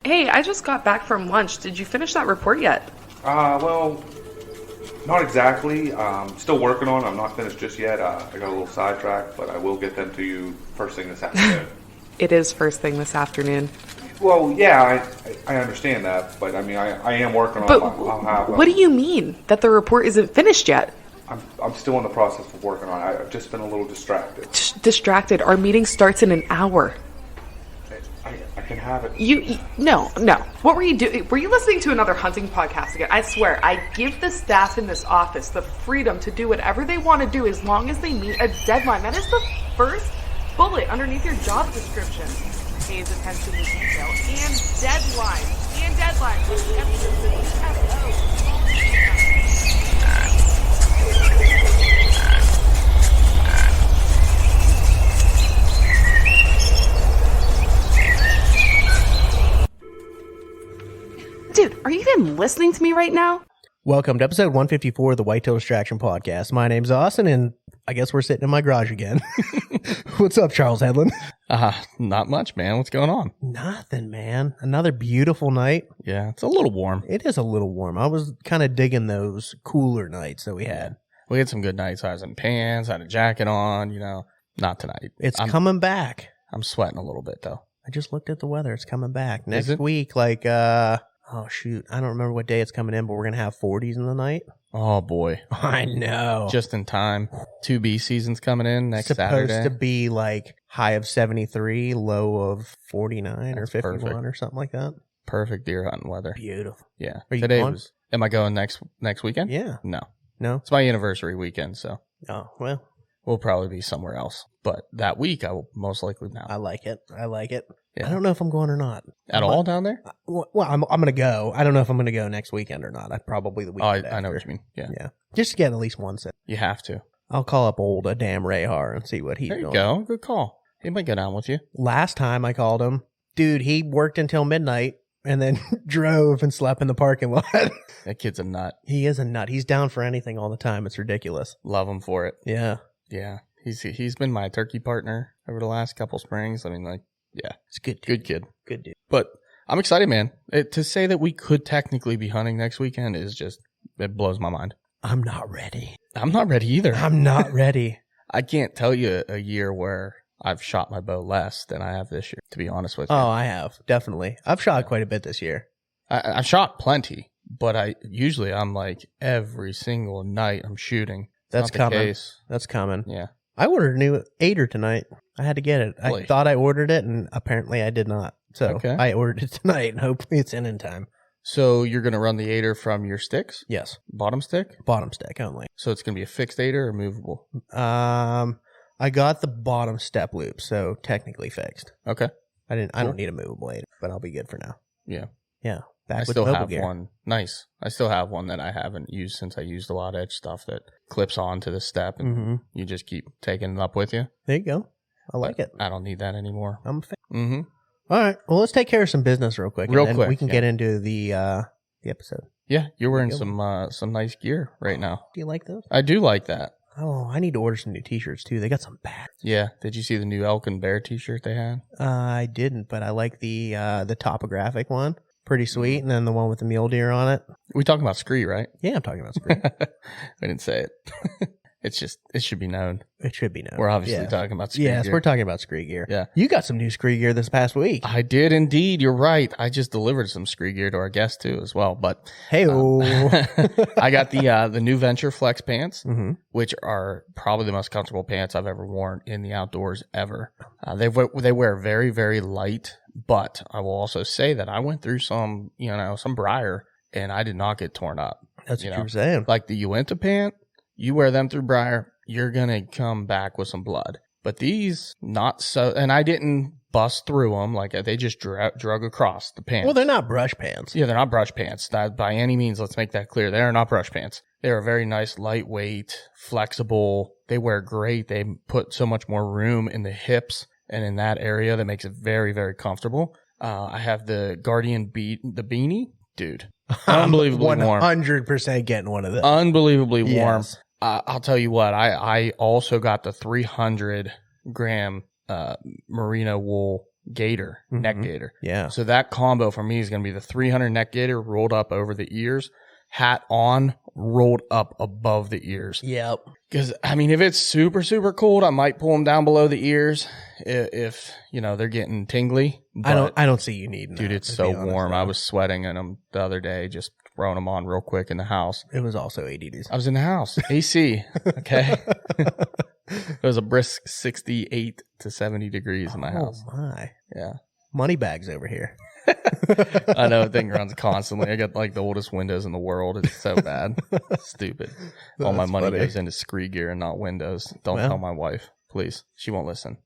Hey, I just got back from lunch. Did you finish that report yet? Well, not exactly. Still working on it. I'm not finished just yet. I got a little sidetracked, but I will get them to you first thing this afternoon. It is first thing this afternoon. Well, yeah, I understand that, but I mean, I am working on But it. I'll have. what do you mean that the report isn't finished yet? I'm still in the process of working on it. I've just been a little distracted. Distracted. Our meeting starts in an hour. I can have it. No. What were you doing? Were you listening to another hunting podcast again? I swear, I give the staff in this office the freedom to do whatever they want to do as long as they meet a deadline. That is the first bullet underneath your job description. Pays attention to detail and deadlines. And deadlines. With the emphasis of EFO. Dude, are you even listening to me right now? Welcome to episode 154 of the Whitetail Distraction Podcast. My name's Austin, and I guess we're sitting in my garage again. What's up, Charles Hedlund? Not much, man. What's going on? Nothing, man. Another beautiful night. Yeah, it's a little warm. It is a little warm. I was kind of digging those cooler nights that we had. We had some good nights. I was in pants, had a jacket on, not tonight. It's coming back. I'm sweating a little bit, though. I just looked at the weather. It's coming back. Next Is it? week, oh, shoot. I don't remember what day it's coming in, but we're going to have 40s in the night. Oh, boy. I know. Just in time. 2B season's coming in next Supposed Saturday. to be high of 73, low of 49 or 51 perfect. or something like that. Perfect deer hunting weather. Beautiful. Yeah. Are you going? Am I going next weekend? Yeah. No. No? It's my anniversary weekend, so Oh, well, we'll probably be somewhere else. But that week, I will most likely not. I like it. Yeah. I don't know if I'm going or not. At all down there? Well, I'm going to go. I don't know if I'm going to go next weekend or not. Probably the Oh, weekend after. I know what you mean. Yeah. Yeah. Just to get at least one set. You have to. I'll call up old damn Rayhar and see what he's There you doing. go. Good call. He might go down with you. Last time I called him, dude, he worked until midnight and then drove and slept in the parking lot. That kid's a nut. He is a nut. He's down for anything all the time. It's ridiculous. Love him for it. Yeah. Yeah. He's been my turkey partner over the last couple springs. I mean, yeah. It's good. Good kid. Good dude. But I'm excited, man. To say that we could technically be hunting next weekend is just, it blows my mind. I'm not ready. I'm not ready either. I'm not ready. I can't tell you a year where I've shot my bow less than I have this year, to be honest with you. Oh, I have. Definitely. I've shot quite a bit this year. I shot plenty, but I'm like every single night I'm shooting. That's coming. Case. That's coming. Yeah. I ordered a new 8er tonight. I had to get it. Really? I thought I ordered it, and apparently I did not. So Okay. I ordered it tonight, and hopefully it's in time. So you're going to run the 8er from your sticks? Yes. Bottom stick? Bottom stick only. So it's going to be a fixed 8er or movable? I got the bottom step loop, so technically fixed. Okay. I Cool. don't need a movable 8er, but I'll be good for now. Yeah. Yeah. Back I with still mobile have gear. one. Nice. I still have one that I haven't used since I used a lot of edge stuff that clips onto the step and Mm-hmm. you just keep taking it up with you. There you go. I like it. I don't need that anymore. I'm a fan. Mm-hmm. All right. Well, let's take care of some business real quick. Real and then quick, we can yeah. get into the episode. Yeah, you're wearing There you some nice gear right now. Do you like those? I do like that. Oh, I need to order some new t-shirts too. They got some bad. Yeah. Did you see the new elk and bear t-shirt they had? I didn't, but I like the topographic one. Pretty sweet. And then the one with the mule deer on it. We talking about scree, right? Yeah, I'm talking about screen. We didn't say it. It's just, it should be known. It should be known. We're obviously Yeah. talking about scree Yes, gear. we're talking about scree gear. Yeah. You got some new scree gear this past week. I did indeed. You're right. I just delivered some scree gear to our guest too as well. But Hey-o. I got the new Venture Flex pants, Mm-hmm. which are probably the most comfortable pants I've ever worn in the outdoors ever. They wear very, very light, but I will also say that I went through some briar and I did not get torn up. That's You what know, you were saying. Like the Uinta pant, you wear them through briar, you're going to come back with some blood. But these, not so, and I didn't bust through them. Like they just drug across the pants. Well, they're not brush pants. Yeah, they're not brush pants. That, by any means, let's make that clear. They are not brush pants. They are very nice, lightweight, flexible. They wear great. They put so much more room in the hips and in that area that makes it very, very comfortable. I have the Guardian the beanie. Dude, unbelievably warm. 100% getting one of those. Unbelievably warm. Yes. I'll tell you what, I also got the 300 gram merino wool gator, neck gator. Yeah. So that combo for me is going to be the 300 neck gator rolled up over the ears, hat on, rolled up above the ears. Yep. Because, I mean, if it's super, super cold, I might pull them down below the ears if you know, they're getting tingly. But, I don't see you needing dude, that, it's to so be honest, warm. though. I was sweating in them the other day, just throwing them on real quick in the house. It was also 80s. I was in the house. AC. Okay. It was a brisk 68 to 70 degrees in my house. Oh, my. Yeah. Money bags over here. I know, the thing runs constantly. I got like the oldest windows in the world. It's so bad. Stupid. All my That's money funny. goes into screen gear and not windows. Don't Well. tell my wife, please. She won't listen.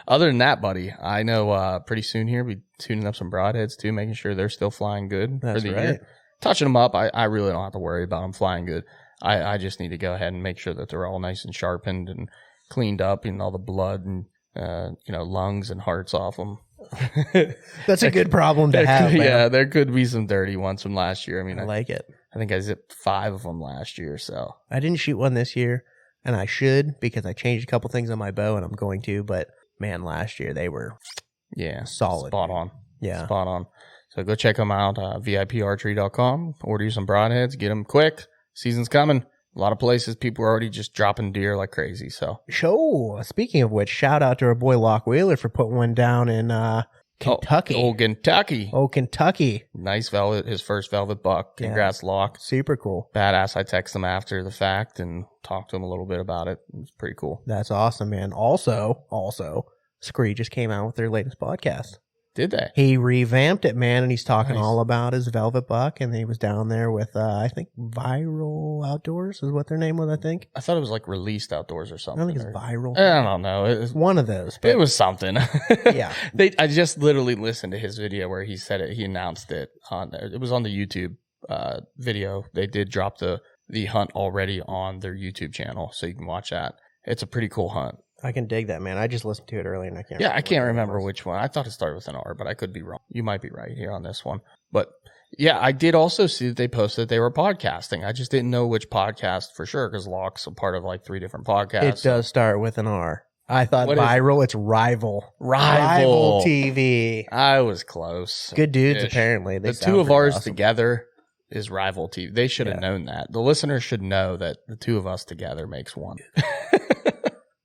Other than that, buddy, I know pretty soon here we'll be tuning up some broadheads too, making sure they're still flying good That's for the right. year. Touching them up, I really don't have to worry about them flying good. I just need to go ahead and make sure that they're all nice and sharpened and cleaned up, and all the blood and lungs and hearts off them. That's a good problem to have, man. Yeah, there could be some dirty ones from last year. I mean, I like it. I think I zipped 5 of them last year. So I didn't shoot one this year, and I should because I changed a couple things on my bow, and I'm going to. But man, last year they were yeah, solid. spot on. Yeah. Spot on. So go check them out, VIParchery.com. Order you some broadheads. Get them quick. Season's coming. A lot of places, people are already just dropping deer like crazy. So Show. Speaking of which, shout out to our boy Locke Wheeler for putting one down in Kentucky. Oh, Kentucky. Kentucky. Nice velvet. His first velvet buck. Congrats, Locke. Super cool. Badass. I texted him after the fact and talked to him a little bit about it. It was pretty cool. That's awesome, man. Also, Scree just came out with their latest podcast. Did they? He revamped it, man, and he's talking Nice. all about his velvet buck, and he was down there with, I think, Viral Outdoors is what their name was, I think. I thought it was like Released Outdoors or I something. don't think it's or- Viral. I don't know. It was, One of those. But it was something. Yeah. I just literally listened to his video where he said it. He announced it on. It was on the YouTube video. They did drop the hunt already on their YouTube channel, so you can watch that. It's a pretty cool hunt. I can dig that, man. I just listened to it earlier, and I can't. Yeah, I can't what it remember was. which one. I thought it started with an R, but I could be wrong. You might be right here on this one. But yeah, I did also see that they posted they were podcasting. I just didn't know which podcast for sure because Locke's a part of like 3 different podcasts. It does start with an R. I thought What is- Viral. It's Rival. Rival. TV. I was close. Good dudes, Ish. apparently. They The sound 2 of pretty ours awesome. together is Rival TV. They should have Yeah. known that. The listeners should know that the 2 of us together makes one.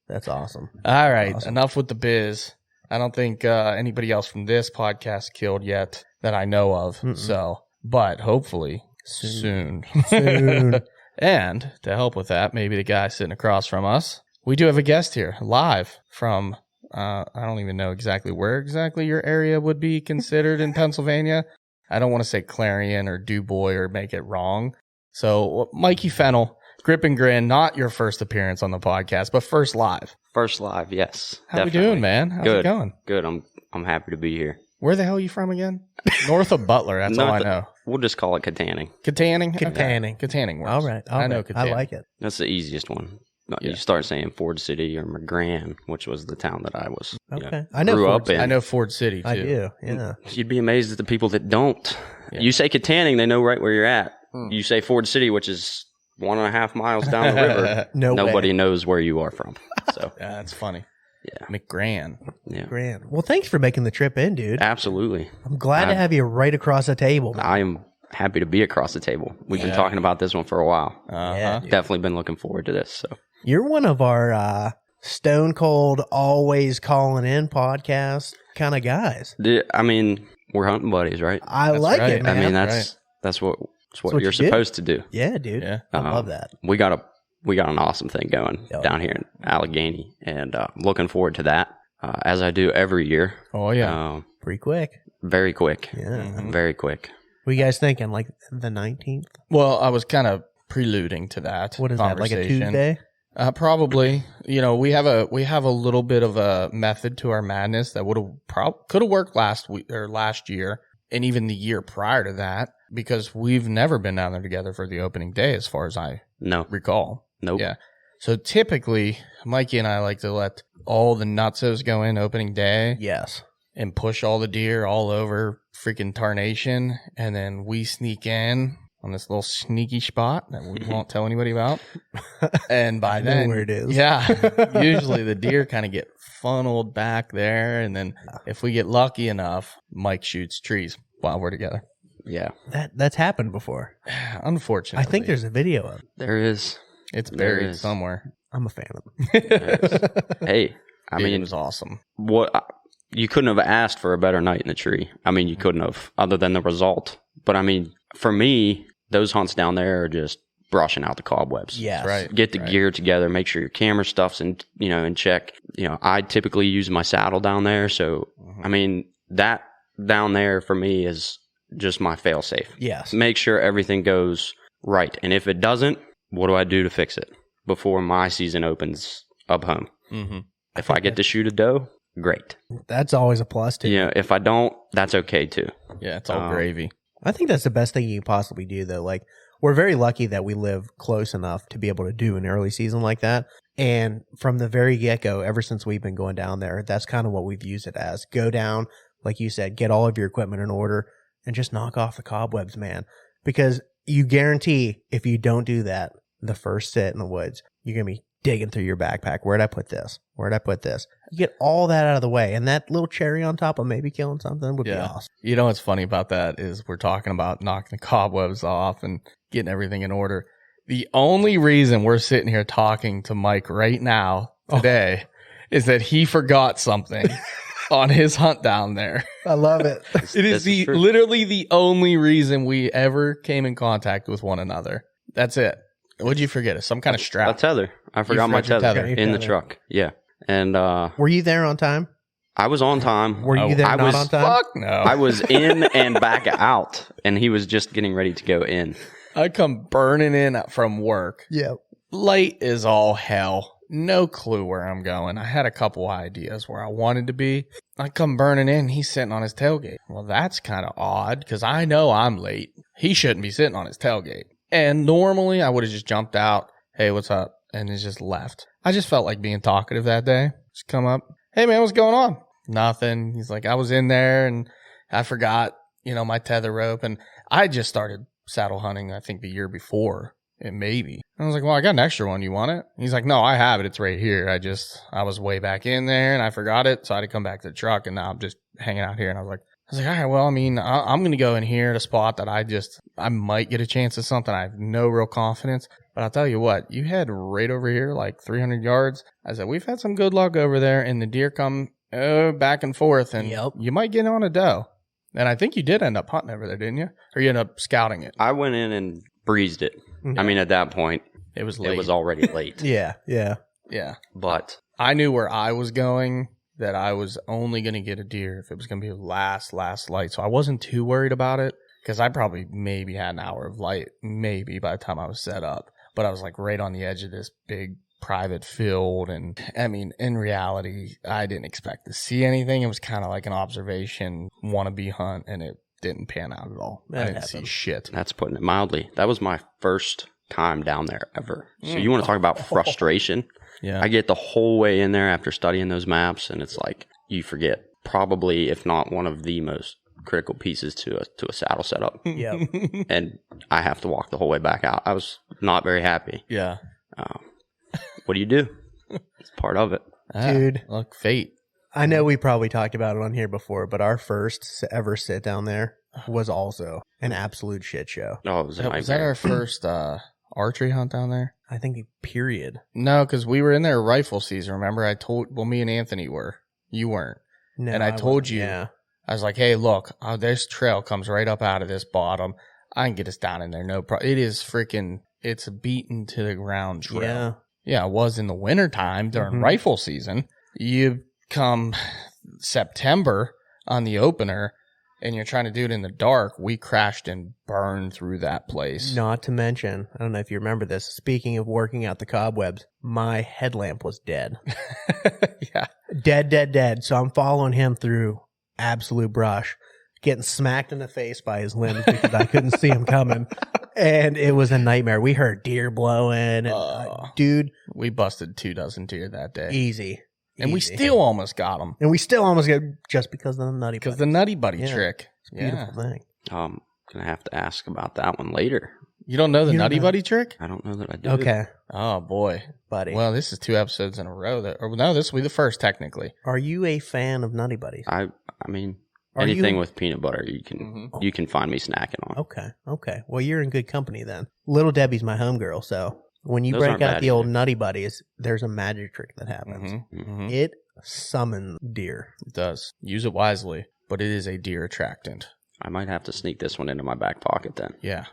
That's awesome. All right, Awesome. enough with the biz. I don't think anybody else from this podcast killed yet that I know of. Mm-mm. So, but hopefully soon. Soon. And to help with that, maybe the guy sitting across from us, we do have a guest here live from, I don't even know exactly where exactly your area would be considered in Pennsylvania. I don't want to say Clarion or DuBois or make it wrong. So Mikey Fennell, Grip and Grin, not your first appearance on the podcast, but first live. First live, yes. How we definitely. doing, man? How's Good. it going? Good. I'm happy to be here. Where the hell are you from again? North of Butler. That's all I North of- know. We'll just call it Katanning. Katanning? Katanning. Okay. Katanning works. All right. I know I Katanning. like it. That's the easiest one. Yeah. You start saying Ford City or McGran, which was the town that I was. Okay. I know grew Ford up City. in. I know Ford City, too. I do. Yeah. You'd be amazed at the people that don't. Yeah. You say Katanning, they know right where you're at. Hmm. You say Ford City, which is 1.5 miles down the river. No Nobody way. knows where you are from. So, Yeah, that's funny. yeah. McGran. Yeah. Grand. Well, thanks for making the trip in, dude. Absolutely. I'm glad to have you right across the table. I am happy to be across the table. We've Yeah. been talking about this one for a while. Uh-huh. Yeah, dude. Definitely been looking forward to this. So. You're one of our stone cold, always calling in podcast kind of guys. I mean, we're hunting buddies, right? I That's like right. it, man. I mean, Right. that's what what you're you do. supposed to do. yeah, dude. Yeah. I love that. We got an awesome thing going Oh, down here in Allegheny, and looking forward to that as I do every year. Oh, yeah. Pretty quick. Very quick, Yeah. Mhm. very quick. What are you guys thinking? Like the 19th? Well, I was kind of preluding to that. What is that? Like a conversation. Tuesday? Probably. You know, we have a little bit of a method to our madness that could have worked last week or last year, and even the year prior to that, because we've never been down there together for the opening day, as far as I No, recall. nope. Yeah. So typically, Mikey and I like to let all the nutsos go in opening day Yes. and push all the deer all over freaking tarnation, and then we sneak in on this little sneaky spot that we won't tell anybody about. And by I know then, where it is. yeah, usually the deer kind of get funneled back there. And then if we get lucky enough, Mike shoots trees while we're together. Yeah, That's happened before. Unfortunately. I think there's a video of it. there is. It's there buried is. somewhere. I'm a fan of There is. Hey, I Dude, it mean, was awesome. you couldn't have asked for a better night in the tree. I mean, you couldn't have, other than the result. But I mean, for me, those hunts down there are just brushing out the cobwebs. Yes. Right. Get the gear together, make sure your camera stuff's in check. I typically use my saddle down there. So, I mean, that down there for me is just my fail safe. Yes. Make sure everything goes right. And if it doesn't, what do I do to fix it before my season opens up home? Mm-hmm. If I get to shoot a doe, great. That's always a plus too. If I don't, that's okay too. Yeah, it's all gravy. I think that's the best thing you can possibly do, though. Like, we're very lucky that we live close enough to be able to do an early season like that. And from the very get-go, ever since we've been going down there, that's kind of what we've used it as. Go down, like you said, get all of your equipment in order, and just knock off the cobwebs, man. Because you guarantee if you don't do that, the first sit in the woods, you're going to be digging through your backpack. Where'd I put this? Where'd I put this? You get all that out of the way, and that little cherry on top of maybe killing something would be awesome. You know what's funny about that is we're talking about knocking the cobwebs off and getting everything in order. The only reason we're sitting here talking to Mike right now today is that he forgot something on his hunt down there. I love it. It is literally the only reason we ever came in contact with one another. That's it. What'd you forget? Some kind of strap. A tether. I forgot my forgot your tether tether. in the truck. Yeah. And Were you there on time? I was on time. Were you there I not was, on time? Fuck no. I was in and back out, and he was just getting ready to go in. I come burning in from work. Yeah. Light is all hell. No clue where I'm going. I had a couple ideas where I wanted to be. I come burning in. He's sitting on his tailgate. Well, that's kind of odd because I know I'm late. He shouldn't be sitting on his tailgate. And normally I would have just jumped out. Hey, what's up? And it's just left. I just felt like being talkative that day. Just come up. Hey, man, what's going on? Nothing. He's like, I was in there and I forgot, my tether rope. And I just started saddle hunting, I think, the year before. And maybe. I was like, well, I got an extra one. You want it? He's like, no, I have it. It's right here. I was way back in there and I forgot it. So I had to come back to the truck and now I'm just hanging out here. And I was like, all right, well, I mean, I'm going to go in here at a spot that I might get a chance at something. I have no real confidence. But I'll tell you what, you head right over here, like 300 yards. I said, we've had some good luck over there and the deer come back and forth and you might get on a doe. And I think you did end up hunting over there, didn't you? Or you ended up scouting it? I went in and breezed it. I mean, at that point, it was late. It was already late. Yeah. But I knew where I was going, that I was only going to get a deer if it was going to be last light. So I wasn't too worried about it because I probably maybe had an hour of light, maybe by the time I was set up. But I was like right on the edge of this big private field. And I mean, in reality, I didn't expect to see anything. It was kind of like an observation, wannabe hunt, and it didn't pan out at all. I didn't see shit. That's putting it mildly. That was my first time down there ever. So you want to talk about frustration? Yeah. I get the whole way in there after studying those maps, and it's like you forget probably, if not one of the most critical pieces to a saddle setup. Yeah. And I have to walk the whole way back out. I was not very happy. Yeah. What do you do? It's part of it. Dude. Look, fate. I know we probably talked about it on here before, but our first ever sit down there was also an absolute shit show. Oh, it was a Was that nightmare. our first archery hunt down there? I think period. No, because we were in there rifle season. Remember, me and Anthony were. You weren't. No, And I told wasn't. you. Yeah. I was like, hey, look, this trail comes right up out of this bottom. I can get us down in there. No problem. It is it's a beaten to the ground trail. Yeah. Yeah, it was in the wintertime during rifle season. You come September on the opener and you're trying to do it in the dark. We crashed and burned through that place. Not to mention, I don't know if you remember this, speaking of working out the cobwebs, my headlamp was dead. Yeah. Dead. So I'm following him through absolute brush, getting smacked in the face by his limbs because I couldn't see him coming. And it was a nightmare. We heard deer blowing. And, dude. We busted 24 deer that day. Easy. And we still almost got them. And we still almost got just because of the nutty Because buddy. the nutty buddy Yeah. trick. It's a beautiful thing. Gonna have to ask about that one later. You don't know the You don't Nutty know. Buddy trick? I don't know that I do. Okay, Oh boy, buddy. well, this is 2 episodes in a row. No, this will be the first technically. Are you a fan of Nutty Buddies? I mean, Are anything you- with peanut butter, you can find me snacking on. Okay. Well, you're in good company then. Little Debbie's my homegirl, so when you Those break aren't out bad the old either. Nutty Buddies, there's a magic trick that happens. It summons deer. It does. Use it wisely, but it is a deer attractant. I might have to sneak this one into my back pocket then, Yeah.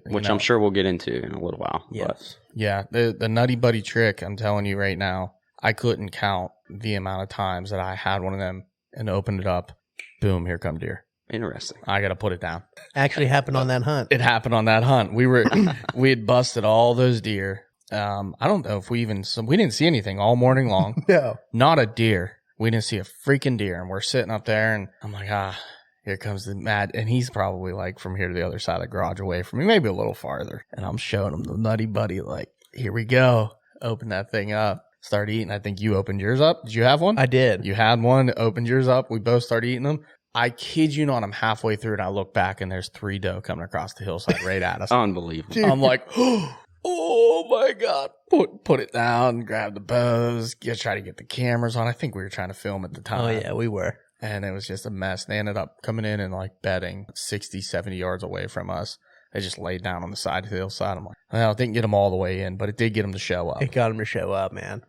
which I'm sure we'll get into in a little while. Yes. Yeah, the Nutty Buddy trick, I'm telling you right now, I couldn't count the amount of times that I had one of them and opened it up. Boom, here come deer. But interesting. I got to put it down. Actually happened on that hunt. It happened on that hunt. We had busted all those deer. I don't know if we didn't see anything all morning long. No. Not a deer. We didn't see a freaking deer. And we're sitting up there and I'm like, here comes the mad. And he's probably like from here to the other side of the garage away from me, maybe a little farther. And I'm showing him the Nutty Buddy, like, here we go. Open that thing up. Start eating. I think you opened yours up. Did you have one? I did. You had one, opened yours up. We both started eating them. I kid you not, I'm halfway through and I look back and there's 3 doe coming across the hillside right at us. Unbelievable. I'm like, oh my God. Put it down, grab the bows, try to get the cameras on. I think we were trying to film at the time. Oh, yeah, we were. And it was just a mess. They ended up coming in and like bedding 60, 70 yards away from us. They just laid down on the side of the hillside. I'm like, well, it didn't get them all the way in, but it did get them to show up. It got him to show up, man.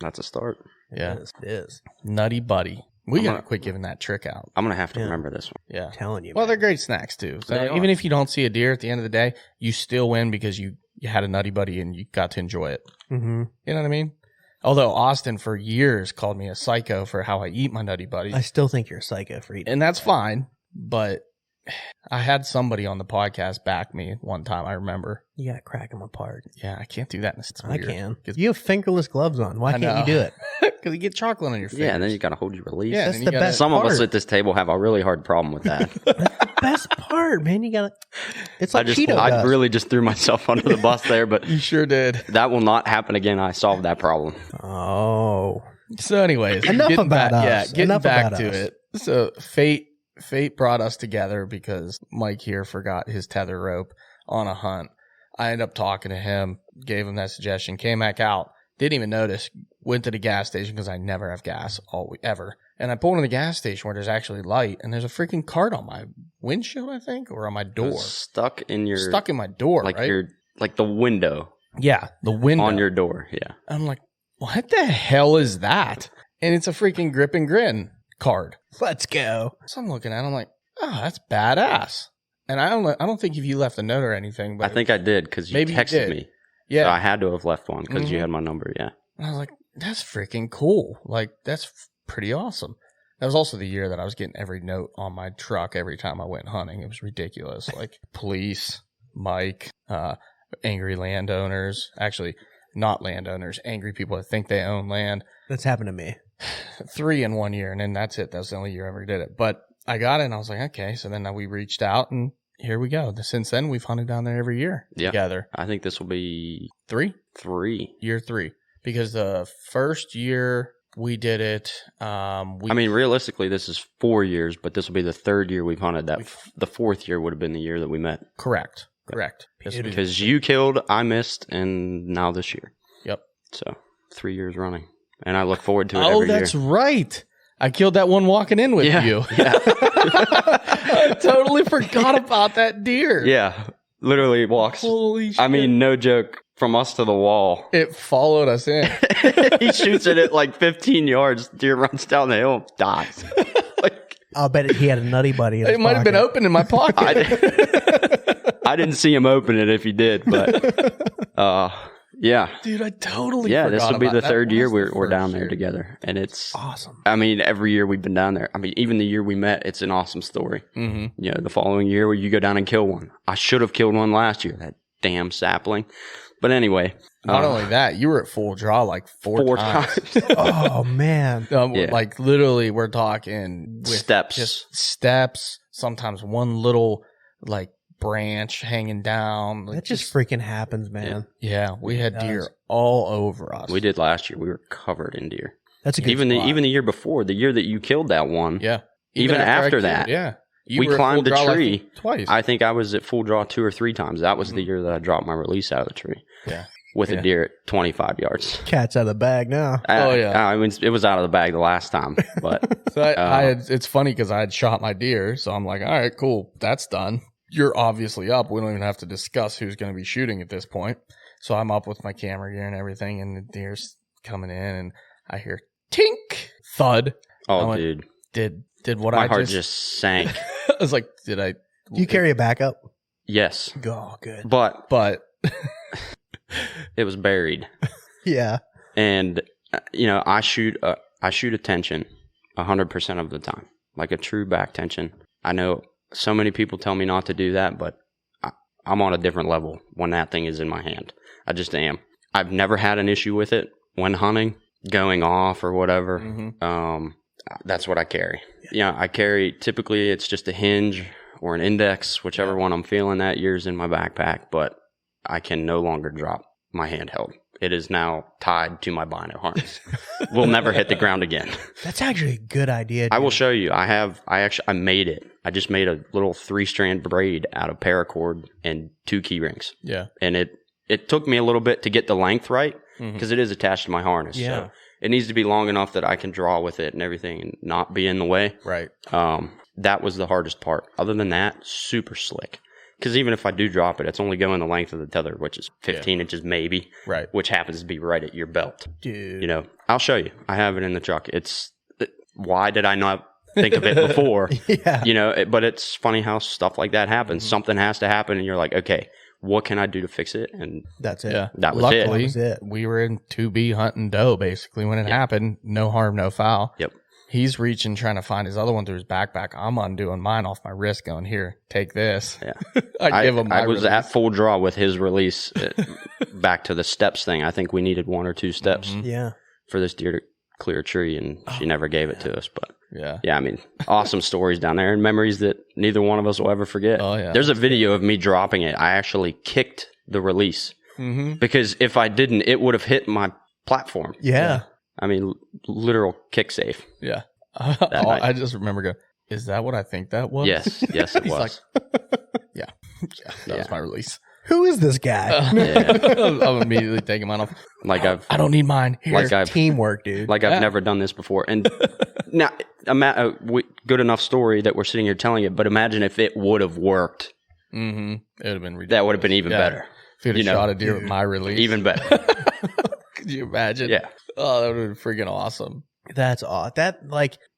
That's a start. Yeah. It is. Nutty Buddy. We I'm got to gonna- quit giving that trick out. I'm going to have to Yeah. remember this one. Yeah. Telling you. Well, man. they're great snacks too. So They even are. if you don't see a deer at the end of the day, you still win because you had a Nutty Buddy and you got to enjoy it. Mm-hmm. You know what I mean? Although Austin for years called me a psycho for how I eat my Nutty Buddies. I still think you're a psycho for eating. And that's fine, but I had somebody on the podcast back me one time, I remember. You gotta crack them apart. Yeah, I can't do that. It's I weird. can. You have fingerless gloves on. Why I can't you know. do it? Because you get chocolate on your fingers. Yeah, and then you got to hold your release. Yeah, That's then the you gotta- best Some of us part. at this table have a really hard problem with that. Best part, man. You gotta. It's like Cheeto I dust. really just threw myself under the bus there, but You sure did. that will not happen again. I solved that problem. Oh. So anyways, Enough getting about back, us. Yeah, getting Enough back about to us. it. So fate brought us together because Mike here forgot his tether rope on a hunt. I ended up talking to him, gave him that suggestion, came back out, didn't even notice, went to the gas station because I never have gas ever. And I pulled in the gas station where there's actually light and there's a freaking cart on my windshield, I think, or on my door. Stuck in your Stuck in my door, like right? your like the window Yeah, the window. on your door. Yeah. I'm like, what the hell is that? And it's a freaking Grip N Grin card. Let's go. So I'm looking at it, I'm like, oh, that's badass. And I don't think if you left a note or anything, but I think I did because you Maybe you texted did. me. yeah. So I had to have left one because you Mhm. had my number. Yeah. And I was like, that's freaking cool. Like, that's pretty awesome. That was also the year that I was getting every note on my truck every time I went hunting. It was ridiculous. Like police, Mike, angry landowners, actually not landowners, angry people that think they own land. That's happened to me. 3 in 1 year, and then that's it. That was the only year I ever did it. But I got it, and I was like, okay. So then we reached out, and here we go. Since then, we've hunted down there every year together. I think this will be 3? 3. Year 3. Because the first year we did it, I mean, realistically, this is 4 years, but this will be the 3rd year we've hunted. The 4th year would have been the year that we met correct. because you killed, I missed, and now this year. Yep. So 3 years running, and I look forward to it Oh, every that's year. right. I killed that one walking in with you. Yeah. I totally forgot about that deer. Yeah. Literally walks. Holy shit. I mean, no joke. From us to the wall. it followed us in. He shoots it at like 15 yards. Deer runs down the hill, dies. Like, I'll bet he had a Nutty Buddy in his It might have been pocket. open in my pocket. I didn't see him open it if he did, but yeah. Dude, I totally Yeah, forgot this will be about the that. 3rd year Was the we're first down there year. together. And it's, Awesome. I mean, every year we've been down there. I mean, even the year we met, it's an awesome story. Mhm. You know, the following year where you go down and kill one. I should have killed one last year, that damn sapling. But anyway. Not only that, you were at full draw like four times. Oh, man. Yeah. Like literally, we're talking with Steps. just steps. Sometimes one little like branch hanging down. Like, That just freaking happens, man. yeah, we had It deer does. all over us. We did last year. We were covered in deer. That's a good Even spot. the year before, the year that you killed that one. Yeah. Even I after killed, that. yeah. We climbed full the draw, tree twice. I think I was at full draw 2 or 3 times. That was the year that I dropped my release out of the tree. Yeah. With a deer at 25 yards. Cat's out of the bag now. I mean, it was out of the bag the last time, but So I had, it's funny because I had shot my deer, so I'm like, all right, cool, that's done. You're obviously up. We don't even have to discuss who's going to be shooting at this point. So I'm up with my camera gear and everything, and the deer's coming in, and I hear tink, thud. I oh, went, dude, did what my I heart just? just sank. I was like, did I? Do you carry a backup? Yes, Oh, good. but But it was buried, Yeah. and I shoot attention 100% of the time, like a true back tension. I know so many people tell me not to do that, but I'm on a different level when that thing is in my hand. I just am. I've never had an issue with it when hunting, going off or whatever. That's what I carry. I carry, typically it's just a hinge or an index, whichever one I'm feeling that year's in my backpack, but I can no longer drop my handheld. It is now tied to my bino harness. Will never hit the ground again. That's actually a good idea. I will dude. show you. I made it. I just made a little 3-strand braid out of paracord and 2 key rings. yeah, And it took me a little bit to get the length right because it is attached to my harness. Yeah. So it needs to be long enough that I can draw with it and everything and not be in the way. right. That was the hardest part. Other than that, super slick. Because even if I do drop it, it's only going the length of the tether, which is 15 inches maybe, Right. which happens to be right at your belt. Dude. I'll show you. I have it in the truck. Why did I not think of it before? Yeah. But it's funny how stuff like that happens. Something has to happen, and you're like, okay, what can I do to fix it? And That's it. Yeah, That was it. Luckily, That was it. we were in 2B hunting doe basically when it happened. No harm, no foul. Yep. He's reaching, trying to find his other one through his backpack. I'm undoing mine off my wrist, going, here, take this. Yeah. I give him my I was release. at full draw with his release. Back to the steps thing. I think we needed 1 or 2 steps Yeah. for this deer to clear a tree, and she never gave it to us. But Yeah. yeah, I mean, awesome stories down there and memories that neither one of us will ever forget. Oh, yeah. There's a video of me dropping it. I actually kicked the release because if I didn't, it would have hit my platform. Yeah. I mean, literal kick safe. Yeah. night. I just remember going, is that what I think that was? Yes, it He's was. Yeah. That was my release. Who is this guy? I'm immediately taking mine off. Like I don't need mine. Here. like I've Teamwork, dude. I've never done this before. And now, good enough story that we're sitting here telling it. But imagine if it would have worked. It would have been ridiculous. That would have been even better. If you'd have shot a deer with my release. Even better. Could you imagine? Yeah. Oh, that would have been freaking awesome. That's odd. That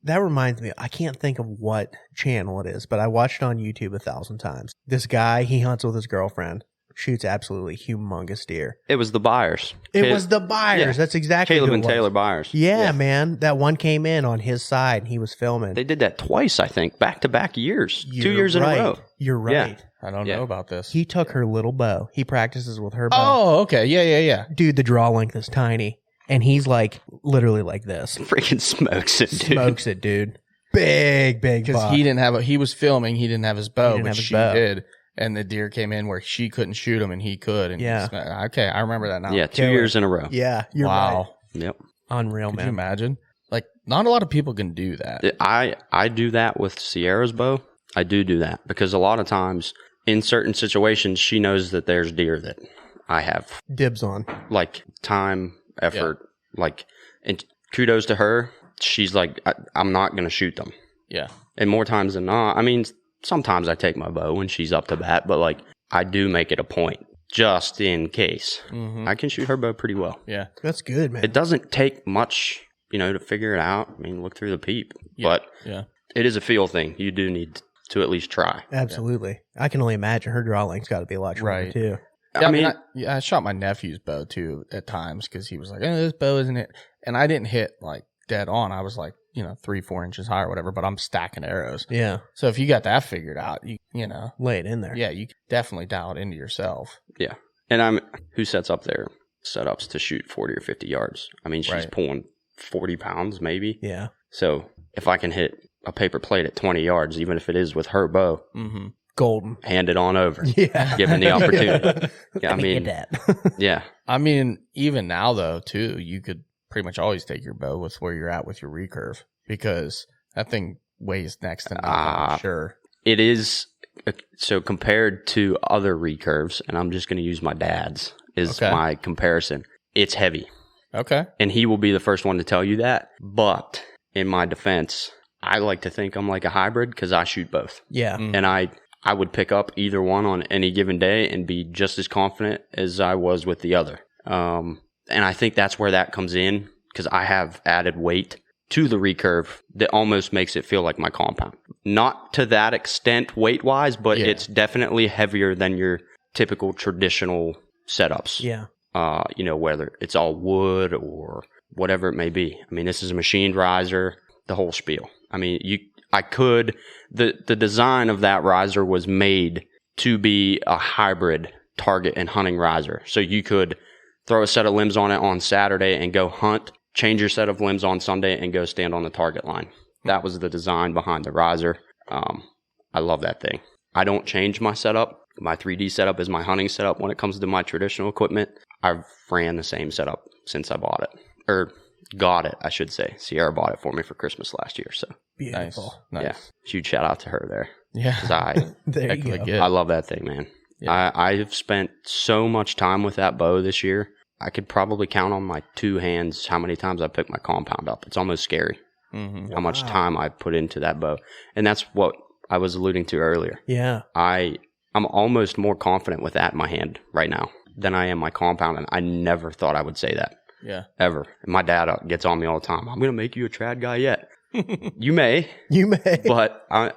reminds me. I can't think of what channel it is, but I watched it on YouTube 1,000 times. This guy, he hunts with his girlfriend, shoots absolutely humongous deer. It was the buyers. It was the buyers. Yeah. That's exactly Caleb who it and was. Taylor Byers. Yeah, man. That one came in on his side and he was filming. They did that twice, I think, back-to-back years. 2 You're years right. in a row. You're right. Yeah. I don't Yeah. know about this. He took her little bow. He practices with her bow. Oh, okay. Yeah. Dude, the draw length is tiny. And he's like, literally like this. Freaking smokes it, dude. Smokes it, dude. Big Because buck. he didn't have he was filming, he didn't have his bow, He didn't but have his she bow. did. And the deer came in where she couldn't shoot him and he could. And Yeah. Okay, I remember that now. Yeah, 2 Killer. years in a row. Yeah, you're Wow. right. Yep. Unreal, Could you man. imagine? Like, not a lot of people can do that. I do that with Sierra's bow. I do that because a lot of times in certain situations, she knows that there's deer that I have Dibs on. like time, effort, and kudos to her. She's like, I'm not going to shoot them. Yeah. And more times than not, I mean, sometimes I take my bow when she's up to bat, but like I do make it a point just in case. I can shoot her bow pretty well. Yeah. That's good, man. It doesn't take much, to figure it out. I mean, look through the peep, but Yeah. it is a feel thing. You do need to at least try. Absolutely. I can only imagine her draw length's got to be a lot shorter, Right. too. Yeah, I shot my nephew's bow too at times because he was like, this bow isn't it? And I didn't hit like dead on. I was like, 3-4 inches high or whatever, but I'm stacking arrows. Yeah. So if you got that figured out, you Lay it in there. yeah, you can definitely dial it into yourself. Yeah. And who sets up their setups to shoot 40 or 50 yards? I mean, she's Right. pulling 40 pounds maybe. Yeah. So if I can hit a paper plate at 20 yards, even if it is with her bow, Mm-hmm. Golden. hand it on over. Yeah. Given the opportunity. Yeah, I Let me mean, get that. yeah. I mean, even now though, too, you could pretty much always take your bow with where you're at with your recurve because that thing weighs next to nothing, I'm sure. it is, so compared to other recurves, and I'm just going to use my dad's is my comparison, it's heavy. Okay. And he will be the first one to tell you that. But in my defense, I like to think I'm like a hybrid because I shoot both. Yeah. And I would pick up either one on any given day and be just as confident as I was with the other. And I think that's where that comes in, because I have added weight to the recurve that almost makes it feel like my compound. Not to that extent weight-wise, but it's definitely heavier than your typical traditional setups. Yeah. Whether it's all wood or whatever it may be. I mean, this is a machined riser, the whole spiel. I mean, the design of that riser was made to be a hybrid target and hunting riser. So you could throw a set of limbs on it on Saturday and go hunt, change your set of limbs on Sunday and go stand on the target line. That was the design behind the riser. I love that thing. I don't change my setup. My 3D setup is my hunting setup. When it comes to my traditional equipment, I've ran the same setup since I bought it. Or got it, I should say. Sierra bought it for me for Christmas last year. So Beautiful. Nice. yeah, huge shout out to her there. Yeah. 'Cause There you go. I love that thing, man. Yeah. I've spent so much time with that bow this year. I could probably count on my two hands how many times I picked my compound up. It's almost scary how much time I put into that bow. And that's what I was alluding to earlier. Yeah. I'm almost more confident with that in my hand right now than I am my compound. And I never thought I would say that. Yeah. Ever. My dad gets on me all the time. I'm going to make you a trad guy yet. You may. You may. But I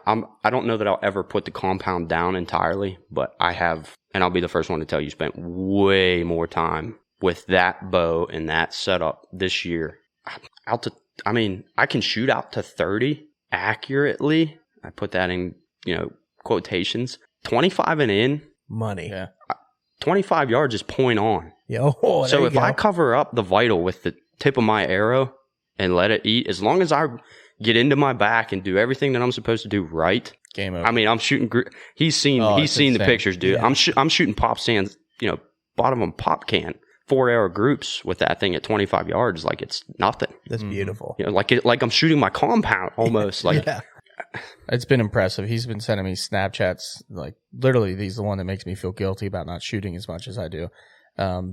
don't know that I'll ever put the compound down entirely. But I have, and I'll be the first one to tell you, spent way more time with that bow and that setup this year. I can shoot out to 30 accurately. I put that in, quotations. 25 and in. Money. Yeah. 25 yards is point on. So if I cover up the vital with the tip of my arrow and let it eat, as long as I get into my back and do everything that I'm supposed to do right. Game over. I mean, I'm shooting. He's seen the insane. pictures, dude. Yeah. I'm shooting pop sands, bottom of a pop can, 4-arrow groups with that thing at 25 yards, like it's nothing. That's beautiful. Like I'm shooting my compound almost. Yeah. It's been impressive. He's been sending me Snapchats. Like, literally, he's the one that makes me feel guilty about not shooting as much as I do.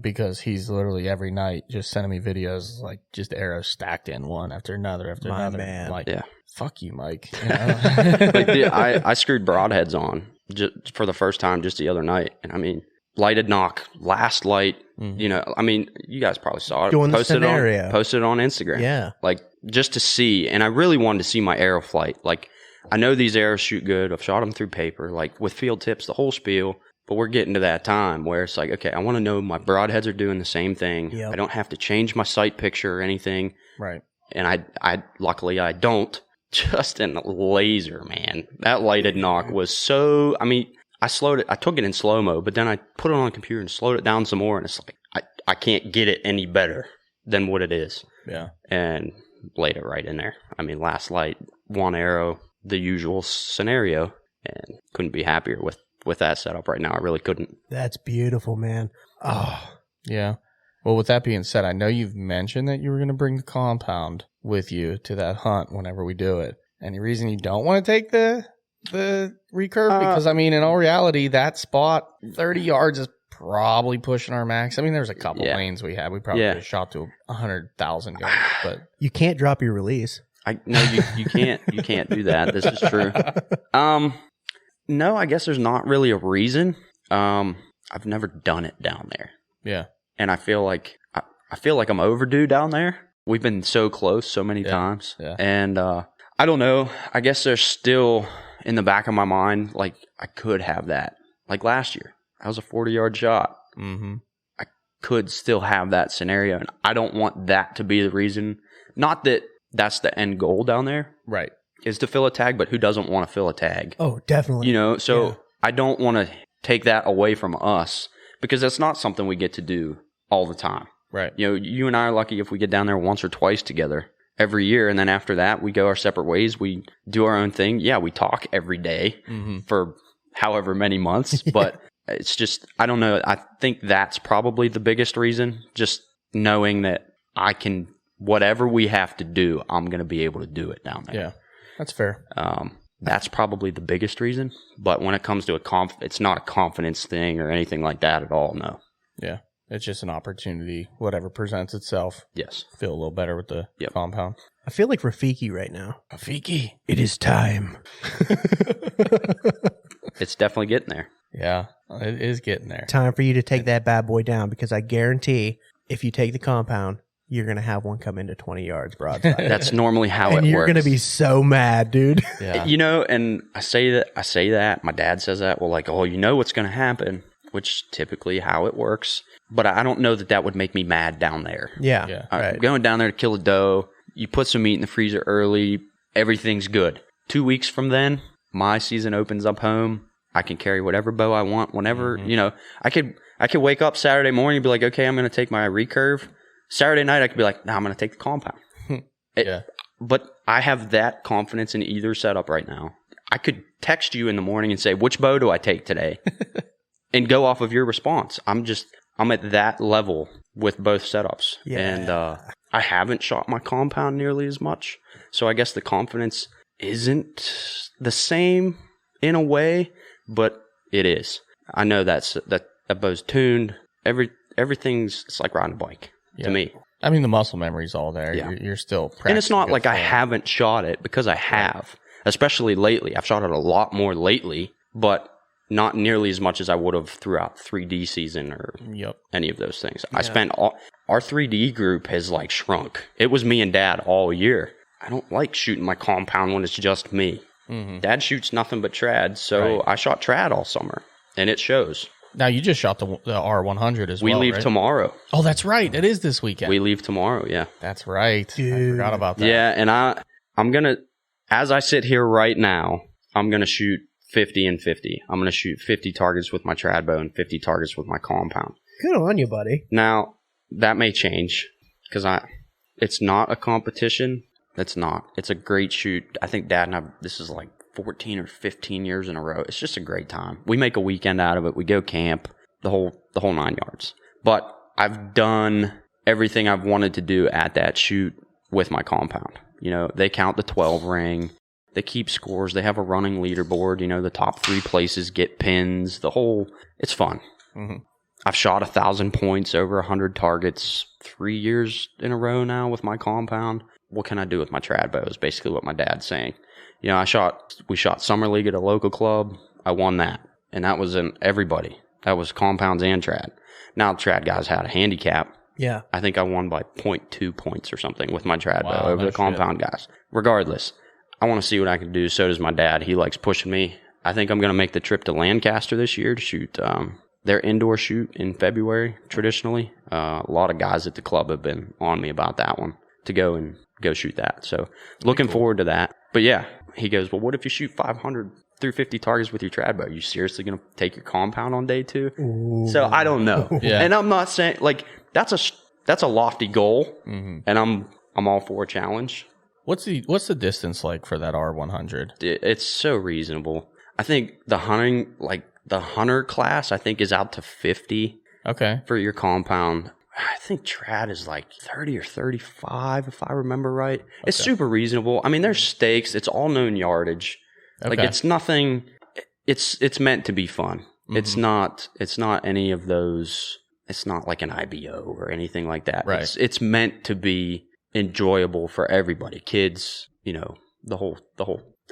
Because he's literally every night just sending me videos, like, just arrows stacked in one after another after My another. man. I'm like, Yeah. fuck you, Mike. Like, dude, I screwed broadheads on just for the first time just the other night. And I mean, lighted knock, last light, I mean, you guys probably saw it. Doing the scenario. Posted it on Instagram. Yeah. Like, just to see. And I really wanted to see my arrow flight. Like, I know these arrows shoot good. I've shot them through paper, like with field tips, the whole spiel. But we're getting to that time where it's like, okay, I want to know my broadheads are doing the same thing. Yep. I don't have to change my sight picture or anything. Right. And I luckily I don't. Just in laser, man. That lighted knock was so, I mean, I took it in slow-mo, but then I put it on the computer and slowed it down some more, and it's like, I can't get it any better than what it is. Yeah. And laid it right in there. I mean, last light, one arrow, the usual scenario, and couldn't be happier with that setup right now. I really couldn't. That's beautiful, man. Oh, Yeah. Well, with that being said, I know you've mentioned that you were going to bring the compound with you to that hunt whenever we do it. Any reason you don't want to take the recurve? Because, I mean, in all reality, that spot, 30 yards is probably pushing our max. I mean, there's a couple lanes we had. We probably could have shot to 100,000 yards, but you can't drop your release. No, you can't. You can't do that. This is true. No, I guess there's not really a reason. I've never done it down there. yeah. And I feel like I'm overdue down there. We've been so close so many times. Yeah. And I don't know. I guess there's still in the back of my mind, like, I could have that. Like last year, that was a 40-yard shot. Mm-hmm. I could still have that scenario. And I don't want that to be the reason. Not that that's the end goal down there. Right. Is to fill a tag, but who doesn't want to fill a tag? Oh, definitely. So Yeah. I don't want to take that away from us because that's not something we get to do all the time. Right. You and I are lucky if we get down there once or twice together every year. And then after that, we go our separate ways. We do our own thing. Yeah, we talk every day for however many months, but it's just, I don't know. I think that's probably the biggest reason. Just knowing that I can, whatever we have to do, I'm going to be able to do it down there. Yeah. That's fair. That's probably the biggest reason. But when it comes to it's not a confidence thing or anything like that at all. No. Yeah. It's just an opportunity. Whatever presents itself. Yes. Feel a little better with the compound. I feel like Rafiki right now. Rafiki. It is time. It's definitely getting there. Yeah, it is getting there. Time for you to take that bad boy down, because I guarantee if you take the compound, you're going to have one come into 20 yards broadside. That's normally how and it you're works. going to be so mad, dude. Yeah. You know, and I say that. My dad says that. Well, like, oh, you know what's going to happen, which typically how it works. But I don't know that would make me mad down there. Yeah. I'm going down there to kill a doe. You put some meat in the freezer early. Everything's good. 2 weeks from then, my season opens up home. I can carry whatever bow I want whenever, you know. I could wake up Saturday morning and be like, okay, I'm going to take my recurve. Saturday night, I could be like, no, I'm going to take the compound. But I have that confidence in either setup right now. I could text you in the morning and say, which bow do I take today? And go off of your response. I'm at that level with both setups. Yeah. And I haven't shot my compound nearly as much. So I guess the confidence isn't the same in a way, but it is. I know that bow's tuned. Everything's, it's like riding a bike to me. I mean, the muscle memory's all there. Yeah. You're still practicing. And it's not like I forward. haven't shot it, because I have, especially lately. I've shot it a lot more lately, but not nearly as much as I would have throughout 3D season or any of those things. I spent our 3D group has like shrunk. It was me and Dad all year. I don't like shooting my compound when it's just me. Mm-hmm. Dad shoots nothing but trad, so I shot trad all summer, and it shows. Now, you just shot the R100 as well, We leave right? tomorrow. Oh, that's right. It is this weekend. We leave tomorrow, yeah. That's right. Dude. I forgot about that. Yeah, and I'm going to, as I sit here right now, I'm going to shoot 50 and 50. I'm going to shoot 50 targets with my trad bow and 50 targets with my compound. Good on you, buddy. Now, that may change, because it's not a competition. It's not. It's a great shoot. I think Dad and I, this is like 14 or 15 years in a row. It's just a great time. We make a weekend out of it. We go camp, the whole 9 yards. But I've done everything I've wanted to do at that shoot with my compound. You know, they count the 12 ring. They keep scores. They have a running leaderboard. You know, the top 3 places get pins. It's fun. Mm-hmm. I've shot 1,000 points, over 100 targets 3 years in a row now with my compound. What can I do with my trad bow is basically what my dad's saying. You know, we shot Summer League at a local club. I won that. And that was in everybody. That was compounds and trad. Now the trad guys had a handicap. Yeah. I think I won by 0.2 points or something with my trad bow over the compound guys. Regardless, I want to see what I can do. So does my dad. He likes pushing me. I think I'm going to make the trip to Lancaster this year to shoot their indoor shoot in February, traditionally. A lot of guys at the club have been on me about that one, to go shoot that. So looking forward to that. But yeah, he goes, well, what if you shoot 500 through 50 targets with your trad bow? Are you seriously going to take your compound on day 2? Ooh. So I don't know. Yeah. And I'm not saying, like, that's a lofty goal, and I'm all for a challenge. What's the distance like for that R100? It's so reasonable. I think the hunter class, I think, is out to 50. Okay. For your compound. I think trad is like 30 or 35, if I remember right. Okay. It's super reasonable. I mean, there's stakes. It's all known yardage. Okay. Like, it's nothing. It's meant to be fun. Mm-hmm. It's not any of those. It's not like an IBO or anything like that. Right. It's meant to be enjoyable for everybody. Kids, you know, the whole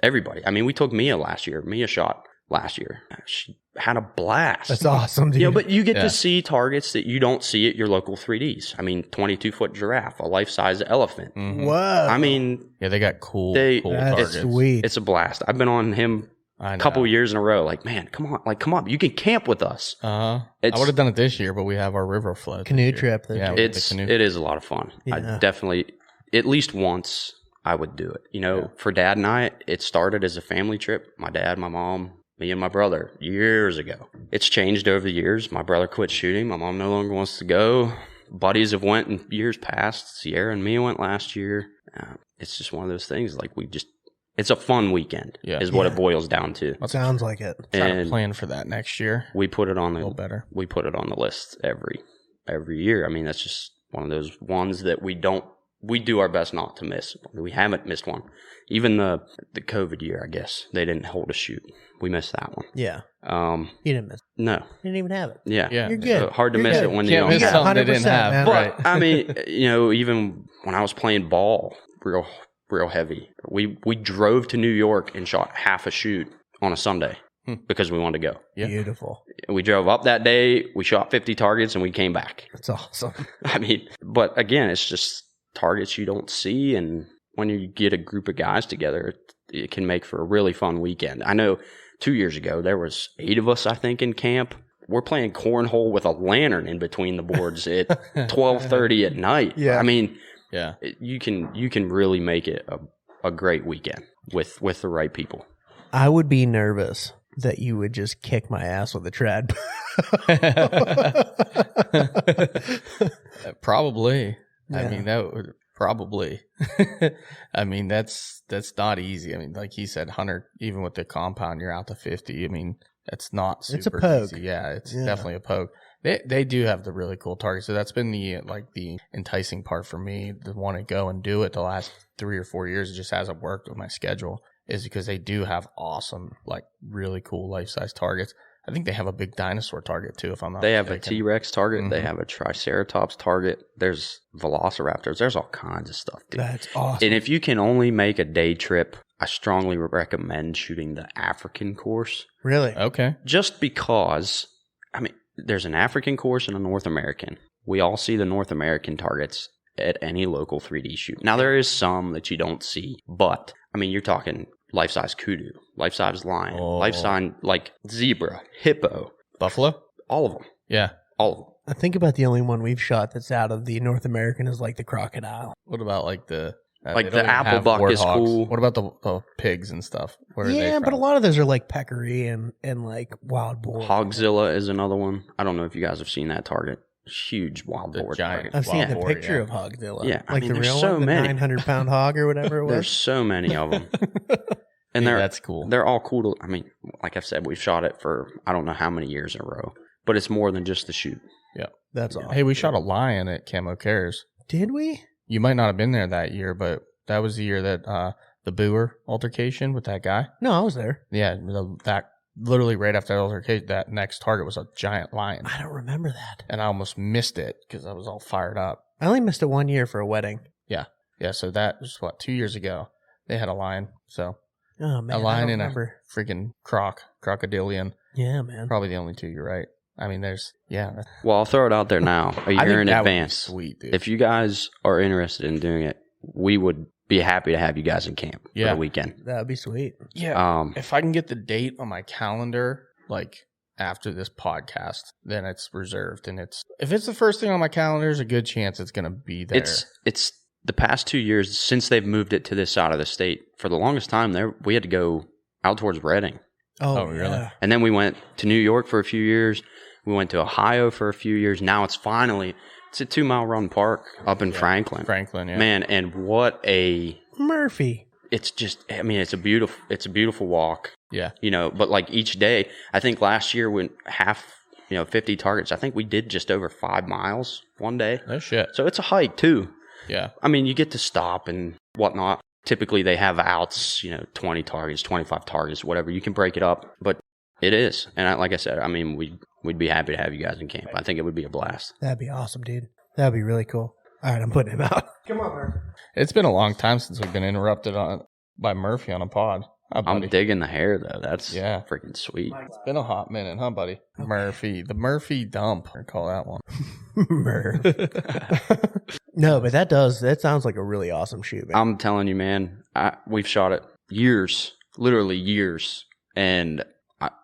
everybody. I mean, we took Mia last year. Mia shot last year. She had a blast. That's awesome, dude. You know, but you get to see targets that you don't see at your local 3Ds. I mean, 22-foot giraffe, a life-size elephant. Mm-hmm. Whoa. I mean... Yeah, they got cool targets. Sweet. It's a blast. I've been on him a couple years in a row. Like, man, come on. You can camp with us. I would have done it this year, but we have our river flood. Canoe trip. Yeah, it is a lot of fun. Yeah. I definitely, at least once, I would do it. You know, for Dad and I, it started as a family trip. My dad, my mom, me and my brother, years ago. It's changed over the years. My brother quit shooting. My mom no longer wants to go. Buddies have went in years past. Sierra and Mia went last year. It's just one of those things. Like, it's a fun weekend is what it boils down to. That sounds like it. Trying to plan for that next year. We put it on a little better. We put it on the list every year. I mean, that's just one of those ones that we don't we do our best not to miss. We haven't missed one. Even the COVID year, I guess, they didn't hold a shoot. We missed that one. Yeah. You didn't miss it. No. You didn't even have it. Yeah. You're good. Hard to You're miss good. it when you Can't don't miss have something they didn't 100%, have. man. Right. But I mean, even when I was playing ball, real heavy, we drove to New York and shot half a shoot on a Sunday because we wanted to go. Yeah. Beautiful. We drove up that day, we shot 50 targets, and we came back. That's awesome. I mean, but again, it's just targets you don't see, and when you get a group of guys together, it can make for a really fun weekend. I know 2 years ago, there was 8 of us, I think, in camp. We're playing cornhole with a lantern in between the boards at 12:30 at night. Yeah. I mean, Yeah. you can really make it a great weekend with the right people. I would be nervous that you would just kick my ass with a trad. Probably. Yeah. I mean, that would probably. I mean, that's not easy. I mean, like he said, 100, even with the compound, you're out to 50. I mean, that's not super It's a poke. easy. Yeah, it's definitely a poke. They do have the really cool targets. So that's been the enticing part for me to want to go and do it the last 3 or 4 years. It just hasn't worked with my schedule, is because they do have awesome, like really cool life-size targets. I think they have a big dinosaur target too, if I'm not They have a mistaken. T-Rex target. They Mhm. have a Triceratops target. There's velociraptors. There's all kinds of stuff, dude. That's awesome. And if you can only make a day trip, I strongly recommend shooting the African course. Really? Okay. Just because, I mean, there's an African course and a North American. We all see the North American targets at any local 3D shoot. Now, there is some that you don't see, but, I mean, you're talking life-size kudu, life-size lion, Oh. life-size, like, zebra, hippo, Buffalo? all of them. Yeah. All of them. I think about the only one we've shot that's out of the North American is like the crocodile. What about like the Like they the don't even apple have buck is warthogs. cool. What about the pigs and stuff? Where are they Yeah, from? but a lot of those are like peccary and like wild boar. Hogzilla is another one. I don't know if you guys have seen that target. Huge wild The boar giant- target. I've seen wild the boar, picture yeah. of Hogzilla. Yeah, I like mean, the there's real so one, the many. 900-pound hog or whatever it There's was. so many of them. And Yeah, they're that's cool. They're all cool to, I mean, like I've said, we've shot it for I don't know how many years in a row. But it's more than just the shoot. That's awesome. Hey, we shot a lion at Camo Cares. Did we? You might not have been there that year, but that was the year that the Boer altercation with that guy. No, I was there. Yeah, that literally right after that altercation, that next target was a giant lion, I don't remember that. and I almost missed it because I was all fired up. I only missed it 1 year for a wedding. Yeah, so that was 2 years ago. They had a lion, so Oh man, a I lion don't and remember. a freaking crocodilian. Yeah, man. Probably the only two. You're right. I mean, Well, I'll throw it out there now, a I year think in that would be advance. sweet, dude. If you guys are interested in doing it, we would be happy to have you guys in camp for Yeah. the weekend. That would be sweet. If I can get the date on my calendar, like after this podcast, then it's reserved. And if it's the first thing on my calendar, there's a good chance it's going to be there. It's the past 2 years since they've moved it to this side of the state. For the longest time, we had to go out towards Reading, Oh, really? yeah. and then we went to New York for a few years. We went to Ohio for a few years. Now it's a 2-mile run park up in Franklin. Franklin, yeah. Man, and what a Murphy. it's just, I mean, it's a beautiful walk, Yeah. but like each day, I think last year when 50 targets, I think we did just over 5 miles one day. No shit. So it's a hike too. Yeah. I mean, you get to stop and whatnot. Typically they have outs, 20 targets, 25 targets, whatever. You can break it up, but it is. And like I said, I mean, we'd be happy to have you guys in camp. I think it would be a blast. That'd be awesome, dude. That'd be really cool. All right, I'm putting him out. Come on, Murphy. It's been a long time since we've been interrupted by Murphy on a pod. Hi, I'm buddy. digging the hair though. That's Yeah. freaking sweet. It's been a hot minute, huh, buddy? Murphy. The Murphy dump. I call that one. Murph. No, but that sounds like a really awesome shoot, man. I'm telling you, man, we've shot it years, literally years. And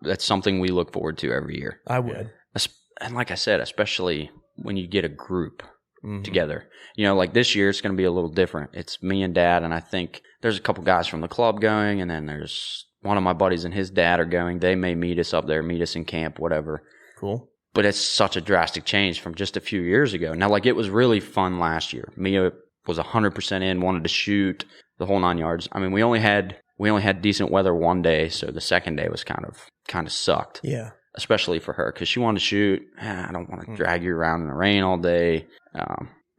that's something we look forward to every year. I would. And like I said, especially when you get a group Mhm. together. Like this year, it's going to be a little different. It's me and Dad, and I think there's a couple guys from the club going, and then there's one of my buddies and his dad are going. They may meet us up there, meet us in camp, whatever. Cool. But it's such a drastic change from just a few years ago. Now, like, it was really fun last year. Mia was 100% in, wanted to shoot the whole 9 yards. I mean, we only had decent weather one day, so the second day was kind of sucked. Yeah. Especially for her, because she wanted to shoot. I don't want to drag you around in the rain all day.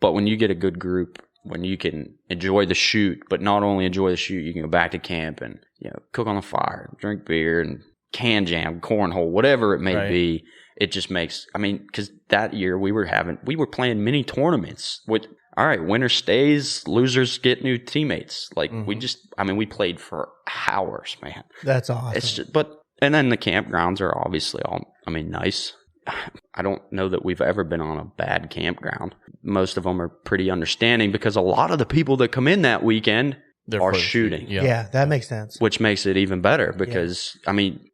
But when you get a good group, when you can enjoy the shoot, but not only enjoy the shoot, you can go back to camp and, cook on the fire, drink beer and can jam, cornhole, whatever it may be. It just makes, because that year we were playing mini tournaments with, all right, winner stays, losers get new teammates. Like we played for hours, man. That's awesome. It's just, and then the campgrounds are obviously all, nice. I don't know that we've ever been on a bad campground. Most of them are pretty understanding because a lot of the people that come in that weekend are shooting. Yeah, that makes sense. Which makes it even better because,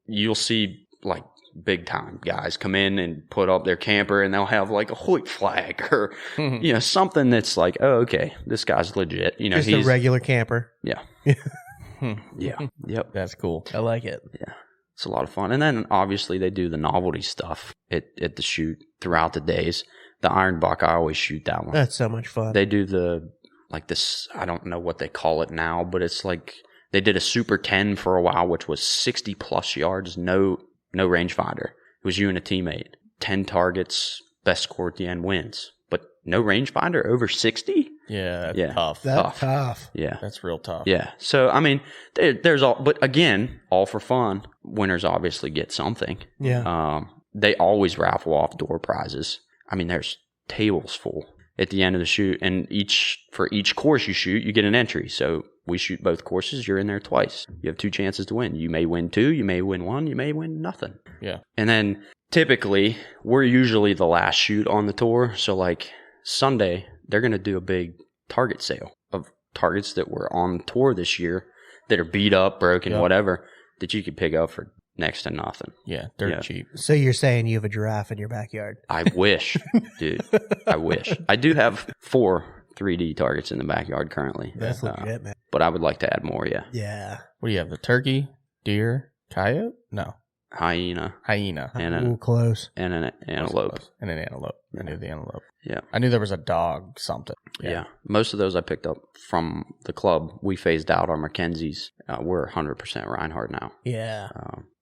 you'll see like big time guys come in and put up their camper and they'll have like a Hoyt flag or, something that's like, oh, okay, this guy's legit. Just a regular camper. Yeah. Yeah. Yep. That's cool. I like it. Yeah. It's a lot of fun. And then obviously they do the novelty stuff at the shoot throughout the days. The Iron Buck, I always shoot that one. That's so much fun. They do this, I don't know what they call it now, but it's like they did a Super 10 for a while, which was 60 plus yards, no rangefinder. It was you and a teammate. 10 targets, best score at the end wins. But no rangefinder over 60? Yeah, that's tough. That's tough. Yeah. That's real tough. Yeah. So, there's all, but again, all for fun. Winners obviously get something. Yeah. They always raffle off door prizes. There's tables full at the end of the shoot, and for each course you shoot, you get an entry. So we shoot both courses, you're in there twice. You have 2 chances to win. You may win 2, you may win 1, you may win nothing. Yeah. And then typically, we're usually the last shoot on the tour. So like Sunday, they're going to do a big target sale of targets that were on tour this year that are beat up, broken, whatever, that you could pick up for next to nothing. Yeah, dirt cheap. So you're saying you have a giraffe in your backyard? I wish, dude. I wish. I do have 4 3D targets in the backyard currently. That's legit, man. But I would like to add more, yeah. Yeah. What do you have? The turkey, deer, coyote? No. Hyena. Ooh, close. And an antelope. And an antelope. I knew the antelope. Yeah. I knew there was a dog something. Yeah. Most of those I picked up from the club. We phased out our Mackenzies. We're 100% Reinhardt now. Yeah.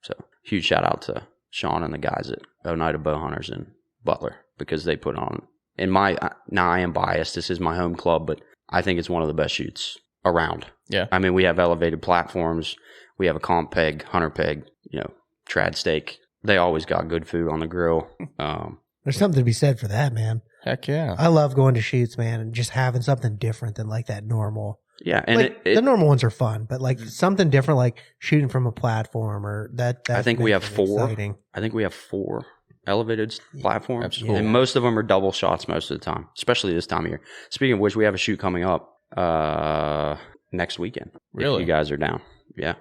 So huge shout out to Sean and the guys at Oneida Bow Hunters in Butler because they put on, now I am biased. This is my home club, but I think it's one of the best shoots around. Yeah. We have elevated platforms. We have a comp peg, hunter peg, trad steak. They always got good food on the grill. There's something to be said for that, man. Heck yeah. I love going to shoots, man, and just having something different than like that normal. Yeah, and like, the normal ones are fun, but like something different, like shooting from a platform or that. I think we have 4. Exciting. I think we have 4 elevated platforms, absolutely. And most of them are double shots most of the time, especially this time of year. Speaking of which, we have a shoot coming up next weekend. Really? If you guys are down? Yeah.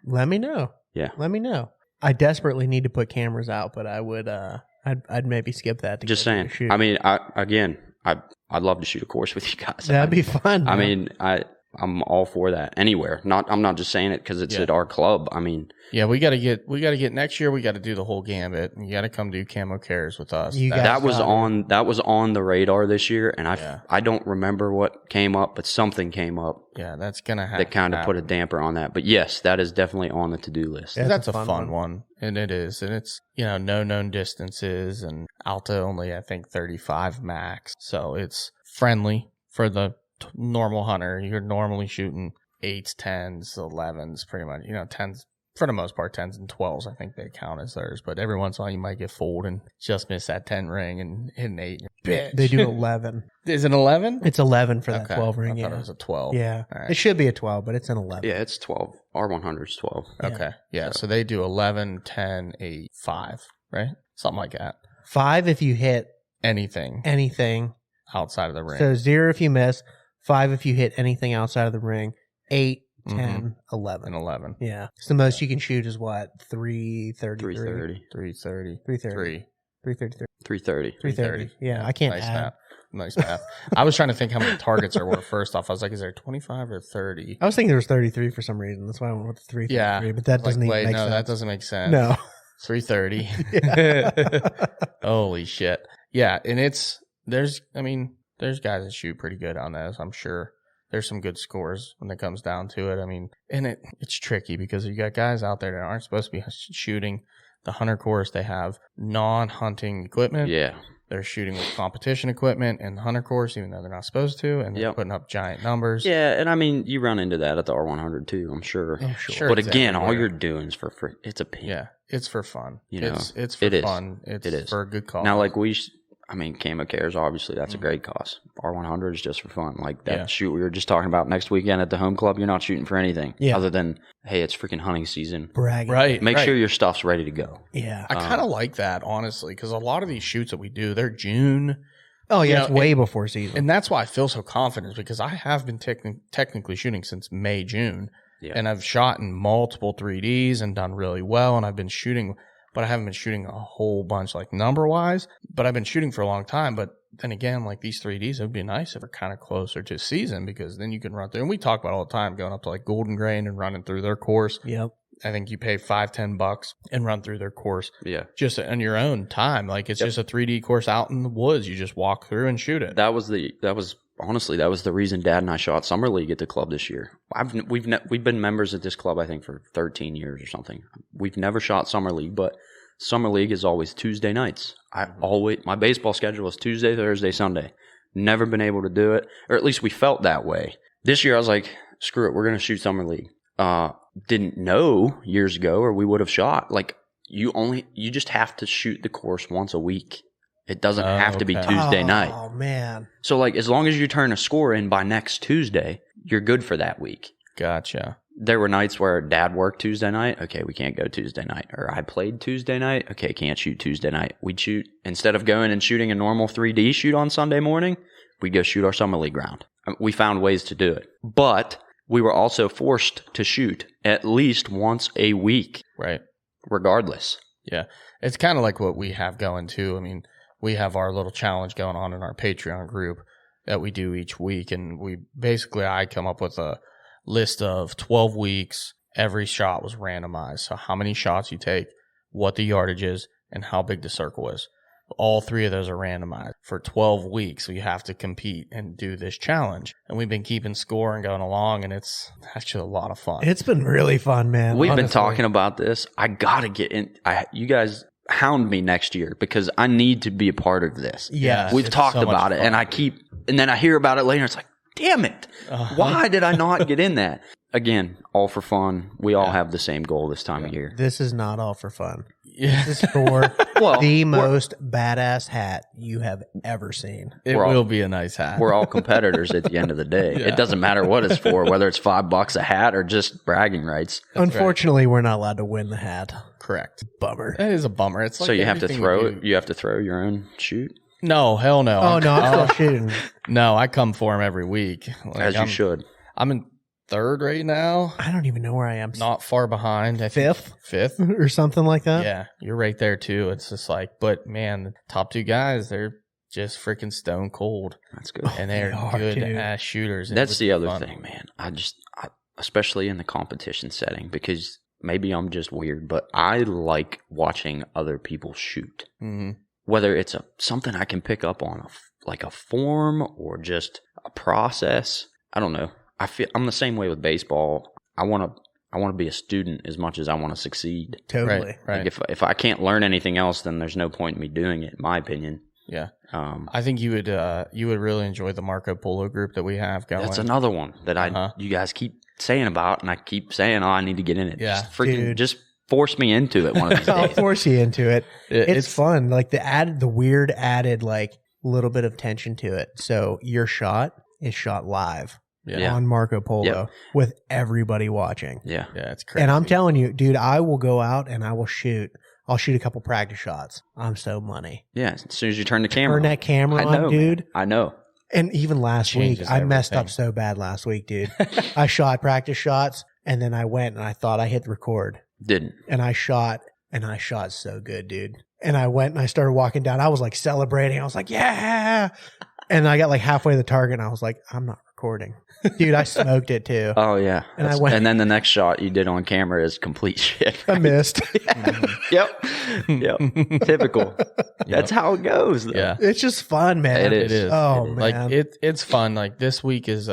Let me know. Yeah. Let me know. I desperately need to put cameras out, but I would. I'd maybe skip that. To Just go saying. shoot. I'd love to shoot a course with you guys. That'd be fun. I'm all for that anywhere. I'm not just saying it because it's at our club. Yeah, we gotta get next year. We got to do the whole gambit. You got to come do camo cares with us. That was on the radar this year, and I don't remember what came up, but something came up. Yeah, that's gonna happen. That kind of put a damper on that. But yes, that is definitely on the to-do list. Yeah, that's a fun one, and it is, and it's no known distances, and Alta only I think 35 max, so it's friendly for the normal hunter. You're normally shooting 8s, 10s, 11s, pretty much. 10s for the most part, 10s and 12s. I think they count as theirs, but every once in a while you might get fooled and just miss that 10 ring and hit an 8. Bitch. They do 11. Is it 11? It's 11 for that 12 ring. I thought it was a 12. Yeah, right. It should be a 12, but it's an 11. Yeah, it's 12. R100 is 12. Okay, yeah. So they do 11, 10, 8, 5, right? Something like that. 5 if you hit anything outside of the ring. So 0 if you miss. 5 if you hit anything outside of the ring. 8, 10, 11. And 11. Yeah. So the most you can shoot is what? 333? 330. 330. Yeah, I can't add. Nice math. I was trying to think how many targets there were first off. I was like, is there 25 or 30? I was thinking there was 33 for some reason. That's why I went with the 333. Yeah. But that doesn't even make sense. No, that doesn't make sense. No. 330. Holy shit. Yeah, and there's guys that shoot pretty good on this, I'm sure. There's some good scores when it comes down to it. And it's tricky because you got guys out there that aren't supposed to be shooting the hunter course. They have non-hunting equipment. Yeah. They're shooting with competition equipment and hunter course, even though they're not supposed to, and they're putting up giant numbers. Yeah, and I mean, you run into that at the R100 too, I'm sure. Oh, sure. But again, all you're doing is for free. It's a pin. Yeah, it's for fun. You know, it's for it is. fun. It's for a good cause. Now, like Camo Cares, obviously, that's a great cause. R100 is just for fun. Like that shoot we were just talking about next weekend at the home club, you're not shooting for anything other than, hey, it's freaking hunting season. Bragging. Right. Make sure your stuff's ready to go. Yeah. I kind of like that, honestly, because a lot of these shoots that we do, they're June. Oh, yeah, it's way and, before season. And that's why I feel so confident, because I have been technically shooting since May, June. Yeah. And I've shot in multiple 3Ds and done really well. And I've been shooting, but I haven't been shooting a whole bunch, like number-wise. But I've been shooting for a long time. But then again, like these 3Ds, it would be nice if we're kind of closer to season, because then you can run through. And we talk about it all the time, going up to like Golden Grain and running through their course. Yep. I think you pay $5-10 and run through their course. Yeah. Just on your own time. Like it's just a 3D course out in the woods. You just walk through and shoot it. That was the reason Dad and I shot Summer League at the club this year. We've been members at this club, I think, for 13 years or something. We've never shot Summer League, but Summer League is always Tuesday nights. My baseball schedule is Tuesday, Thursday, Sunday. Never been able to do it, or at least we felt that way. This year I was like, screw it, we're going to shoot Summer League. Didn't know years ago, or we would have shot. Like you just have to shoot the course once a week. It doesn't have to be Tuesday night. Oh man. So like as long as you turn a score in by next Tuesday, you're good for that week. Gotcha. There were nights where Dad worked Tuesday night. Okay, we can't go Tuesday night. Or I played Tuesday night. Okay, can't shoot Tuesday night. We'd shoot, instead of going and shooting a normal 3D shoot on Sunday morning, we'd go shoot our Summer League round. We found ways to do it. But we were also forced to shoot at least once a week. Right. Regardless. Yeah. It's kind of like what we have going too. I mean, we have our little challenge going on in our Patreon group that we do each week. And I come up with a list of 12 weeks. Every shot was randomized. So how many shots you take, what the yardage is, and how big the circle is. All three of those are randomized for 12 weeks. We have to compete and do this challenge. And we've been keeping score and going along, and it's actually a lot of fun. It's been really fun, man. We've been honestly. talking about this. I got to get in. You guys hound me next year because I need to be a part of this. Yeah. We've talked about it, and and then I hear about it later. It's like, damn it. Why did I not get in that? Again, all for fun. We all have the same goal this time of year. This is not all for fun. Yeah. This is for Well, the most badass hat you have ever seen. It will be a nice hat. We're all competitors at the end of the day. Yeah. It doesn't matter what it's for, whether it's $5 a hat or just bragging rights. Unfortunately, we're not allowed to win the hat. Correct. Bummer. That is a bummer. It's like So you have to everything throw we it. do. You have to throw your own shoot, No, hell no. Oh, no, I'm still shooting. No, I come for him every week. Like, as you should. I'm in third right now. I don't even know where I am. Not far behind. I think Fifth? Fifth. Or something like that? Yeah, you're right there too. It's just like, but man, the top two guys, they're just freaking stone cold. That's good. And they're They are, good dude. ass shooters. It That's was the other fun. thing, man. Especially in the competition setting, because maybe I'm just weird, but I like watching other people shoot. Mhm. Whether it's something I can pick up on, like a form or just a process. I don't know. I'm the same way with baseball. I want to be a student as much as I want to succeed. Totally. Right. Like if I can't learn anything else, then there's no point in me doing it, in my opinion. Yeah. I think you would really enjoy the Marco Polo group that we have going. That's another one that you guys keep saying about, and I keep saying, oh, I need to get in it. Yeah. Just force me into it one of these I'll days. force you into it. It's It's fun. Like the weird added like little bit of tension to it. So your shot is shot live Yeah. on Marco Polo Yep. with everybody watching. Yeah. Yeah, it's crazy. And I'm telling you, dude, I will go out and I will shoot. I'll shoot a couple practice shots. I'm so money. Yeah. As soon as you turn the camera Turn that camera I on, know, dude. man. I know. And even last week, Changes I messed up everything. so bad last week, dude. I shot practice shots and then I went and I thought I hit record. Didn't. And I shot so good, dude. And I went and I started walking down. I was like celebrating. I was like, yeah. And I got like halfway to the target and I was like, I'm not recording. Dude, I smoked it too. Oh, yeah. And I went- and then the next shot you did on camera is complete shit. I missed. Yep. Yep. Typical. That's how it goes, though. Yeah. It's just fun, man. It is. Oh, It is. man. Like it's fun. Like this week is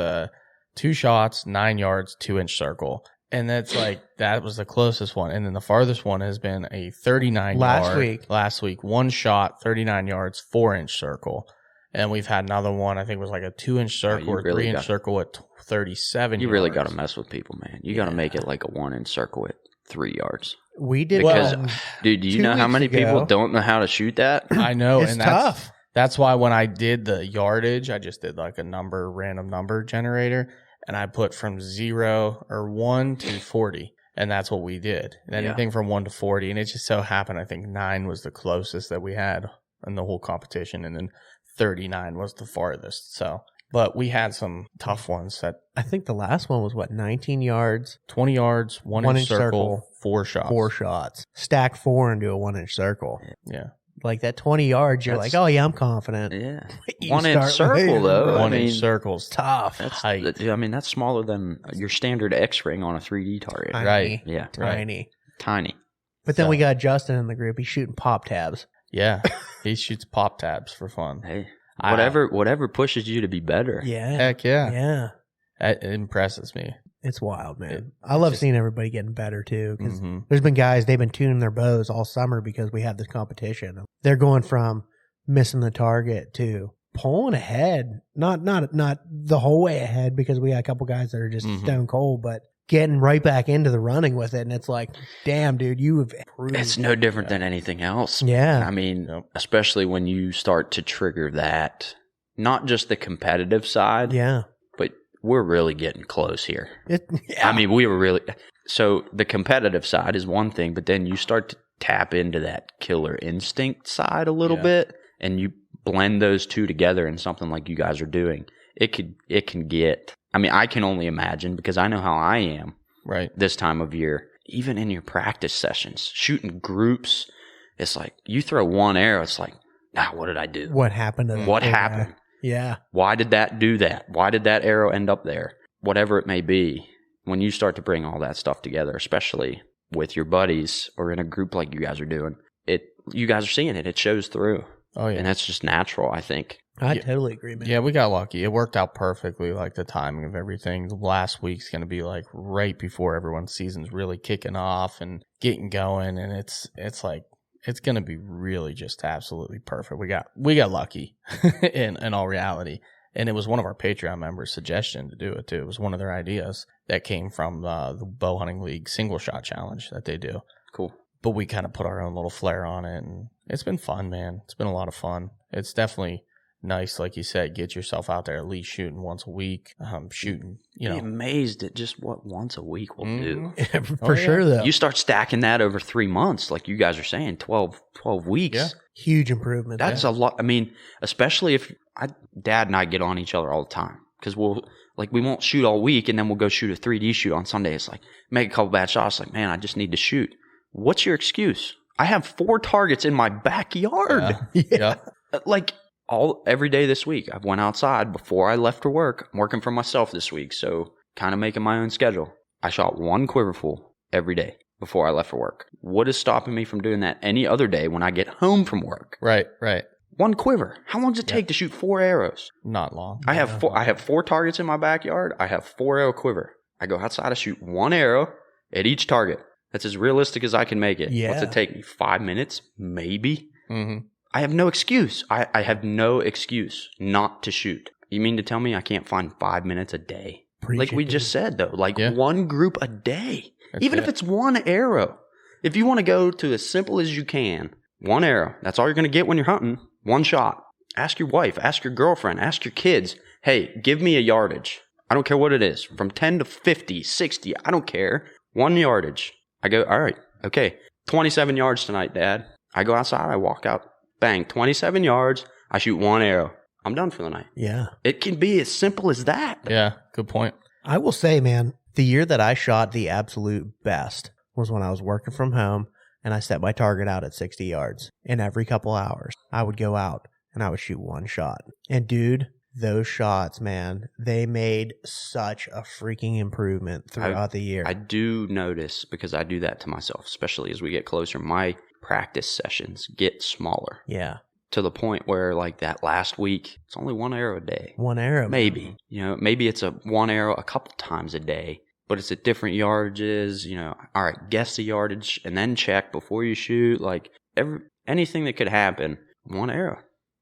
2 shots, 9 yards, 2-inch circle. And that's like, that was the closest one. And then the farthest one has been a 39 last week, one shot, 39 yards, 4-inch circle. And we've had another one, I think it was like a 2-inch circle or 3-inch circle at 37 yards. You really got to mess with people, man. You got to make it like a 1-inch circle at 3 yards. We did. Because, dude, do you know how many people don't know how to shoot that? I know. It's tough. That's why when I did the yardage, I just did like a random number generator. And I put from 1 to 40. And that's what we did. Anything from 1 to 40. And it just so happened, I think 9 was the closest that we had in the whole competition. And then 39 was the farthest. So, but we had some tough ones that. I think the last one was 19 yards? 20 yards, 1-inch circle, 4 shots. 4 shots. Stack 4 into a 1-inch circle. Yeah. Like that 20 yards, you're like, oh yeah, I'm confident. Yeah. You 1-inch circle, though. 1-inch circle's tough. That's smaller than your standard X-ring on a 3D target. Right. Yeah. Tiny. Tiny. But then we got Justin in the group. He's shooting pop tabs. Yeah. He shoots pop tabs for fun. Hey, whatever pushes you to be better. Yeah. Heck yeah. Yeah. It impresses me. It's wild, man. I love seeing everybody getting better, too, because Mm-hmm. there's been guys, they've been tuning their bows all summer because we have this competition. They're going from missing the target to pulling ahead. Not the whole way ahead because we got a couple guys that are just stone cold, but getting right back into the running with it. And it's like, damn, dude, you have improved. It's no different than anything else. Yeah. I mean, especially when you start to trigger that, not just the competitive side. Yeah. But we're really getting close here. Yeah. I mean, we were really. So the competitive side is one thing, but then you start to tap into that killer instinct side a little bit, and you blend those two together in something like you guys are doing. It can get. I mean, I can only imagine because I know how I am. Right. This time of year, even in your practice sessions, shooting groups, it's like you throw one arrow. It's like, what did I do? What happened to What happened? Yeah. Why did that do that? Why did that arrow end up there? Whatever it may be, when you start to bring all that stuff together, especially with your buddies or in a group like you guys are doing, you guys are seeing it. It shows through. Oh, yeah. And that's just natural, I think. I totally agree, man. Yeah, we got lucky. It worked out perfectly, like the timing of everything. The last week's going to be like right before everyone's season's really kicking off and getting going. And it's like, it's going to be really just absolutely perfect. We got lucky in all reality. And it was one of our Patreon members' suggestion to do it too. It was one of their ideas that came from the Bow Hunting League single shot challenge that they do. Cool. But we kind of put our own little flair on it, and it's been fun, man. It's been a lot of fun. It's definitely nice, like you said, get yourself out there at least shooting once a week. Shooting, Be amazed at just what once a week will do. For sure, though. You start stacking that over 3 months, like you guys are saying, 12 weeks. Yeah. Huge improvement. That's a lot. I mean, especially if Dad and I get on each other all the time because we won't shoot all week and then we'll go shoot a 3D shoot on Sunday. It's like, make a couple bad shots. Like, man, I just need to shoot. What's your excuse? I have 4 targets in my backyard. Yeah. Like every day this week, I've went outside before I left for work. I'm working for myself this week, so kind of making my own schedule. I shot 1 quiverful every day before I left for work. What is stopping me from doing that any other day when I get home from work? Right. 1 quiver. How long does it take to shoot 4 arrows? Not long. I have 4 targets in my backyard. I have 4 arrow quiver. I go outside, I shoot 1 arrow at each target. That's as realistic as I can make it. Yeah. What's it take me? 5 minutes? Maybe. Mm-hmm. I have no excuse. I have no excuse not to shoot. You mean to tell me I can't find 5 minutes a day? Like we just said, though. Like 1 group a day. Even if it's 1 arrow. If you want to go to as simple as you can, 1 arrow. That's all you're going to get when you're hunting. 1 shot. Ask your wife. Ask your girlfriend. Ask your kids. Hey, give me a yardage. I don't care what it is. From 10 to 50, 60. I don't care. 1 yardage. I go, all right, okay, 27 yards tonight, Dad. I go outside, I walk out, bang, 27 yards, I shoot 1 arrow. I'm done for the night. Yeah. It can be as simple as that. Yeah, good point. I will say, man, the year that I shot the absolute best was when I was working from home and I set my target out at 60 yards. And every couple hours, I would go out and I would shoot 1 shot. And dude, those shots, man, they made such a freaking improvement throughout the year. I do notice, because I do that to myself, especially as we get closer, my practice sessions get smaller. Yeah. To the point where, like, that last week, it's only 1 arrow a day. 1 arrow. Maybe. Maybe it's a 1 arrow a couple times a day. but it's at different yardages. All right, guess the yardage and then check before you shoot. Like anything that could happen, one arrow.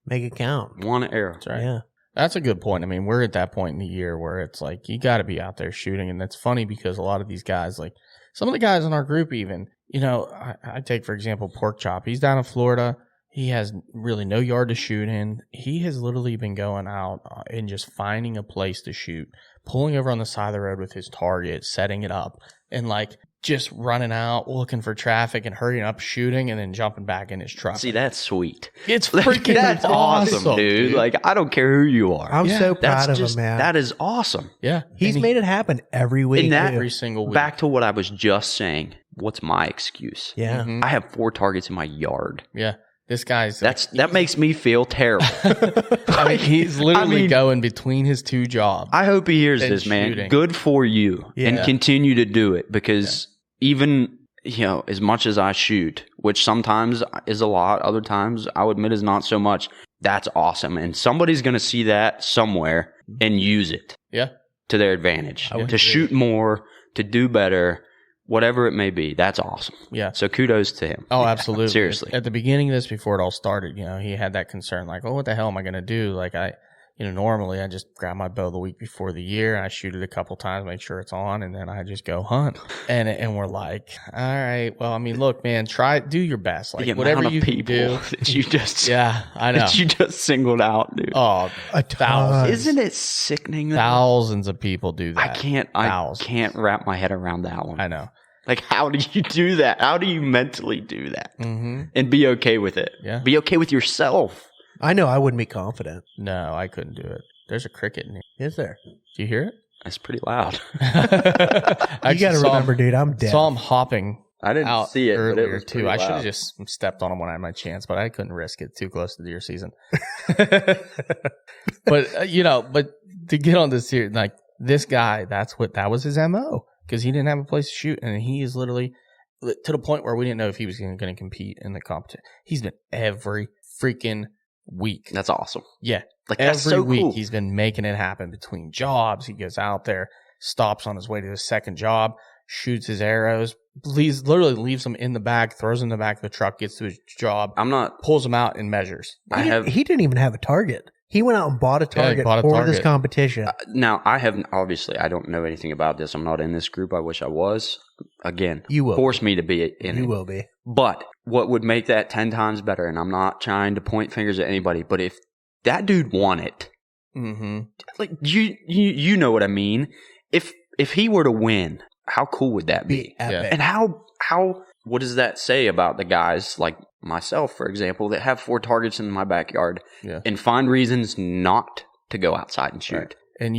Make it count. One arrow. That's right. Yeah. That's a good point. I mean, we're at that point in the year where it's like you got to be out there shooting. And that's funny because a lot of these guys, like some of the guys in our group even, I take, for example, Pork Chop. He's down in Florida. He has really no yard to shoot in. He has literally been going out and just finding a place to shoot, pulling over on the side of the road with his target, setting it up, and like just running out, looking for traffic and hurrying up, shooting, and then jumping back in his truck. See, that's sweet. It's freaking that's awesome, dude. Like, I don't care who you are. I'm so proud of just, him, man. That is awesome. Yeah. He's made it happen every week. Every single week. Back to what I was just saying. What's my excuse? Yeah. Mhm. I have 4 targets in my yard. Yeah. This guy's That makes me feel terrible. I mean, he's literally going between his 2 jobs. I hope he hears And this, man. shooting. Good for you. Yeah. And continue to do it because even, as much as I shoot, which sometimes is a lot, other times I'll admit is not so much, that's awesome. And somebody's going to see that somewhere and use it to their advantage. To shoot more, to do better, whatever it may be. That's awesome. Yeah. So kudos to him. Oh, absolutely. Seriously. At the beginning of this, before it all started, he had that concern, like, oh, what the hell am I going to do? Like, normally I just grab my bow the week before the year and I shoot it a couple times, make sure it's on, and then I just go hunt. And we're like, all right, well, I mean, look, man, do your best. Like, whatever you can do. That you just, yeah, I know. That you just singled out, dude. Oh, thousands. Isn't it sickening? Thousands of people do that. I can't wrap my head around that one. I know. Like, how do you do that? How do you mentally do that and be okay with it? Yeah. Be okay with yourself. I know I wouldn't be confident. No, I couldn't do it. There's a cricket in here. Is there? Do you hear it? That's pretty loud. You got to remember, dude, I'm dead. Saw him hopping. I didn't out see it earlier but it was too. I should have loud. just stepped on him when I had my chance, but I couldn't risk it. Too close to the deer season. But but to get on this here, like this guy, that was his MO because he didn't have a place to shoot, and he is literally to the point where we didn't know if he was going to compete in the competition. He's been every freaking week. That's awesome. Yeah, like that's every so week cool. He's been making it happen between jobs. He goes out there, stops on his way to his second job, shoots his arrows. Please, literally leaves them in the bag, throws them in the back of the truck, gets to his job. Pulls them out and measures. He didn't even have a target. He went out and bought a target for this competition. Now, I don't know anything about this. I'm not in this group. I wish I was. Again, you will force me to be in it. You will be. But what would make that 10 times better, and I'm not trying to point fingers at anybody, but if that dude won it, like you know what I mean? If he were to win, how cool would that be? Epic. And how what does that say about the guys like myself, for example, that have 4 targets in my backyard and find reasons not to go outside and shoot? Right. And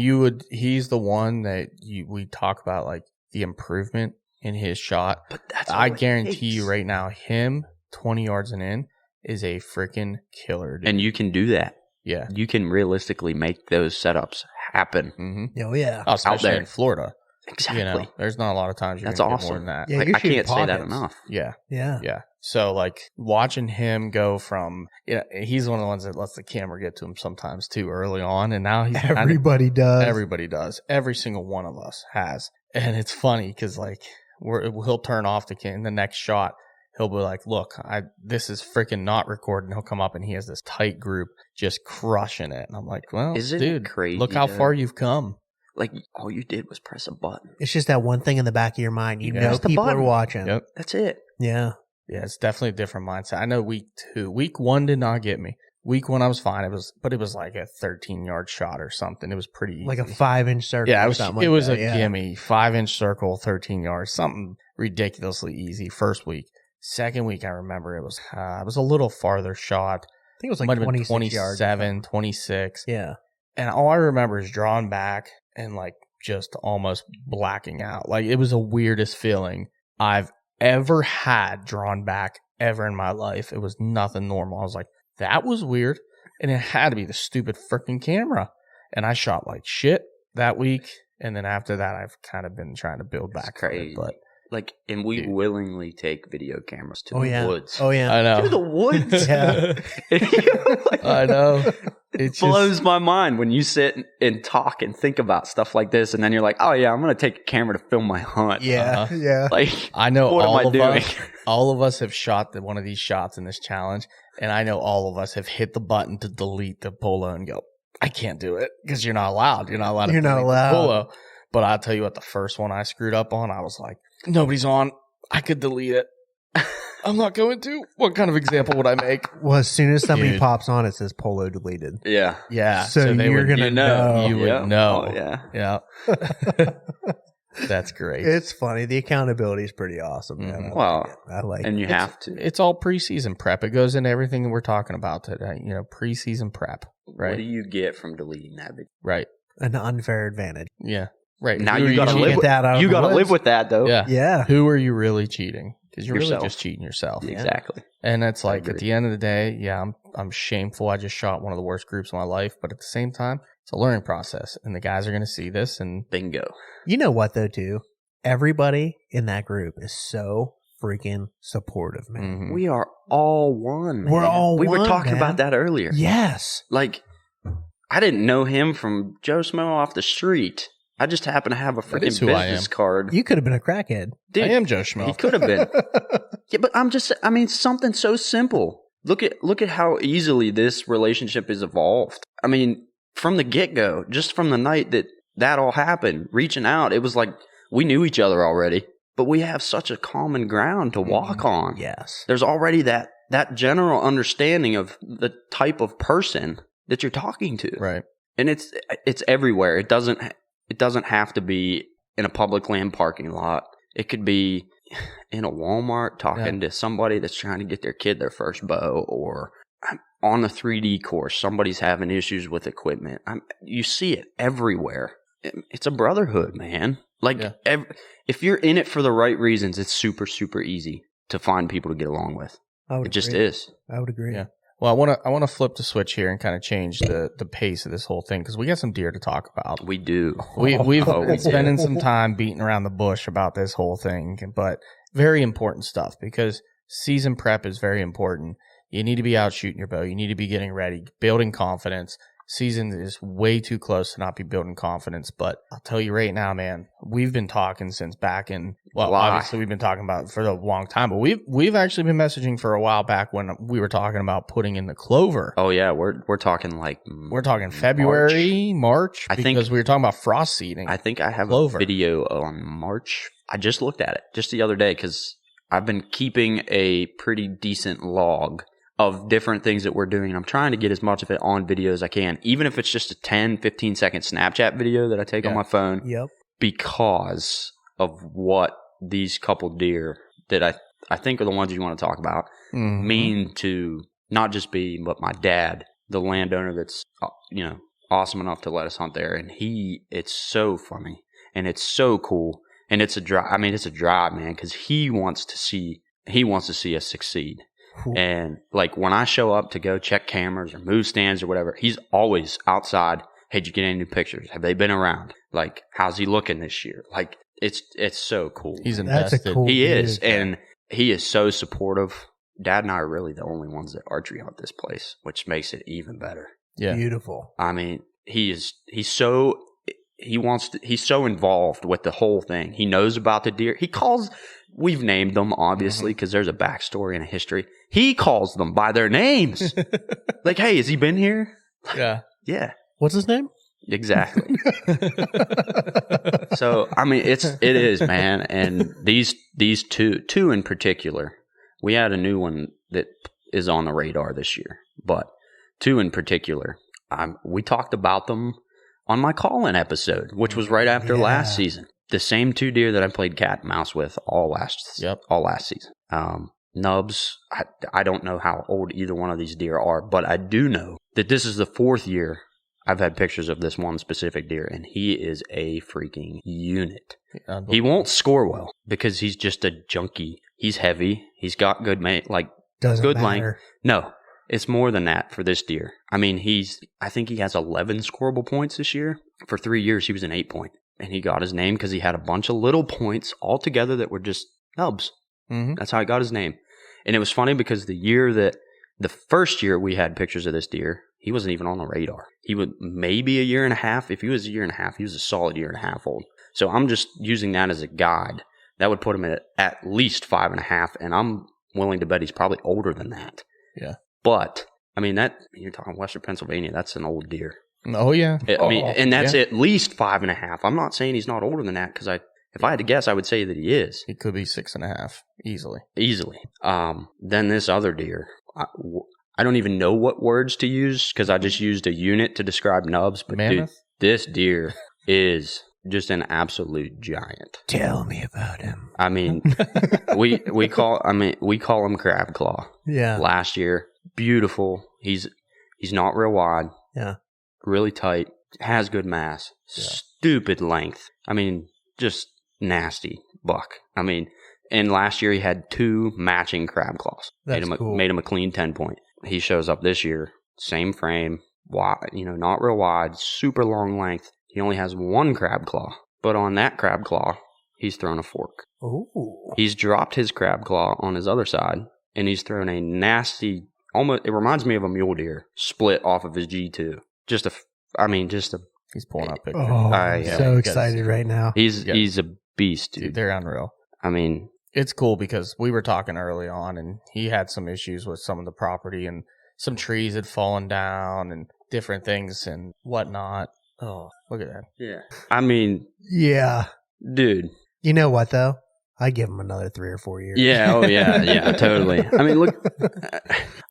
he's the one that we talk about, like the improvement in his shot. But that's I guarantee you right now, him 20 yards and in is a freaking killer, dude. And you can do that. Yeah. You can realistically make those setups happen. Mm-hmm. Oh, yeah. Especially out there in Florida. Exactly. There's not a lot of times you're That's going to awesome. get more than that. Yeah, like, you're I can't shooting say that pockets. enough. Yeah. Yeah. Yeah. So, like, watching him go from, he's one of the ones that lets the camera get to him sometimes too early on. And now Everybody does. Everybody does. Every single one of us has. And it's funny because, like, he'll turn off the next shot. He'll be like, look, this is freaking not recording. He'll come up and he has this tight group just crushing it. And I'm like, well, Isn't dude, it crazy? look how far you've come. Like, all you did was press a button. It's just that one thing in the back of your mind. You know Press the people are button. watching. Yep. That's it. Yeah. Yeah, it's definitely a different mindset. I know week 1 did not get me. Week 1 I was fine. It was like a 13-yard shot or something. It was pretty easy. Like a 5-inch circle. Yeah, or something it was like a that. gimme 5-inch circle, 13 yards, something ridiculously easy. First week. Second week, I remember it was a little farther shot. I think it was like Might have been 26 yards. 27, 26. Yeah. And all I remember is drawing back and like just almost blacking out. Like it was the weirdest feeling I've ever had drawn back ever in my life. It was nothing normal. I was like, that was weird. And it had to be the stupid freaking camera. And I shot like shit that week. And then after that, I've kind of been trying to build back from it. But like, and we willingly take video cameras to Oh, the yeah. woods. Oh, yeah. I know. To the woods. Yeah. And you're like, I know. It blows my mind when you sit and talk and think about stuff like this, and then you're like, oh yeah, I'm going to take a camera to film my hunt. Yeah, yeah. Like, I know what am I doing? All of us have shot one of these shots in this challenge, and I know all of us have hit the button to delete the polo and go, I can't do it because you're not allowed. You're not allowed to delete the polo. But I'll tell you what, the first one I screwed up on, I was like, nobody's on. I could delete it. I'm not going to. What kind of example would I make? Well, as soon as somebody pops on, it says polo deleted. Yeah. Yeah. So you're going to know. You would know. Oh, yeah. Yeah. That's great. It's funny. The accountability is pretty awesome, man. Mm-hmm. Well, I like and it. you have to. It's all preseason prep. It goes into everything that we're talking about today. You know, preseason prep. Right. What do you get from deleting that video? Right. An unfair advantage. Yeah. Right. Now you got to live with that. You got to live with that, though. Yeah. Yeah. Who are you really cheating? Because you're Yourself. really just cheating yourself. Exactly. And it's like at the end of the day, yeah, I'm shameful. I just shot one of the worst groups of my life, but at the same time, it's a learning process, and the guys are going to see this. And bingo. You know what though, too? Everybody in that group is so freaking supportive, man. Mm-hmm. We are all one. Man. We're all We one, were talking man. about that earlier. Yes. Like, I didn't know him from Joe Smo off the street. I just happen to have a freaking business card. You could have been a crackhead. Dude, I am Joe Schmo. He could have been. Yeah, but something so simple. Look at how easily this relationship is evolved. I mean, from the get-go, just from the night that all happened, reaching out, it was like we knew each other already, but we have such a common ground to walk on. Yes. There's already that general understanding of the type of person that you're talking to. Right. And it's everywhere. It doesn't have to be in a public land parking lot. It could be in a Walmart talking to somebody that's trying to get their kid their first bow, or on the 3D course, somebody's having issues with equipment. You see it everywhere. It's a brotherhood, man. Like, if you're in it for the right reasons, it's super, super easy to find people to get along with. It just is. I would agree. Yeah. Well, I want to flip the switch here and kind of change the pace of this whole thing, because we got some deer to talk about. We do. We've been spending some time beating around the bush about this whole thing, but very important stuff, because season prep is very important. You need to be out shooting your bow. You need to be getting ready, building confidence. Season is way too close to not be building confidence, but I'll tell you right now, man, we've been talking since back in, obviously we've been talking about it for a long time, but we've actually been messaging for a while back when we were talking about putting in the clover. Oh yeah, we're talking like February, March, because we were talking about frost seeding. I think I have a video on March. I just looked at it just the other day because I've been keeping a pretty decent log of different things that we're doing. And I'm trying to get as much of it on video as I can, even if it's just a 10, 15 second Snapchat video that I take on my phone. Yep. Because of what these couple deer that I think are the ones you want to talk about mean to not just me, but my dad, the landowner that's, awesome enough to let us hunt there. And it's so funny and it's so cool. And it's a drive, man, because he wants to see us succeed. And like when I show up to go check cameras or move stands or whatever, he's always outside. Hey, did you get any new pictures? Have they been around? Like, how's he looking this year? Like, it's so cool. He's invested. He is, and he is so supportive. Dad and I are really the only ones that archery hunt this place, which makes it even better. Yeah, beautiful. I mean, he's so involved with the whole thing. He knows about the deer. He calls. We've named them, obviously, because there's a backstory and a history. He calls them by their names. Like, hey, has he been here? Yeah. Yeah. What's his name? Exactly. So, I mean, it is, man. And these two in particular, we had a new one that is on the radar this year, but two in particular, we talked about them on my call-in episode, which was right after last season. The same two deer that I played cat and mouse with all last season. Nubs, I don't know how old either one of these deer are, but I do know that this is the fourth year I've had pictures of this one specific deer, and he is a freaking unit. He won't score well because he's just a junkie. He's heavy. He's got good good length. No, it's more than that for this deer. I mean, I think he has 11 scoreable points this year. For 3 years, he was an 8-point. And he got his name because he had a bunch of little points all together that were just nubs. Mm-hmm. That's how he got his name. And it was funny because the first year we had pictures of this deer, he wasn't even on the radar. He would maybe a year and a half. If he was a year and a half, he was a solid year and a half old. So I'm just using that as a guide. That would put him at least 5.5, and I'm willing to bet he's probably older than that. Yeah. But, I mean, you're talking Western Pennsylvania, that's an old deer. Oh, yeah. I mean, and that's at least 5.5. I'm not saying he's not older than that, because if I had to guess, I would say that he is. He could be 6.5, easily. Easily. Then this other deer, I don't even know what words to use, because I just used a unit to describe nubs. But Mammoth? dude, this deer is just an absolute giant. Tell me about him. I mean, we call him crab claw. Yeah. Last year, beautiful. He's not real wide. Yeah. Really tight. Has good mass. Yeah. Stupid length. I mean, just nasty buck. I mean, and last year he had 2 matching crab claws. That's cool. Made him a clean 10-point. He shows up this year, same frame, wide, not real wide, super long length. He only has 1 crab claw, but on that crab claw, he's thrown a fork. Ooh. He's dropped his crab claw on his other side, and he's thrown a nasty, almost, it reminds me of a mule deer, split off of his G2. He's pulling up pictures. Oh, so excited right now. He's a beast, dude. They're unreal. I mean, it's cool because we were talking early on, and he had some issues with some of the property, and some trees had fallen down, and different things and whatnot. Oh, look at that. Yeah. I mean, yeah. Dude. You know what, though? I give him another 3 or 4 years. Yeah. Oh, yeah. Yeah, totally. I mean, look,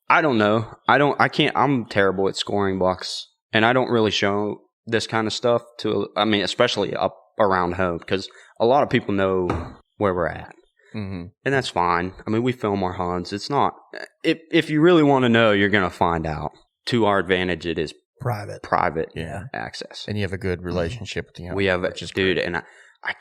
I don't know. I'm terrible at scoring bucks, and I don't really show this kind of stuff especially up around home, because a lot of people know where we're at. Mm-hmm. And that's fine. I mean, we film our hunts. It's not, if you really want to know, you're going to find out. To our advantage, it is private access. And you have a good relationship with the hunter. We have and I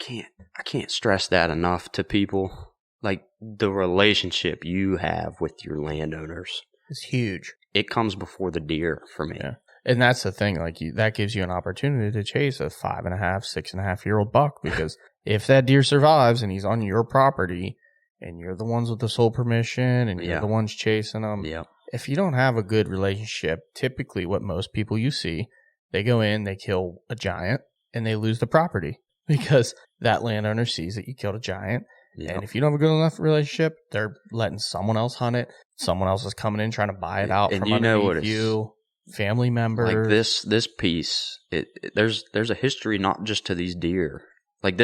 can't stress that enough to people. Like, the relationship you have with your landowners is huge. It comes before the deer for me. Yeah. And that's the thing, that gives you an opportunity to chase a 5.5, 6.5-year-old buck, because if that deer survives and he's on your property and you're the ones with the sole permission and you're the ones chasing them, if you don't have a good relationship, typically what most people you see, they go in, they kill a giant, and they lose the property because that landowner sees that you killed a giant. Yep. And if you don't have a good enough relationship, they're letting someone else hunt it. Someone else is coming in trying to buy it out from underneath you. Family members. Like this piece, there's a history not just to these deer. Like,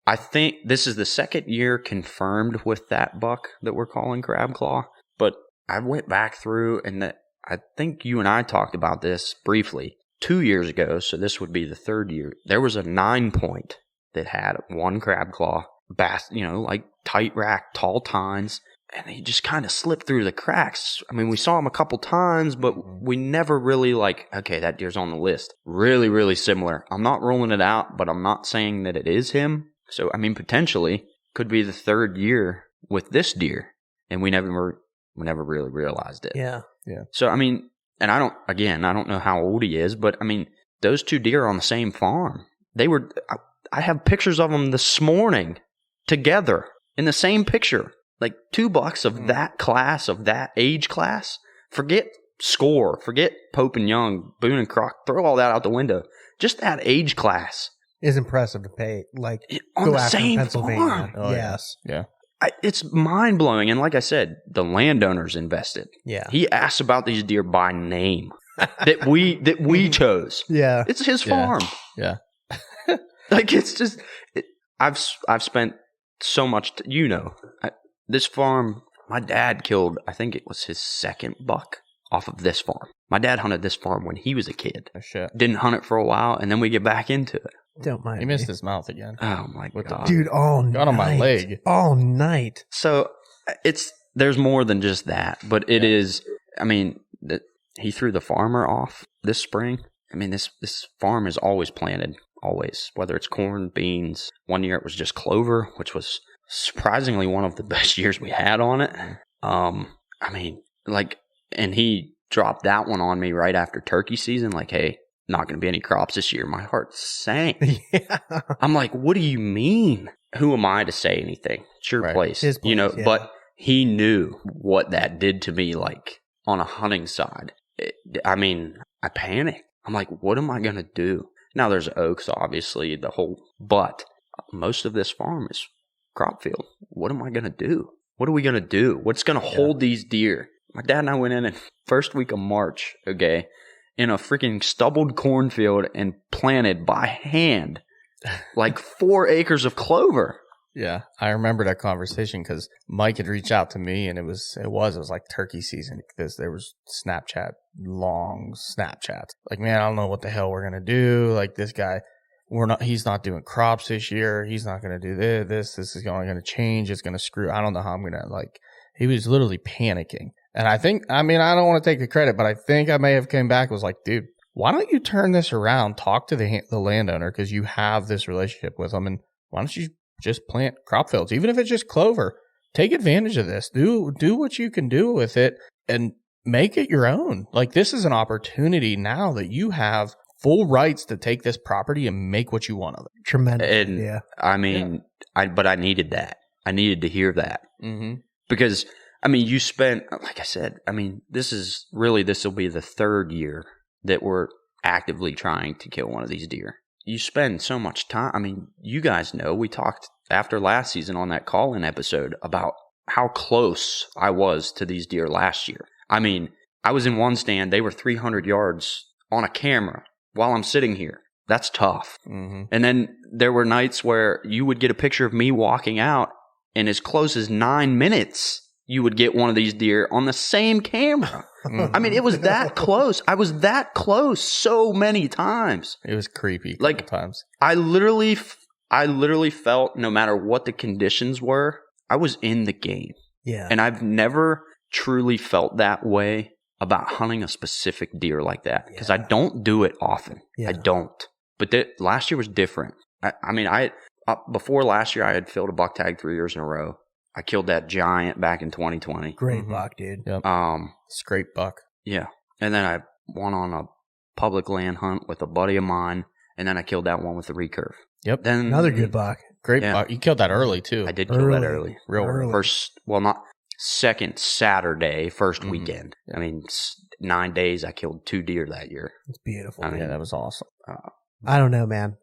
I think this is the second year confirmed with that buck that we're calling crab claw. But I went back through, and I think you and I talked about this briefly 2 years ago. So this would be the 3rd year. There was a 9-point that had 1 crab claw, like tight rack, tall tines. And he just kind of slipped through the cracks. I mean, we saw him a couple times, but we never really okay, that deer's on the list. Really, really similar. I'm not ruling it out, but I'm not saying that it is him. So, I mean, potentially could be the 3rd year with this deer, and we never really realized it. Yeah. Yeah. So, I mean, and I don't know how old he is, but I mean, those 2 deer are on the same farm. I have pictures of them this morning together in the same picture. Like, 2 bucks of that class, of that age class. Forget score. Forget Pope and Young, Boone and Croc. Throw all that out the window. Just that age class is impressive to pay. Like, on go the after same Pennsylvania. farm. Oh, yes. Yeah. It's mind blowing. And like I said, the landowners invested. Yeah. He asked about these deer by name that we chose. Yeah. It's his farm. Yeah. Like, it's just. I've spent so much. This farm, my dad killed, I think it was his 2nd buck off of this farm. My dad hunted this farm when he was a kid. Oh, shit. Didn't hunt it for a while, and then we get back into it. Don't mind He missed his mouth again. Oh, my God. Dude, all night. Got on my leg. All night. So, there's more than just that, but it is, I mean, he threw the farmer off this spring. I mean, this farm is always planted, always, whether it's corn, beans. One year it was just clover, which was surprisingly one of the best years we had on it. I mean, and he dropped that one on me right after turkey season, like, hey, not going to be any crops this year. My heart sank. Yeah. I'm like, what do you mean? Who am I to say anything? It's your place. His place, but he knew what that did to me, like, on a hunting side. I mean, I panicked. I'm like, what am I going to do? Now there's oaks, obviously, but most of this farm is crop field. What am I going to do? What are we going to do? What's going to hold these deer? My dad and I went in first week of March, okay, in a freaking stubbled cornfield and planted by hand like 4 acres of clover. Yeah, I remember that conversation because Mike had reached out to me, and it was like turkey season because there was long Snapchats. Like, man, I don't know what the hell we're gonna do. Like, this guy, he's not doing crops this year. He's not gonna do this. This is only gonna change. It's gonna screw. I don't know how I'm gonna like. He was literally panicking, and I don't want to take the credit, but I think I may have came back and was like, dude, why don't you turn this around? Talk to the landowner because you have this relationship with him, and why don't you just plant crop fields, even if it's just clover. Take advantage of this. Do what you can do with it and make it your own. Like, this is an opportunity now that you have full rights to take this property and make what you want of it. Tremendous. And yeah. I mean, but I needed that. I needed to hear that. Mm-hmm. Because, I mean, you spent, like I said, I mean, this will be the 3rd year that we're actively trying to kill one of these deer. You spend so much time. I mean, you guys know, we talked after last season on that call-in episode about how close I was to these deer last year. I mean, I was in one stand. They were 300 yards on a camera while I'm sitting here. That's tough. Mm-hmm. And then there were nights where you would get a picture of me walking out, and as close as 9 minutes, you would get one of these deer on the same camera. I mean, it was that close. I was that close so many times. It was creepy. Like, times. I literally felt no matter what the conditions were, I was in the game. Yeah. And I've never truly felt that way about hunting a specific deer like that because I don't do it often. Yeah. I don't. But last year was different. I mean, before last year, I had filled a buck tag 3 years in a row. I killed that giant back in 2020. Great buck, dude. Yep. Scrape buck. Yeah. And then I went on a public land hunt with a buddy of mine, and then I killed that one with the recurve. Yep. Then Another good buck. Great buck. You killed that early, too. I did kill that early. Real early. Second Saturday, first Mhm. weekend. I mean, 9 days, I killed 2 deer that year. It's beautiful. I mean, Yeah, that was awesome. I don't know, man.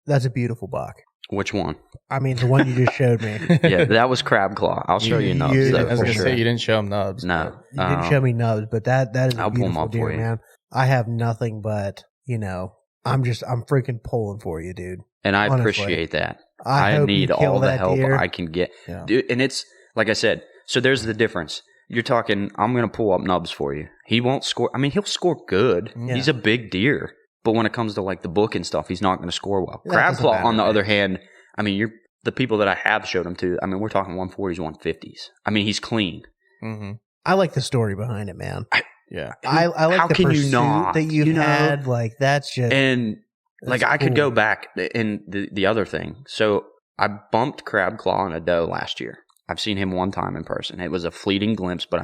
That's a beautiful buck. Which one? I mean, the one you just showed me. Yeah, that was crab claw. I'll show you nubs. You- though, I was for going to sure. say, you didn't show him nubs. No. You didn't show me nubs, but that is a I'll pull 'em beautiful up deer, for you. man. I have nothing but, I'm freaking pulling for you, dude. And I Honestly. appreciate that. I hope need you kill all the that help deer. I can get. Yeah. Dude, and it's, like I said, so there's the difference. You're talking, I'm going to pull up nubs for you. He won't score. I mean, he'll score good. Yeah. He's a big deer. But when it comes to like the book and stuff, he's not going to score well. That Crab doesn't claw, matter, on the right? other hand, I mean, the people that I have showed him to, I mean, we're talking 140s, 150s. I mean, he's clean. Mm-hmm. I like the story behind it, man. Yeah. I like how the can you pursuit not, that you've you know? had. Like, that's just... And like, that's I could cool. go back in the other thing. So I bumped crab claw on a doe last year. I've seen him one time in person. It was a fleeting glimpse, but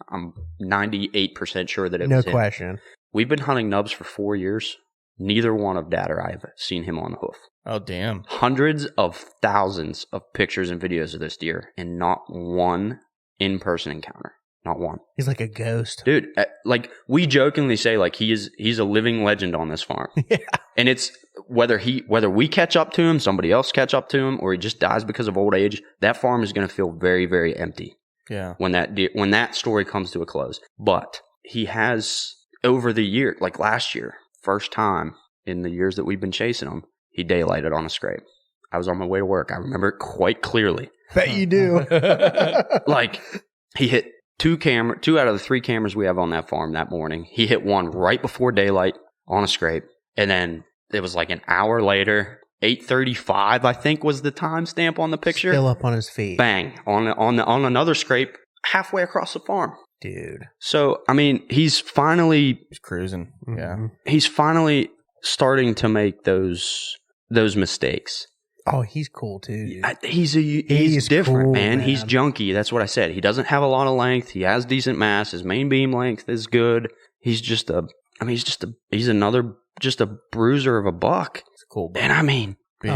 I'm 98% sure that it No was him. question. We've been hunting nubs for 4 years. Neither one of Dad or I have seen him on the hoof. Oh, damn. Hundreds of thousands of pictures and videos of this deer, and not one in-person encounter. Not one. He's like a ghost. Dude, like, we jokingly say, like, he's a living legend on this farm. Yeah. And it's whether we catch up to him, somebody else catch up to him, or he just dies because of old age, that farm is going to feel very, very empty Yeah. when that story comes to a close. But he has, over the year, like last year, first time in the years that we've been chasing him, he daylighted on a scrape. I was on my way to work. I remember it quite clearly. Bet you do. Like, he hit two out of the 3 cameras we have on that farm that morning. He hit one right before daylight on a scrape. And then it was like an hour later, 8:35, I think was the timestamp on the picture. Still up on his feet. Bang, on another scrape halfway across the farm. Dude. So, I mean, he's finally Cruising. Yeah. Mhm. he's finally starting to make those mistakes. Oh, he's cool too, dude. He's different, cool, man. man. He's junky. That's what I said. He doesn't have a lot of length. He has decent mass. His main beam length is good. He's just a bruiser of a buck. It's a cool buck. And I mean, big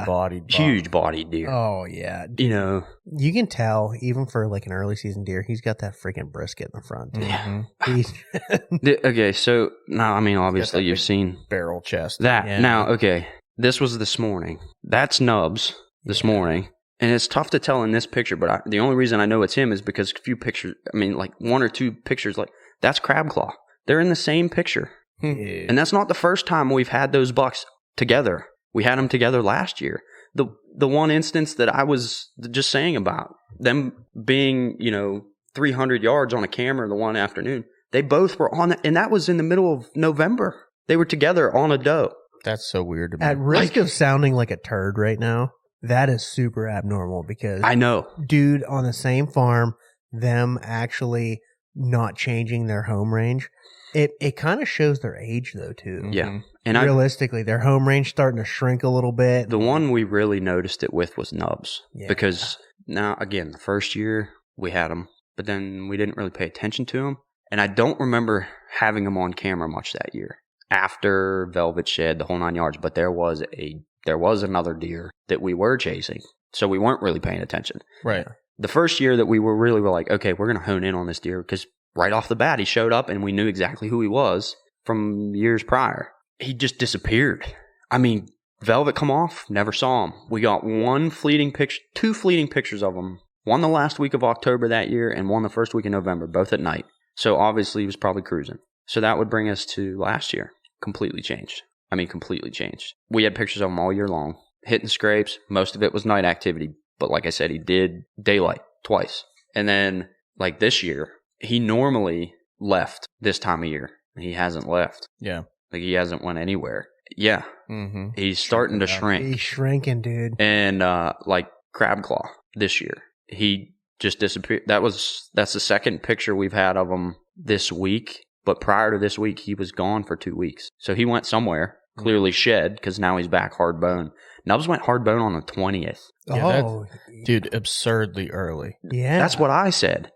bodied buck. Huge bodied deer. Oh yeah, You know, you can tell even for like an early season deer, he's got that freaking brisket in the front. Dude. Mhm. He's okay, so now, I mean, obviously that you've big seen barrel chest. that. Yeah. Now, okay, this was this morning. That's Nubs this morning. And it's tough to tell in this picture, but the only reason I know it's him is because a few pictures, I mean, like one or two pictures, like that's Crab Claw. They're in the same picture. dude. And that's not the first time we've had those bucks together. We had them together last year. The one instance that I was just saying about them being, 300 yards on a camera the one afternoon, they both were on it, and that was in the middle of November. They were together on a doe. That's so weird to me. At risk of sounding like a turd right now, that is super abnormal because I know. dude, on the same farm, them actually not changing their home range, it kind of shows their age though too. Yeah. And Realistically, their home range starting to shrink a little bit. the one we really noticed it with was Nubs. Yeah. Because now, again, the first year we had them, but then we didn't really pay attention to them. And I don't remember having them on camera much that year. After Velvet Shed, the whole 9 yards, but there was another deer that we were chasing, so we weren't really paying attention. Right. The first year that we were like, okay, we're going to hone in on this deer because right off the bat, he showed up and we knew exactly who he was from years prior. He just disappeared. I mean, Velvet come off, never saw him. We got two fleeting pictures of him. One the last week of October that year and one the first week of November, both at night. So obviously he was probably cruising. So that would bring us to last year. Completely changed. We had pictures of him all year long. Hitting scrapes. Most of it was night activity. But like I said, he did daylight twice. And then, like this year, he normally left this time of year. He hasn't left. Yeah. Like he hasn't went anywhere. Yeah. Mm-hmm. He's starting to shrink. He's shrinking, dude. And like Crab Claw this year, he just disappeared. That's the second picture we've had of him this week. But prior to this week, he was gone for 2 weeks. So he went somewhere, clearly shed, because now he's back hard bone. Nubs went hard bone on the 20th. Oh, Dude, absurdly early. yeah. That's what I said.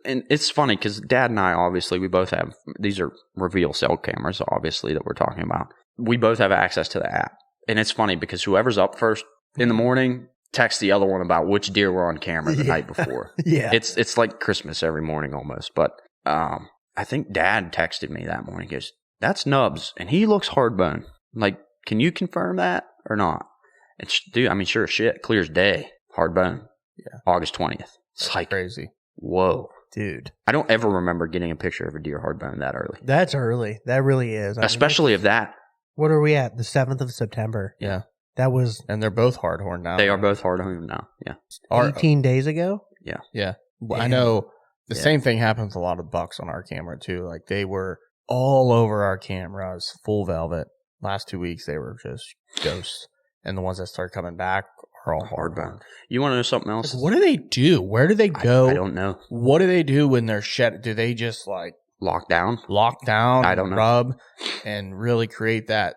And it's funny because Dad and I, obviously, we both have, these are Reveal cell cameras, obviously, that we're talking about. We both have access to the app. And it's funny because whoever's up first in the morning texts the other one about which deer were on camera the night before. Yeah. It's like Christmas every morning almost. But I think Dad texted me that morning. He goes, that's Nubs, and he looks hard bone. Like, can you confirm that or not? And dude, I mean, sure as shit, clear as day, hard bone. Yeah. August 20th. It's like, Crazy. whoa. Dude. I don't ever remember getting a picture of a deer hard bone that early. That's early. That really is. I mean, Especially of that. what are we at? The 7th of September. Yeah. That was And they're both hard horn now. They are both hard home now. Yeah. 18 days ago. Yeah. Well, I Damn. know the Yeah. same thing happened with a lot of bucks on our camera too. Like they were all over our cameras, full velvet. Last 2 weeks they were just ghosts. And the ones that start coming back are all hard bone. You want to know something else? Like, what do they do? Where do they go? I don't know. What do they do when they're shed? Do they just like Lockdown? lock down, I don't know. rub, and really create that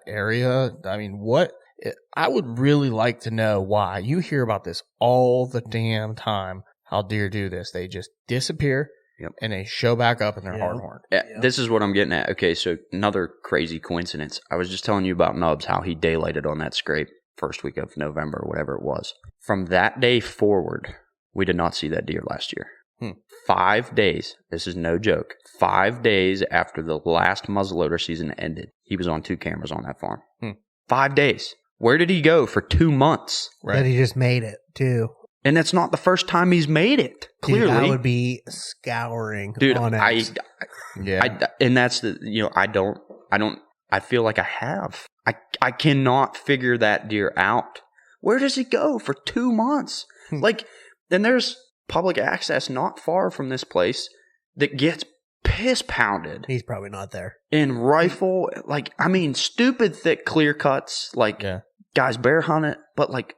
area? I mean, I would really like to know why. You hear about this all the damn time. How deer do this? They just disappear. Yep. And they show back up and they're Yeah. hard horn. Yeah, this is what I'm getting at. Okay, so another crazy coincidence. I was just telling you about Nubs, how he daylighted on that scrape first week of November, whatever it was. From that day forward, we did not see that deer last year. 5 days, this is no joke, 5 days after the last muzzleloader season ended, he was on 2 cameras on that farm. 5 days. Where did he go for 2 months? That he just made it too. And it's not the first time he's made it. Dude, Clearly, I would be scouring. dude. on X. And that's the I feel like I have. I cannot figure that deer out. Where does he go for 2 months? Like, then there's public access not far from this place that gets piss pounded. He's probably not there. In rifle, like, I mean, stupid thick clear cuts, like guys bear hunt it, but like,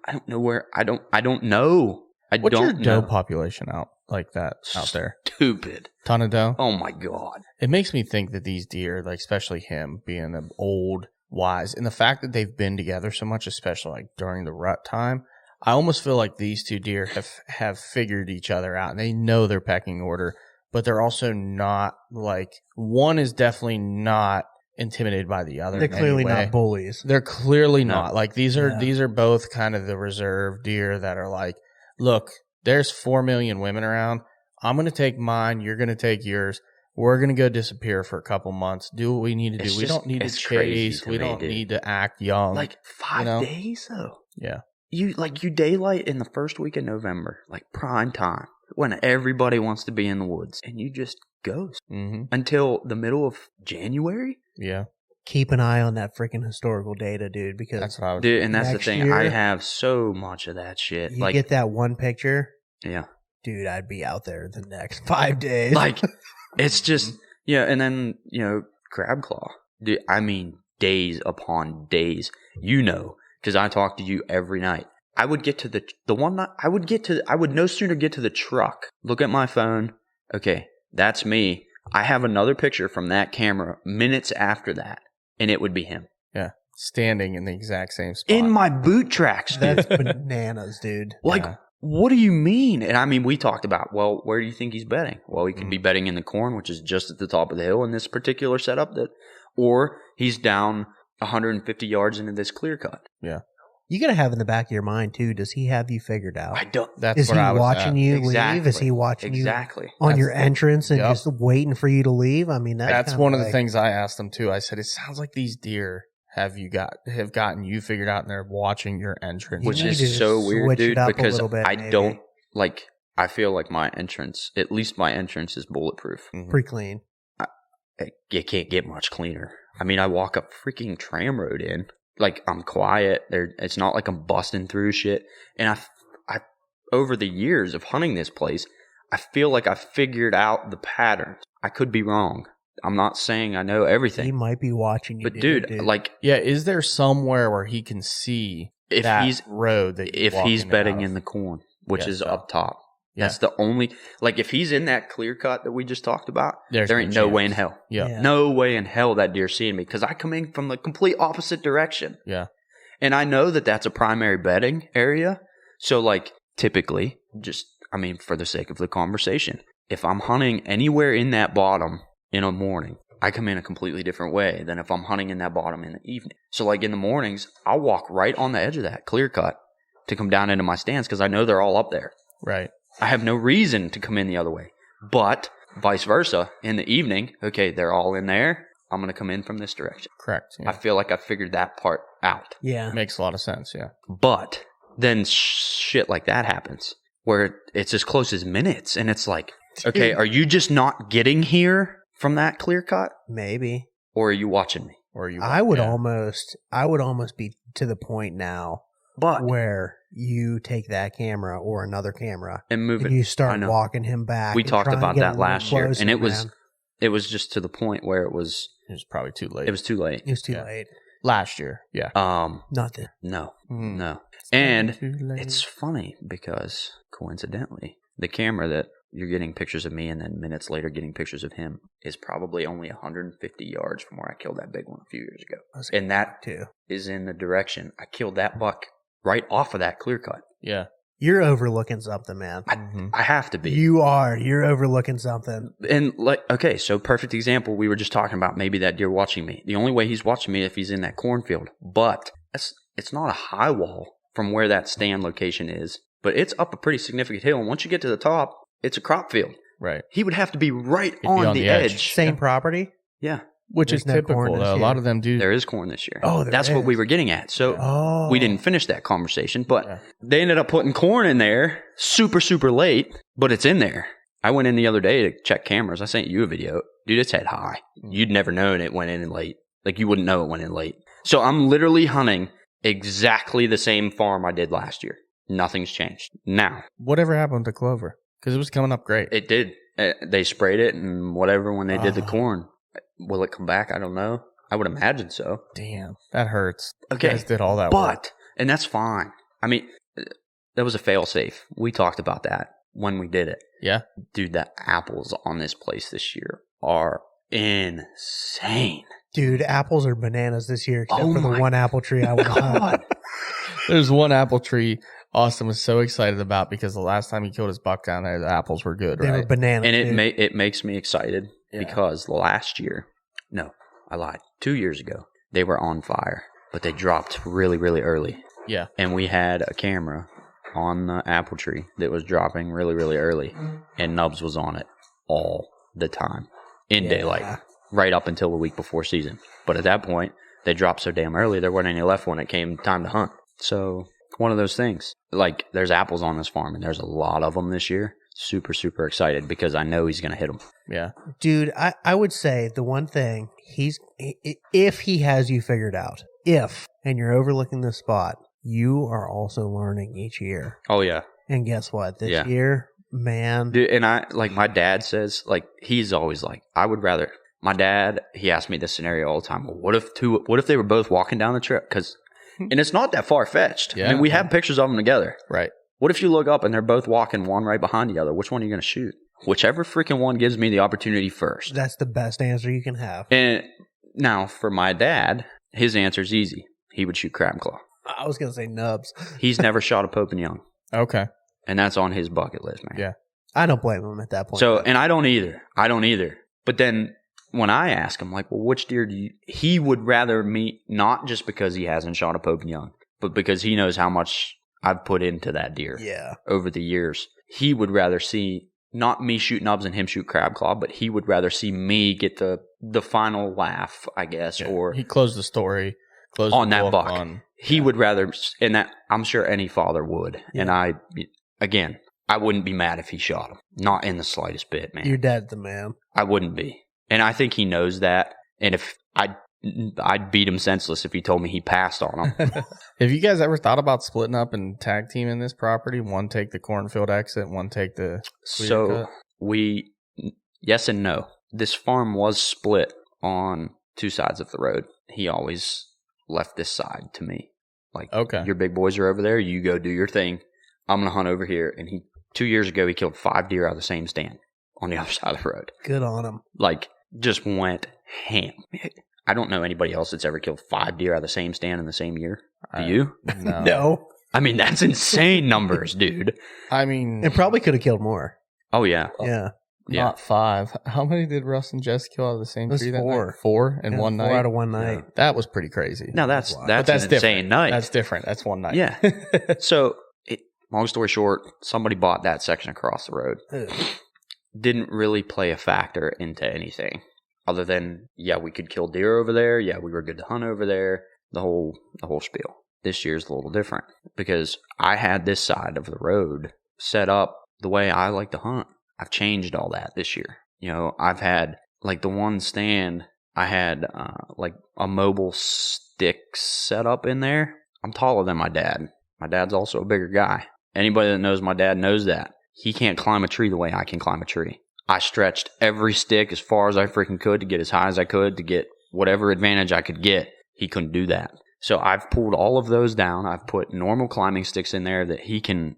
I don't know where. I don't know. What's your don't doe know. population out like that out there? Stupid. Ton of doe? Oh my God. It makes me think that these deer, like especially him being an old, wise, and the fact that they've been together so much, especially like during the rut time, I almost feel like these two deer have figured each other out and they know their pecking order, but they're also not like, one is definitely not intimidated by the other. They're clearly not bullies. They're clearly not. Like these are both kind of the reserve deer that are like, look, there's 4 million women around. I'm going to take mine. You're going to take yours. We're going to go disappear for a couple months. Do what we need to do. We don't need to chase. We don't need to act young. Like 5 days though. Yeah. You daylight in the first week of November, like prime time, when everybody wants to be in the woods, and you just ghost until the middle of January. Yeah. Keep an eye on that freaking historical data, dude, because that's what I was dude, and that's the thing. Year, I have so much of that shit. You get that one picture. Yeah. Dude, I'd be out there the next 5 days. Like, it's just, and then, crab claw. Dude, I mean, days upon days, because I talk to you every night. I would get to I would no sooner get to the truck, look at my phone. Okay, that's me. I have another picture from that camera minutes after that, and it would be him. Yeah. Standing in the exact same spot. In my boot tracks, dude. That's bananas, dude. Like, what do you mean? And I mean, we talked about, well, where do you think he's betting? Well, he could be betting in the corn, which is just at the top of the hill in this particular setup, or he's down 150 yards into this clear cut. Yeah. You got to have in the back of your mind, too, does he have you figured out? I don't. Is he watching you leave? Is he watching you on your entrance and just waiting for you to leave? I mean, that's one of the things I asked him, too. I said, it sounds like these deer have gotten you figured out and they're watching your entrance. Which is so weird, dude, because don't, like, I feel like my entrance, at least my entrance is bulletproof. Pretty clean. You can't get much cleaner. I mean, I walk up freaking tram road in. Like, I'm quiet. It's not like I'm busting through shit. And I over the years of hunting this place, I feel like I figured out the patterns. I could be wrong. I'm not saying I know everything. He might be watching you. But dude, like, is there somewhere where he can see if that road that if he's betting in the corn, which is up top? Yeah. That's the only, like, if he's in that clear cut that we just talked about, there ain't no way in hell. Yeah. No way in hell that deer's seeing me, because I come in from the complete opposite direction. Yeah. And I know that that's a primary bedding area. So, like, typically, for the sake of the conversation, if I'm hunting anywhere in that bottom in a morning, I come in a completely different way than if I'm hunting in that bottom in the evening. So, like, in the mornings, I'll walk right on the edge of that clear cut to come down into my stands because I know they're all up there. Right. I have no reason to come in the other way. But vice versa, in the evening, okay, they're all in there. I'm going to come in from this direction. Correct. Yeah. I feel like I figured that part out. Yeah. Makes a lot of sense, yeah. But then shit like that happens where it's as close as minutes. And it's like, okay, are you just not getting here from that clear cut? Maybe. Or are you watching me? I would almost be to the point now where you take that camera or another camera and move it. You start walking him back. We talked about that last year, and it was just to the point where it was probably too late. It was too late. It was too late. Last year, yeah. Not this. No. And it's funny because coincidentally, the camera that you're getting pictures of me and then minutes later getting pictures of him is probably only 150 yards from where I killed that big one a few years ago. And that is in the direction I killed that buck right off of that clear cut. Yeah. You're overlooking something, man. I have to be. You are. You're overlooking something. And so perfect example. We were just talking about maybe that deer watching me. The only way he's watching me if he's in that cornfield. But it's not a high wall from where that stand location is. But it's up a pretty significant hill. And once you get to the top, it's a crop field. Right. He would have to be right on the edge. Same property? Yeah. Which is typical, though. A lot of them do. There is corn this year. Oh, that's what we were getting at. So we didn't finish that conversation, but they ended up putting corn in there super, super late, but it's in there. I went in the other day to check cameras. I sent you a video. Dude, it's head high. You'd never known it went in late. Like, you wouldn't know it went in late. So I'm literally hunting exactly the same farm I did last year. Nothing's changed. Now. Whatever happened to clover? Because it was coming up great. It did. They sprayed it and whatever when they did the corn. Will it come back? I don't know. I would imagine so. Damn, that hurts. Okay. You guys did all that work. And that's fine. I mean, that was a fail-safe. We talked about that when we did it. Yeah. Dude, the apples on this place this year are insane. Dude, apples are bananas this year, except for the one apple tree I went on. There's one apple tree Austin was so excited about because the last time he killed his buck down there, the apples were good, They were bananas. And it makes me excited because I lied. 2 years ago, they were on fire, but they dropped really, really early. Yeah. And we had a camera on the apple tree that was dropping really, really early, and Nubs was on it all the time in daylight, right up until the week before season. But at that point, they dropped so damn early, there wasn't any left when it came time to hunt. So one of those things. Like, there's apples on this farm, and there's a lot of them this year. Super, super excited because I know he's going to hit them. Yeah. Dude, I would say the one thing if he has you figured out, and you're overlooking this spot, you are also learning each year. Oh, yeah. And guess what? This year, man. Dude, and my dad says, like, he's always like, I would rather, my dad, he asked me this scenario all the time. Well, what if they were both walking down the trail? And it's not that far-fetched. Yeah. I mean, we have pictures of them together. Right. What if you look up and they're both walking one right behind the other? Which one are you going to shoot? Whichever freaking one gives me the opportunity first. That's the best answer you can have. And now, for my dad, his answer's easy. He would shoot crab claw. I was going to say nubs. He's never shot a Pope and Young. Okay. And that's on his bucket list, man. Yeah. I don't blame him at that point. So, and I don't either. But then when I ask him, like, well, which deer do you, he would rather me, not just because he hasn't shot a Pope and Young, but because he knows how much I've put into that deer over the years. He would rather see not me shoot nubs and him shoot crab claw, but he would rather see me get the final laugh, I guess, or he closed the story, on that buck. He would rather, and that I'm sure any father would. Yeah. And I wouldn't be mad if he shot him. Not in the slightest bit, man. Your dad's the man. I wouldn't be. And I think he knows that. And if I'd beat him senseless if he told me he passed on him. Have you guys ever thought about splitting up and tag teaming this property? One take the cornfield exit, one take the So yes and no. This farm was split on two sides of the road. He always left this side to me. Like, okay, your big boys are over there. You go do your thing. I'm going to hunt over here. And 2 years ago, he killed 5 deer out of the same stand on the other side of the road. Good on him. Like, just went ham. I don't know anybody else that's ever killed 5 deer out of the same stand in the same year. Do you? No. No. I mean, that's insane numbers, dude. I mean, it probably could have killed more. Oh, yeah. Yeah. Not 5. How many did Russ and Jess kill out of the same tree that 4. night? 4 in one night? 4 out of one night. Yeah. That was pretty crazy. No, that's an different. insane night. That's different. That's one night. Yeah. So, long story short, somebody bought that section across the road. Didn't really play a factor into anything other than, we could kill deer over there. Yeah, we were good to hunt over there. The whole spiel. This year's a little different because I had this side of the road set up the way I like to hunt. I've changed all that this year. You know, I've had, like, the one stand, I had, like, a mobile stick set up in there. I'm taller than my dad. My dad's also a bigger guy. Anybody that knows my dad knows that. He can't climb a tree the way I can climb a tree. I stretched every stick as far as I freaking could to get as high as I could to get whatever advantage I could get. He couldn't do that. So I've pulled all of those down. I've put normal climbing sticks in there that he can,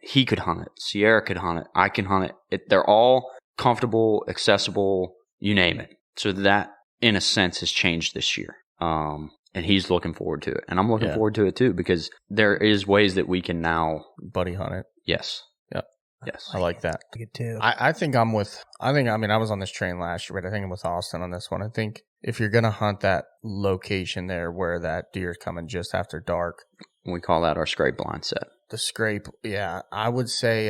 he could hunt it. Sierra could hunt it. I can hunt it. They're all comfortable, accessible, you name it. So that, in a sense, has changed this year. And he's looking forward to it. And I'm looking forward to it too because there is ways that we can now buddy hunt it. Yes. Yep. Yes. I like that. I get too. I think I was on this train last year, but I think I'm with Austin on this one. I think if you're going to hunt that location there where that deer is coming just after dark. We call that our scrape blind set. The scrape, I would say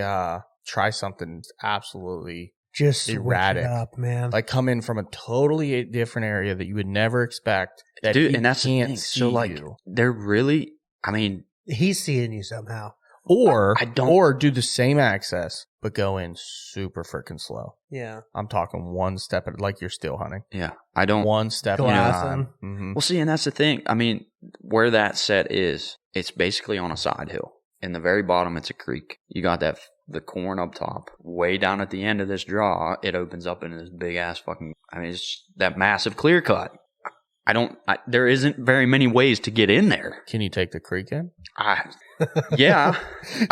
try something absolutely just erratic. Switch it up, man. Like come in from a totally different area that you would never expect. That dude, and that's the thing. So like, they're really, he's seeing you somehow. Or do the same access, but go in super freaking slow. Yeah. I'm talking one step at like you're still hunting. Yeah. I don't. One step at a time. Mm-hmm. Well, see, and that's the thing. I mean, where that set is, it's basically on a side hill. In the very bottom, it's a creek. You got the corn up top. Way down at the end of this draw, it opens up into this big ass fucking, it's that massive clear cut. There isn't very many ways to get in there. Can you take the creek in? Yeah.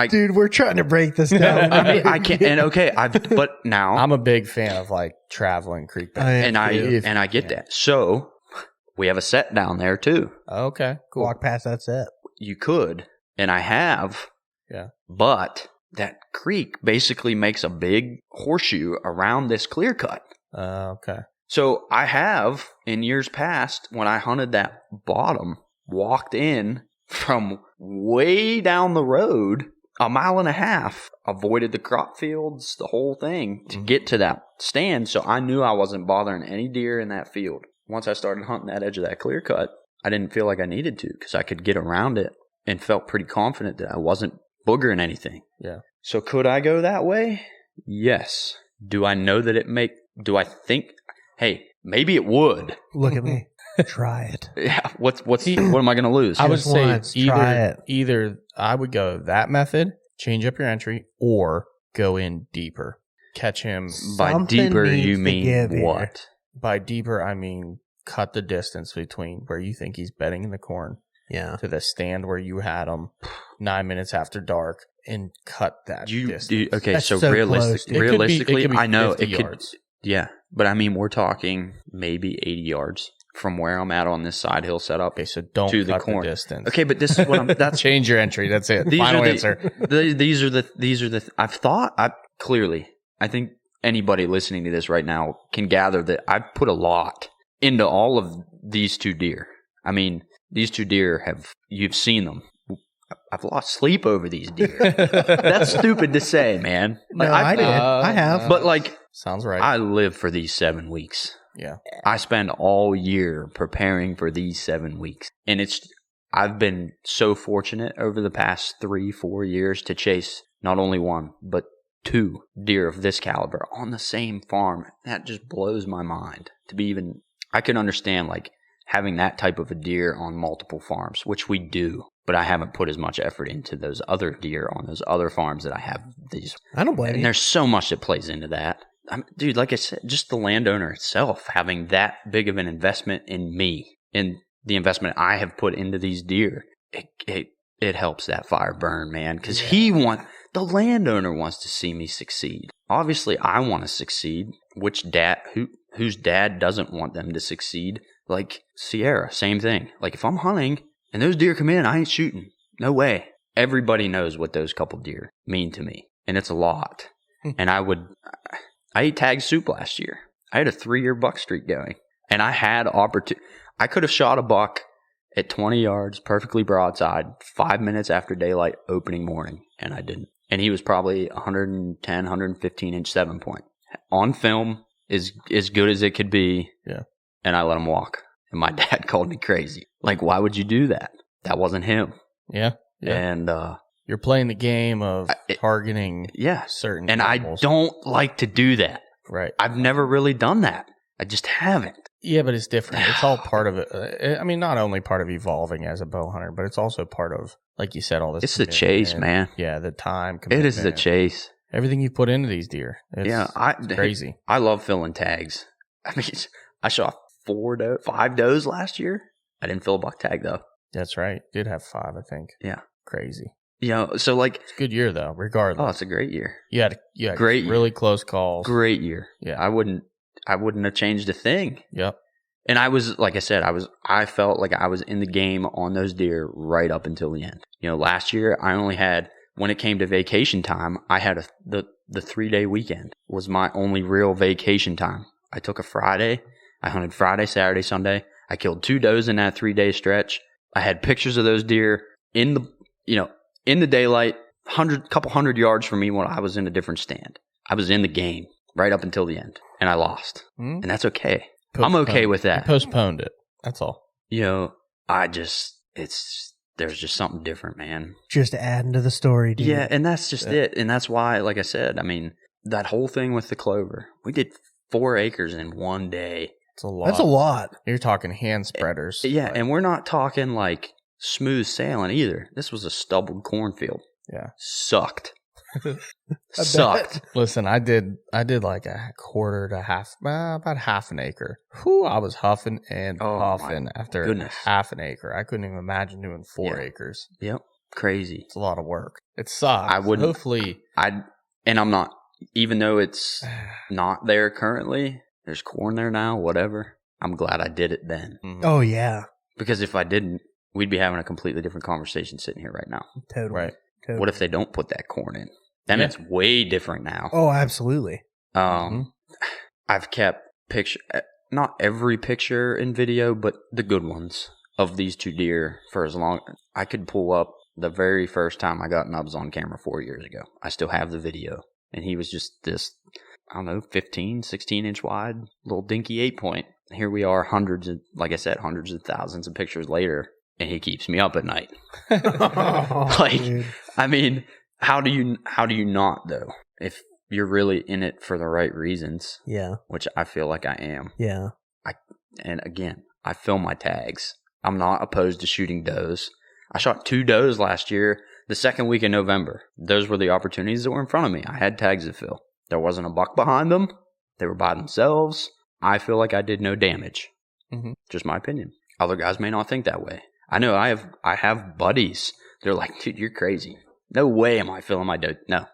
Dude, we're trying to break this down. I can't. And but now I'm a big fan of like traveling creek bed. I get that. So we have a set down there too. Okay, cool. Walk past that set. You could, and I have. Yeah. But that creek basically makes a big horseshoe around this clear cut. Okay. So I have, in years past, when I hunted that bottom, walked in from way down the road, 1.5 miles, avoided the crop fields, the whole thing, to get to that stand. So I knew I wasn't bothering any deer in that field. Once I started hunting that edge of that clear cut, I didn't feel like I needed to because I could get around it and felt pretty confident that I wasn't boogering anything. Yeah. So could I go that way? Yes. Do I know that do I think, hey, maybe it would. Look at me. Try it. Yeah. What am I going to lose? I would Just say once, try it. either I would go that method, change up your entry, or go in deeper. Catch him. By Something deeper, needs you to mean give here. what? By deeper, I mean cut the distance between where you think he's bedding in the corn Yeah. to the stand where you had him 9 minutes after dark and cut that distance. Okay, That's so so realistically, close, dude. It could be I know 50 it could. yards. Yeah, but I mean, we're talking maybe 80 yards from where I'm at on this side hill setup. Okay, so don't to the cut corn. the distance. Okay, but this is what I'm. That's Change your entry. That's it. these Final are the, answer. These are the. I think anybody listening to this right now can gather that I've put a lot into all of these two deer. I mean, these two deer you've seen them. I've lost sleep over these deer. That's stupid to say, man. No, I did. I have. But like, Sounds right. I live for these 7 weeks. Yeah. I spend all year preparing for these 7 weeks. And I've been so fortunate over the past 3-4 years to chase not only one, but 2 deer of this caliber on the same farm. That just blows my mind I can understand like having that type of a deer on multiple farms, which we do, but I haven't put as much effort into those other deer on those other farms that I have these. I don't blame And you. there's so much that plays into that. Dude, like I said, just the landowner itself having that big of an investment in me and the investment I have put into these deer, it helps that fire burn, man. Because the landowner wants to see me succeed. Obviously, I want to succeed. Whose dad doesn't want them to succeed? Like Sierra, same thing. Like if I'm hunting and those deer come in, I ain't shooting. No way. Everybody knows what those couple deer mean to me, and it's a lot. And I ate tag soup last year. I had a 3-year buck streak going, and I had opportunity. I could have shot a buck at 20 yards, perfectly broadside, 5 minutes after daylight opening morning, and I didn't. And he was probably 110, 115 inch 7-point. On film, is as good as it could be. Yeah. And I let him walk. And my dad called me crazy. Like, why would you do that? That wasn't him. Yeah. And you're playing the game of targeting certain and animals. I don't like to do that. Right. I've never really done that. I just haven't. Yeah, but it's different. It's all part of it. I mean, not only part of evolving as a bow hunter, but it's also part of, like you said, all this. It's the chase, man. Yeah, the time. It is the chase. Everything you put into these deer. It's crazy. I love filling tags. I mean, I shot 5 does last year. I didn't fill a buck tag though. That's right. Did have 5, I think. Yeah. Crazy. So like, it's a good year though, regardless. Oh, it's a great year. You had great really close calls. Great year. Yeah. I wouldn't have changed a thing. Yep. And I was, like I said, I felt like I was in the game on those deer right up until the end. Last year I only had, when it came to vacation time, I had the 3-day weekend was my only real vacation time. I took a Friday. I hunted Friday, Saturday, Sunday. I killed 2 does in that 3-day stretch. I had pictures of those deer in the daylight, couple hundred yards from me when I was in a different stand. I was in the game right up until the end, and I lost. And that's okay. I'm okay with that. You postponed it. That's all. There's just something different, man. Just adding to the story, dude. Yeah, and that's just it. And that's why, like I said, I mean, that whole thing with the clover, we did 4 acres in one day. It's a lot. That's a lot. You're talking hand spreaders. Yeah, and we're not talking like smooth sailing either. This was a stubbled cornfield. Yeah. Sucked. Sucked. Listen, I did like a quarter to half, about half an acre. Whew, I was huffing and puffing after half an acre. I couldn't even imagine doing 4 acres. Yep. Crazy. It's a lot of work. It sucks. I wouldn't. Hopefully. And I'm not, even though it's not there currently, there's corn there now, whatever. I'm glad I did it then. Mm-hmm. Oh, yeah. Because if I didn't, we'd be having a completely different conversation sitting here right now. Totally. Right. Totally. What if they don't put that corn in? Then it's way different now. Oh, absolutely. I've kept not every picture and video, but the good ones of these two deer for as long. I could pull up the very first time I got Nubs on camera 4 years ago. I still have the video. And he was just this, I don't know, 15, 16 inch wide, little dinky 8-point. Here we are, like I said, hundreds of thousands of pictures later, and he keeps me up at night. Dude. I mean, how do you not though? If you're really in it for the right reasons, Yeah. which I feel like I am. Yeah. And again, I film my tags. I'm not opposed to shooting does. I shot 2 does last year, the second week in November. Those were the opportunities that were in front of me. I had tags to fill. There wasn't a buck behind them. They were by themselves. I feel like I did no damage. Mhm. Just my opinion. Other guys may not think that way. I know I have buddies. They're like, dude, you're crazy. No way am I filling my doe. No.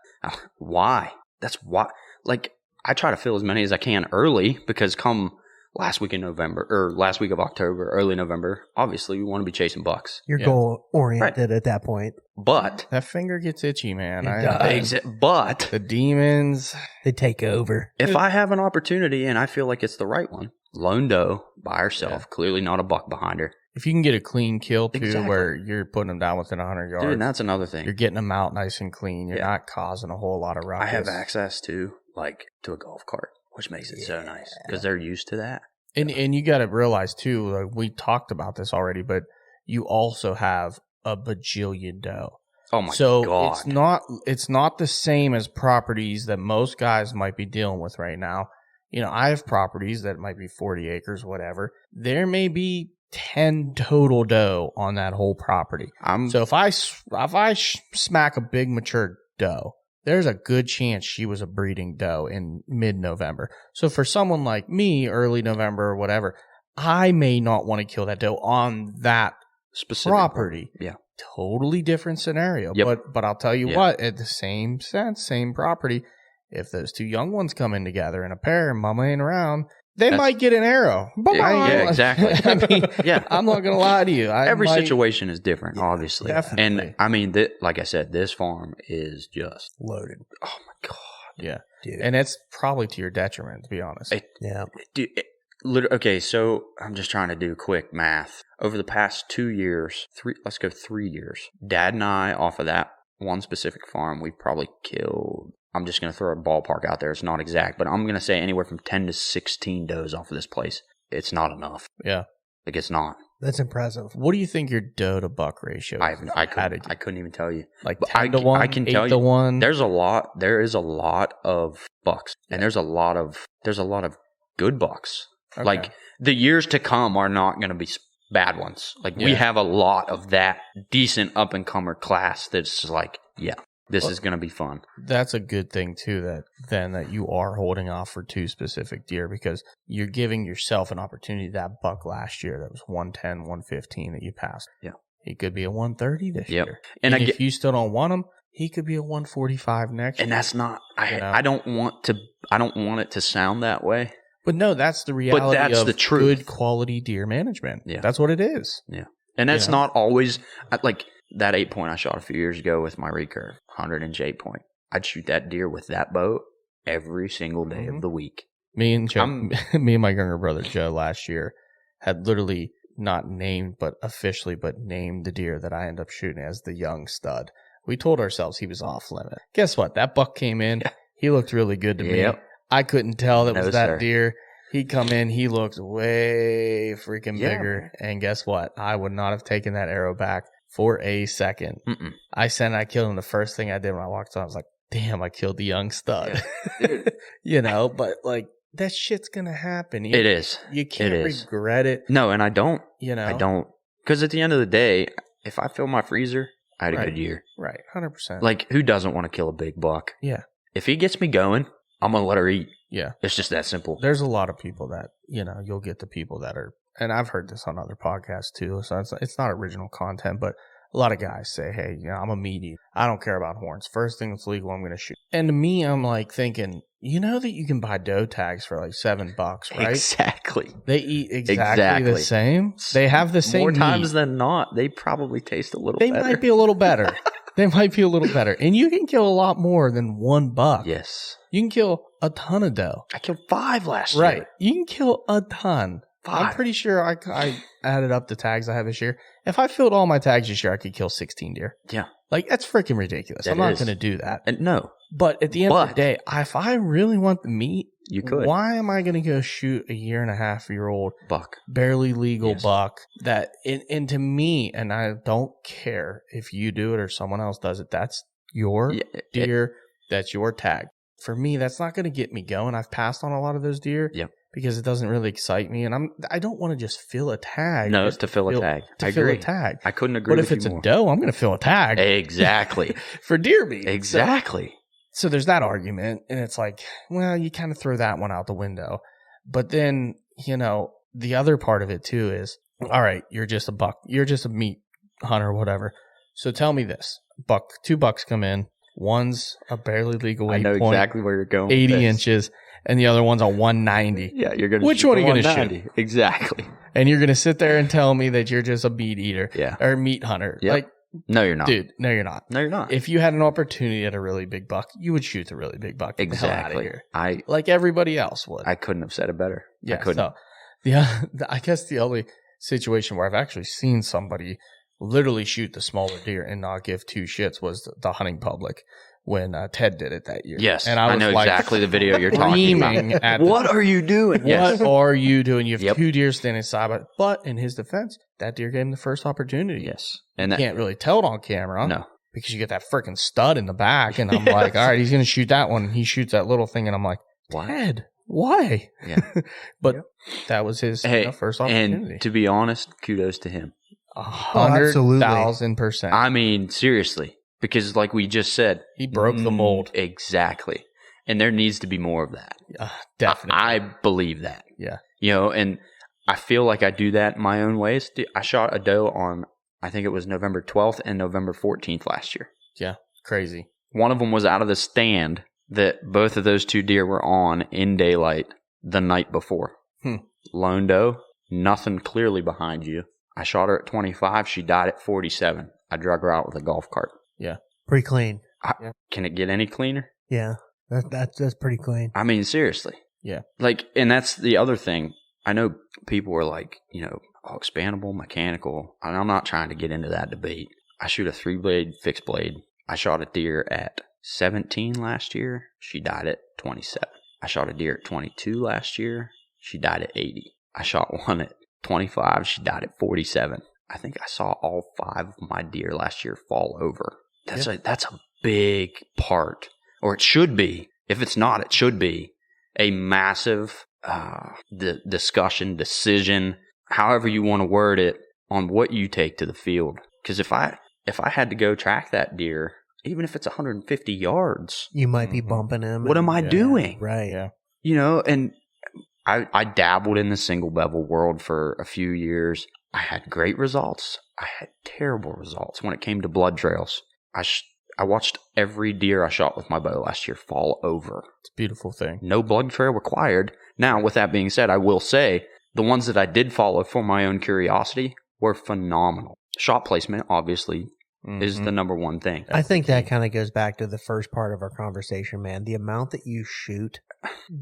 Why? That's why. Like, I try to fill as many as I can early because come last week in November or last week of October, early November, obviously we want to be chasing bucks. You're goal oriented Right. at that point. But That finger gets itchy, man. It does. but The demons. They take over. if I have an opportunity and I feel like it's the right one, lone doe by herself, clearly not a buck behind her. If you can get a clean kill too, Exactly. where you're putting them down within 100 yards, Dude, and that's another thing. you're getting them out nice and clean. You're Yeah. not causing a whole lot of ruckus. I have access to a golf cart, which makes it so nice because they're used to that. And you got to realize too, like we talked about this already, but you also have a bajillion doe. Oh my So god! it's not the same as properties that most guys might be dealing with right now. You know, I have properties that might be 40 acres, whatever. There may be 10 total doe on that whole property. So if I smack a big mature doe, there's a good chance she was a breeding doe in mid-November. So for someone like me, early November or whatever, I may not want to kill that doe on that specific property. Yeah. Totally different scenario. Yep. But I'll tell you Yeah. what, at the same sense, same property, if those two young ones come in together in a pair and mama ain't around, they might get an arrow. Bye-bye. Yeah, exactly. I mean, Yeah. I'm not going to lie to you. Every situation is different, obviously. definitely. And I mean, like I said, this farm is just Loaded. oh my god, Yeah. Dude. And it's probably to your detriment, to be honest. Yeah. dude. Okay, so I'm just trying to do quick math. Over the past 2 years, let's go 3 years. Dad and I, off of that one specific farm, we probably killed. I'm just going to throw a ballpark out there. It's not exact, but I'm going to say anywhere from 10 to 16 does off of this place. It's not enough. Yeah. Like, it's not. That's impressive. What do you think your doe to buck ratio is? I couldn't even tell you. Like But 10 to 1, I can 8 tell to you, 1? there is a lot of bucks, and there's a lot of good bucks. Okay. Like, the years to come are not going to be bad ones. Like, we Yeah. have a lot of that decent up and comer class that's like, yeah, this is going to be fun. That's a good thing too, that you are holding off for 2 specific deer, because you're giving yourself an opportunity. That buck last year that was 110, 115 that you passed. Yeah. He could be a 130 this Yep. year. And And I if you still don't want him, he could be a 145 next And year. that's not, You know? I don't want it to sound that way. But no, that's the reality that's of the truth. good quality deer management. Yeah. That's what it is. And that's You know? not always like that 8-point I shot a few years ago with my recurve, 100-inch 8-point. I'd shoot that deer with that bow every single day Mhm. of the week. Me and my younger brother Joe last year had literally not named, but officially, named the deer that I ended up shooting as the young stud. We told ourselves he was off limit. Guess what? That buck came in. He looked really good to me. Yep. I couldn't tell that No, was that sir. deer. He come in. He looked way freaking Yeah, bigger. And guess what? I would not have taken that arrow back for a second. Mm-mm. I killed him. The first thing I did when I walked on, I was like, damn, I killed the young stud. Dude. You know, but like, that shit's going to happen. It is. You can't It is. regret it. No, and I don't. You know? I don't. Because at the end of the day, if I fill my freezer, I had a Right. good year. Right. 100%. Like, who doesn't want to kill a big buck? Yeah. If he gets me going, I'm going to let her eat. Yeah. It's just that simple. There's a lot of people that, you'll get the people that are, and I've heard this on other podcasts too, so it's not original content, but a lot of guys say, hey, I'm a meat eater. I don't care about horns. First thing that's legal, I'm going to shoot. And to me, I'm like thinking, you know that you can buy doe tags for like $7, right? Exactly. They eat exactly the same. They have the same More times meat. than not, they probably taste a little They better. might be a little better. They might be a little better. And you can kill a lot more than one buck. Yes. You can kill a ton of doe. I killed 5 last year. Right. You can kill a ton. 5. I'm pretty sure I added up the tags I have this year. If I filled all my tags this year, I could kill 16 deer. Yeah. Like, that's freaking ridiculous. I'm not going to do that. And no. But at the end of the day, if I really want the meat, you could. Why am I going to go shoot a 1.5-year-old buck, barely legal buck? That and to me, and I don't care if you do it or someone else does it. That's your deer. That's your tag. For me, that's not going to get me going. I've passed on a lot of those deer. Yep. Because it doesn't really excite me, and I don't want to just fill a tag. No, it's to fill a tag. I agree. Fill a tag. I couldn't agree. But if it's a doe, I'm going to fill a tag. Exactly. For deer meat. Exactly. So there's that argument, and it's like, well, you kind of throw that one out the window. But then, the other part of it too is, all right, you're just a buck. You're just a meat hunter, whatever. So tell me this: 2 bucks come in. One's a barely legal weight. I know exactly where you're going. 80 inches. And the other one's a 190. Yeah, you're going to Which one are you going to shoot? Exactly. And you're going to sit there and tell me that you're just a meat eater. Yeah. Or meat hunter. Yep. Like, no, you're not. Dude, no, you're not. No, you're not. If you had an opportunity at a really big buck, you would shoot the really big buck. Get the hell out of here. Like everybody else would. I couldn't have said it better. Yeah, I couldn't. So, I guess the only situation where I've actually seen somebody literally shoot the smaller deer and not give 2 shits was the hunting public. When Ted did it that year. Yes, and I know exactly the video you're talking about. What are you doing? What are you doing? You have 2 deer standing side by side. But in his defense, that deer gave him the first opportunity. Yes. And you can't really tell it on camera. No. Because you get that freaking stud in the back. And I'm like, all right, he's going to shoot that one. He shoots that little thing. And I'm like, Ted, why? Yeah. But that was his first opportunity. And to be honest, kudos to him. 100,000%. I mean, seriously. Because like we just said, he broke the mold. Exactly. And there needs to be more of that. Definitely. I believe that. Yeah. And I feel like I do that in my own ways. I shot a doe on, I think it was November 12th and November 14th last year. Yeah. Crazy. One of them was out of the stand that both of those 2 deer were on in daylight the night before. Lone doe, nothing clearly behind you. I shot her at 25. She died at 47. I drug her out with a golf cart. Yeah. Pretty clean. Can it get any cleaner? Yeah. That's pretty clean. I mean, seriously. Yeah. Like, and that's the other thing. I know people are like, expandable, mechanical. And I'm not trying to get into that debate. I shoot a 3-blade fixed blade. I shot a deer at 17 last year. She died at 27. I shot a deer at 22 last year. She died at 80. I shot one at 25. She died at 47. I think I saw all 5 of my deer last year fall over. That's a big part, or it should be. If it's not, it should be a massive discussion, decision, however you want to word it, on what you take to the field. Because if I had to go track that deer, even if it's 150 yards, you might be bumping him. What am I doing? Right. Yeah. And I dabbled in the single bevel world for a few years. I had great results. I had terrible results when it came to blood trails. I watched every deer I shot with my bow last year fall over. It's a beautiful thing. No blood trail required. Now, with that being said, I will say the ones that I did follow for my own curiosity were phenomenal. Shot placement, obviously, is the number one thing. I think that kind of goes back to the first part of our conversation, man. The amount that you shoot,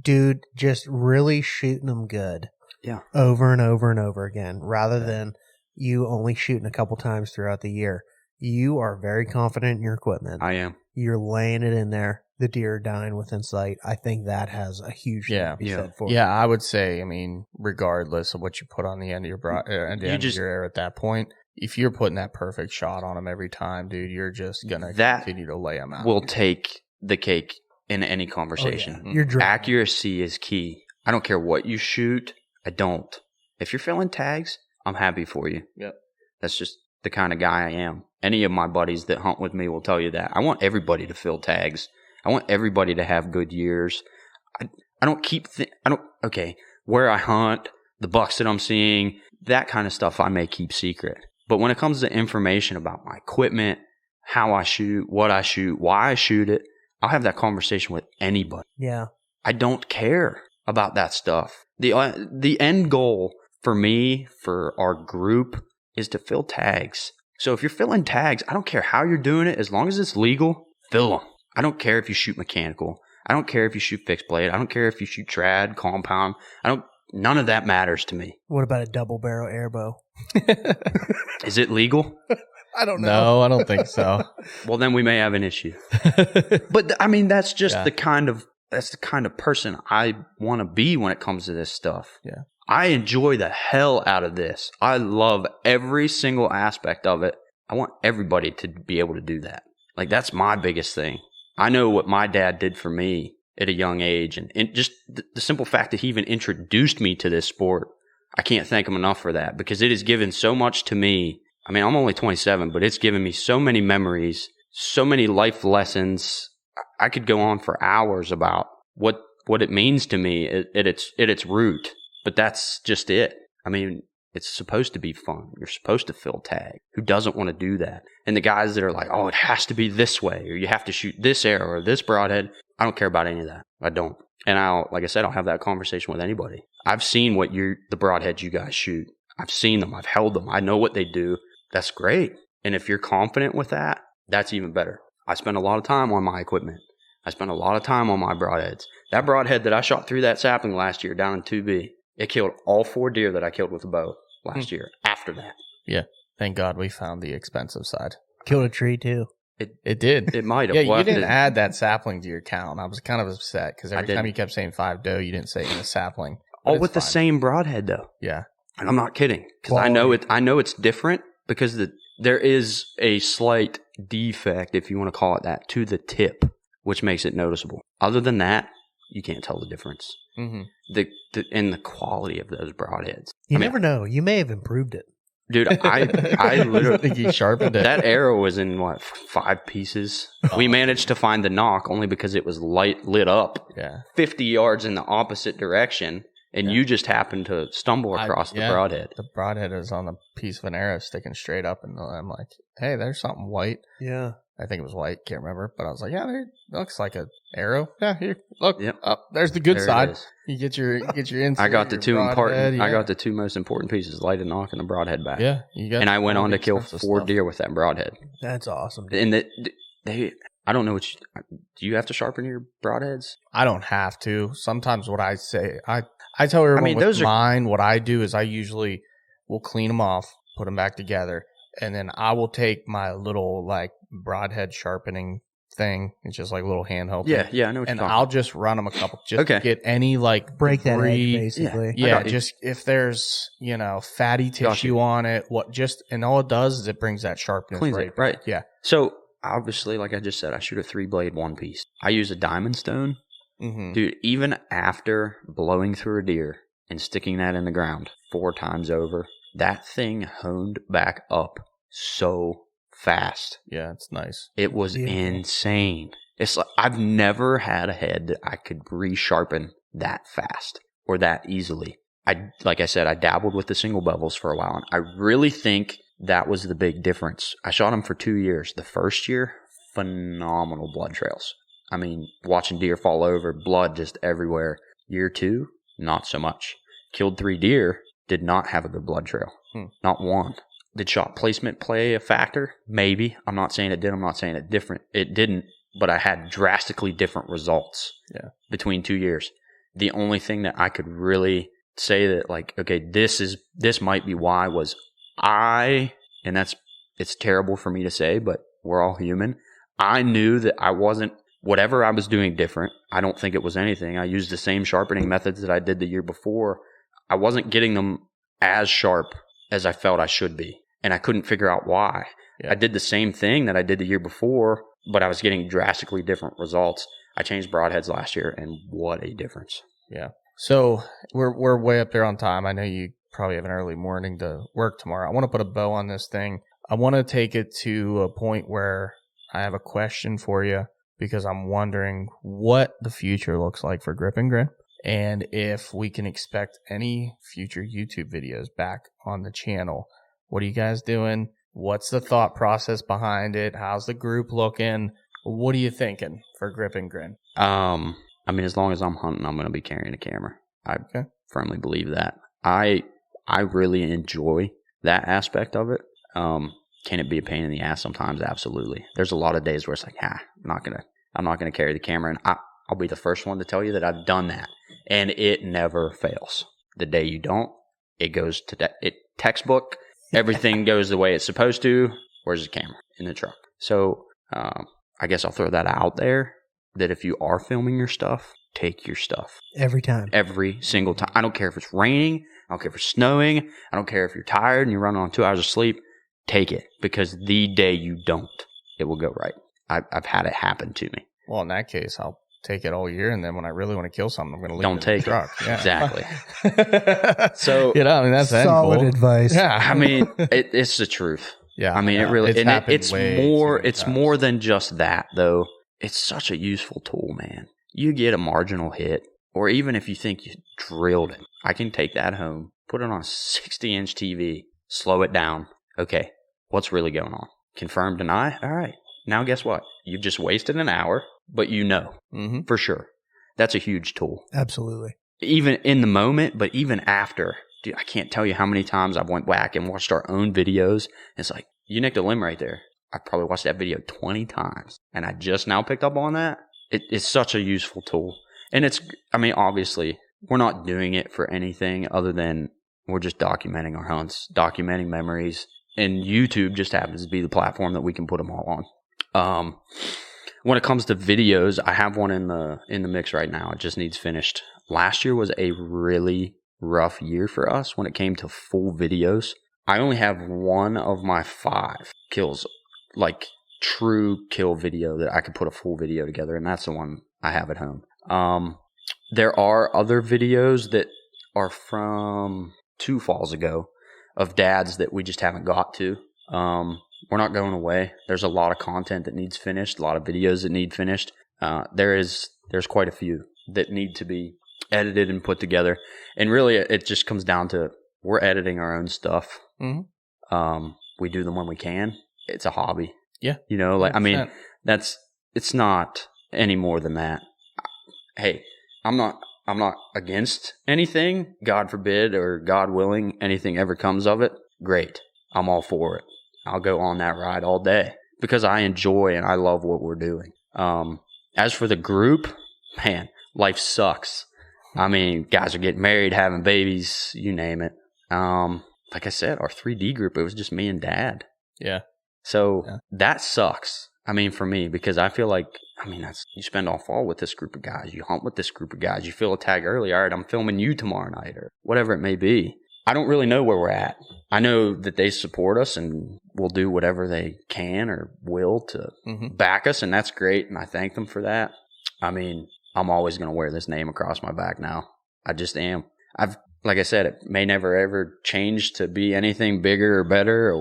dude, just really shooting them good. Yeah. Over and over and over again, rather than you only shooting a couple times throughout the year. You are very confident in your equipment. I am. You're laying it in there. The deer are dying within sight. I think that has a huge thing to be said for it. Yeah, I would say, I mean, regardless of what you put on the end of your end of your arrow at that point, if you're putting that perfect shot on them every time, dude, you're just going to continue to lay them out. Will take the cake in any conversation. Oh, yeah. Accuracy is key. I don't care what you shoot. I don't. If you're filling tags, I'm happy for you. Yep. That's just the kind of guy I am. Any of my buddies that hunt with me will tell you that. I want everybody to fill tags. I want everybody to have good years. I don't keep where I hunt, the bucks that I'm seeing, that kind of stuff I may keep secret. But when it comes to information about my equipment, how I shoot, what I shoot, why I shoot it, I'll have that conversation with anybody. Yeah. I don't care about that stuff. The end goal for me, for our group, is to fill tags So if you're filling tags, I don't care how you're doing it. As long as it's legal, fill them. I don't care if you shoot mechanical. I don't care if you shoot fixed blade. I don't care if you shoot trad, compound. None of that matters to me. What about a double barrel airbow? Is it legal? I don't know. No, I don't think so. Well, then we may have an issue. But I mean, that's just the kind of person I want to be when it comes to this stuff. Yeah. I enjoy the hell out of this. I love every single aspect of it. I want everybody to be able to do that. Like, that's my biggest thing. I know what my dad did for me at a young age, and just the simple fact that he even introduced me to this sport, I can't thank him enough for that, because it has given so much to me. I mean, I'm only 27, but it's given me so many memories, so many life lessons. I could go on for hours about what it means to me at its root, but that's just it. I mean, it's supposed to be fun. You're supposed to fill tag. Who doesn't want to do that? And the guys that are like, oh, it has to be this way, or you have to shoot this arrow or this broadhead, I don't care about any of that. I don't. And like I said, I'll have that conversation with anybody. I've seen the broadheads you guys shoot. I've seen them. I've held them. I know what they do. That's great. And if you're confident with that, that's even better. I spend a lot of time on my equipment. I spend a lot of time on my broadheads. That broadhead that I shot through that sapling last year down in 2B, it killed all 4 deer that I killed with a bow last year after that. Yeah. Thank God we found the expensive side. Killed a tree too. It did. It might have. Yeah, you didn't add that sapling to your count. I was kind of upset because every time you kept saying 5 doe, you didn't say in the sapling. All with the same broadhead, though. Yeah. And I'm not kidding, because I know it's different, because there is a slight defect, if you want to call it that, to the tip, which makes it noticeable. Other than that, you can't tell the difference. Mm-hmm. In the quality of those broadheads. You never know. You may have improved it. Dude, I literally think he sharpened it. That arrow was in 5 pieces. We managed to find the knock only because it was lit up 50 yards in the opposite direction, and you just happened to stumble across the broadhead. The broadhead is on a piece of an arrow sticking straight up, and I'm like, hey, there's something white. Yeah. I think it was white, can't remember, but I was like, yeah, there looks like an arrow. Yeah, here, look, Yep. up there's the good There it side. is. You get your insert. I got the two broadhead, I got the 2 most important pieces: light and knock and the broadhead back. Yeah, you got. And I went on to kill expensive 4 stuff. deer with that broadhead. That's awesome. Dude. And I don't know do you have to sharpen your broadheads? I don't have to. Sometimes what I say, I tell everyone mine, what I do is I usually will clean them off, put them back together, and then I will take my little broadhead sharpening thing. It's just like a little handheld thing. Yeah, I know what and you're talking I'll just run them a couple to get any break that debris. edge, basically. Yeah, just if there's fatty tissue on it, and all it does is it brings that sharpness Cleans it, right. Yeah. So obviously, like I just said, I shoot a 3-blade 1-piece. I use a diamond stone. Mm-hmm. Dude, even after blowing through a deer and sticking that in the ground 4 times over, that thing honed back up so fast. Yeah, it's nice. It was insane. It's like I've never had a head that I could resharpen that fast or that easily. Like I said, I dabbled with the single bevels for a while, and I really think that was the big difference. I shot them for 2 years. The first year, phenomenal blood trails. I mean, watching deer fall over, blood just everywhere. Year 2, not so much. Killed 3 deer, did not have a good blood trail. Not one. Did shot placement play a factor? Maybe. I'm not saying it did. I'm not saying it didn't, but I had drastically different results between 2 years. The only thing that I could really say that this might be why was and it's terrible for me to say, but we're all human. I knew that I wasn't, whatever I was doing different, I don't think it was anything. I used the same sharpening methods that I did the year before. I wasn't getting them as sharp as I felt I should be, and I couldn't figure out why. Yeah. I did the same thing that I did the year before, but I was getting drastically different results. I changed broadheads last year, and what a difference. Yeah. So we're way up there on time. I know you probably have an early morning to work tomorrow. I want to put a bow on this thing. I want to take it to a point where I have a question for you, because I'm wondering what the future looks like for Grip N Grin, and if we can expect any future YouTube videos back on the channel. What are you guys doing? What's the thought process behind it? How's the group looking? What are you thinking for Grip N Grin? I mean, as long as I'm hunting, I'm going to be carrying a camera. I firmly believe that. I really enjoy that aspect of it. Can it be a pain in the ass sometimes? Absolutely. There's a lot of days where it's like, I'm not gonna carry the camera, and I'll be the first one to tell you that I've done that, and it never fails. The day you don't, it goes to textbook. Everything goes the way it's supposed to. Where's the camera? In the truck. So I guess I'll throw that out there, that if you are filming your stuff, take your stuff. Every time. Every single time. I don't care if it's raining. I don't care if it's snowing. I don't care if you're tired and you're running on 2 hours of sleep. Take it, because the day you don't, it will go right. I've had it happen to me. Well, in that case, I'll take it all year, and then when I really want to kill something, I'm going to leave Don't it in take the truck. it. Yeah. Exactly. So, that's solid cool. advice. Yeah. I mean, it's the truth. Yeah. I mean, it really, and it's more, it's times. more than just that, though. It's such a useful tool, man. You get a marginal hit, or even if you think you drilled it, I can take that home, put it on a 60-inch TV, slow it down. Okay, what's really going on? Confirm, deny? All right. Now guess what? You've just wasted an hour, but you know for sure. That's a huge tool. Absolutely. Even in the moment, but even after. Dude, I can't tell you how many times I've went back and watched our own videos. It's like, you nicked a limb right there. I probably watched that video 20 times, and I just now picked up on that. It's such a useful tool. And obviously, we're not doing it for anything other than we're just documenting our hunts, documenting memories, and YouTube just happens to be the platform that we can put them all on. When it comes to videos, I have one in the mix right now. It just needs finished. Last year was a really rough year for us when it came to full videos. I only have one of my 5 kills, like true kill video, that I could put a full video together, and that's the one I have at home. There are other videos that are from 2 falls ago of dads that we just haven't got to. We're not going away. There's a lot of content that needs finished, a lot of videos that need finished. There's quite a few that need to be edited and put together. And really, it just comes down to, we're editing our own stuff. Mm-hmm. We do them when we can. It's a hobby. Yeah. You know, like, 100%. I mean, it's not any more than that. Hey, I'm not against anything, God forbid, or God willing, anything ever comes of it. Great. I'm all for it. I'll go on that ride all day because I enjoy and I love what we're doing. As for the group, man, life sucks. I mean, guys are getting married, having babies, you name it. Like I said, our 3D group, it was just me and Dad. Yeah. So that sucks. I mean, for me, because I feel like, you spend all fall with this group of guys. You hunt with this group of guys. You feel a tag early. All right, I'm filming you tomorrow night or whatever it may be. I don't really know where we're at. I know that they support us and will do whatever they can or will to back us, and that's great, and I thank them for that. I mean, I'm always going to wear this name across my back now. I just am. Like I said, it may never ever change to be anything bigger or better,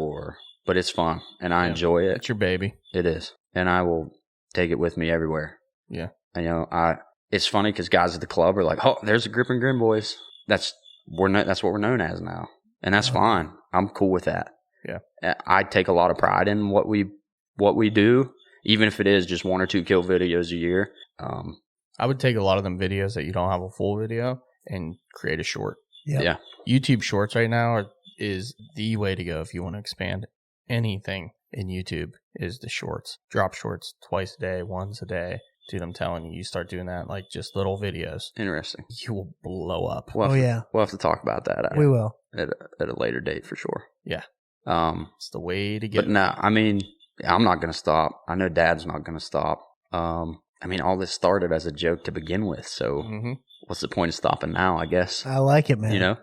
but it's fun, and I enjoy it. It's your baby. It is, and I will take it with me everywhere. Yeah. And, it's funny because guys at the club are like, "Oh, there's the Grip N Grin boys." That's what we're known as now, and that's fine. I'm cool with that. Yeah. I take a lot of pride in what we do, even if it is just 1 or 2 kill videos a year. I would take a lot of them videos that you don't have a full video and create a short. Yep. Yeah. YouTube Shorts right now is the way to go if you want to expand anything in YouTube. Is the shorts. Drop shorts twice a day, once a day. Dude, I'm telling you, you start doing that, like just little videos. Interesting. You will blow up. We'll have to talk about that. We will. At a later date for sure. Yeah. It's the way to get. But no, I'm not going to stop. I know Dad's not going to stop. All this started as a joke to begin with, so what's the point of stopping now, I guess? I like it, man. You know?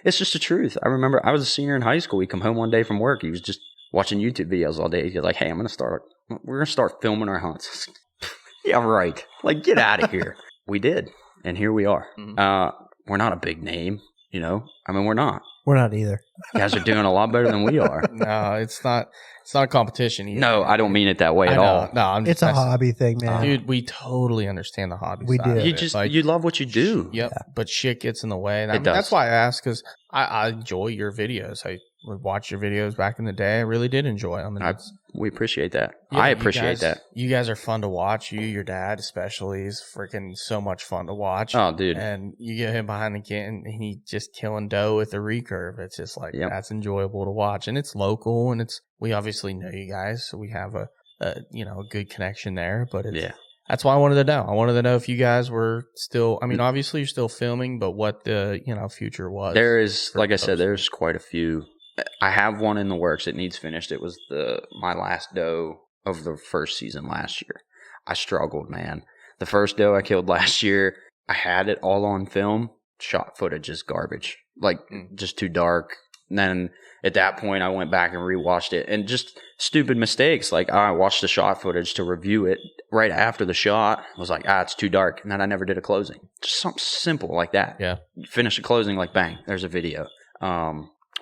It's just the truth. I remember I was a senior in high school. He'd come home one day from work. He was just watching YouTube videos all day. He's like, "Hey, we're going to start filming our hunts." Yeah, right. Like, get out of here. We did, and here we are. We're not a big name, you know? We're not. We're not either. You guys are doing a lot better than we are. No, it's not. It's not a competition either. No, I don't mean it that way at all. No, it's a hobby thing, man. Dude, we totally understand the hobby. We side do. of it. You love what you do. Yep. Yeah. But shit gets in the way. And Does. That's why I ask, because I enjoy your videos. I would watch your videos back in the day. I really did enjoy them. We appreciate that. Yeah, I appreciate that. You guys are fun to watch. Your dad especially is freaking so much fun to watch. Oh, dude. And you get him behind the camera and he's just killing dough with a recurve. curve. It's just like, that's enjoyable to watch, and it's local, and we obviously know you guys, so we have a good connection there. But that's why I wanted to know. I wanted to know if you guys were still, I mean, obviously you're still filming, but what the, future was. There is, like I said, there's quite a few. I have one in the works. It needs finished. It was my last doe of the first season last year. I struggled, man. The first doe I killed last year, I had it all on film. Shot footage is garbage. Like, just too dark. And then at that point, I went back and rewatched it. And just stupid mistakes. Like, I watched the shot footage to review it right after the shot. I was like, it's too dark. And then I never did a closing. Just something simple like that. Yeah. Finish a closing, like, bang, there's a video.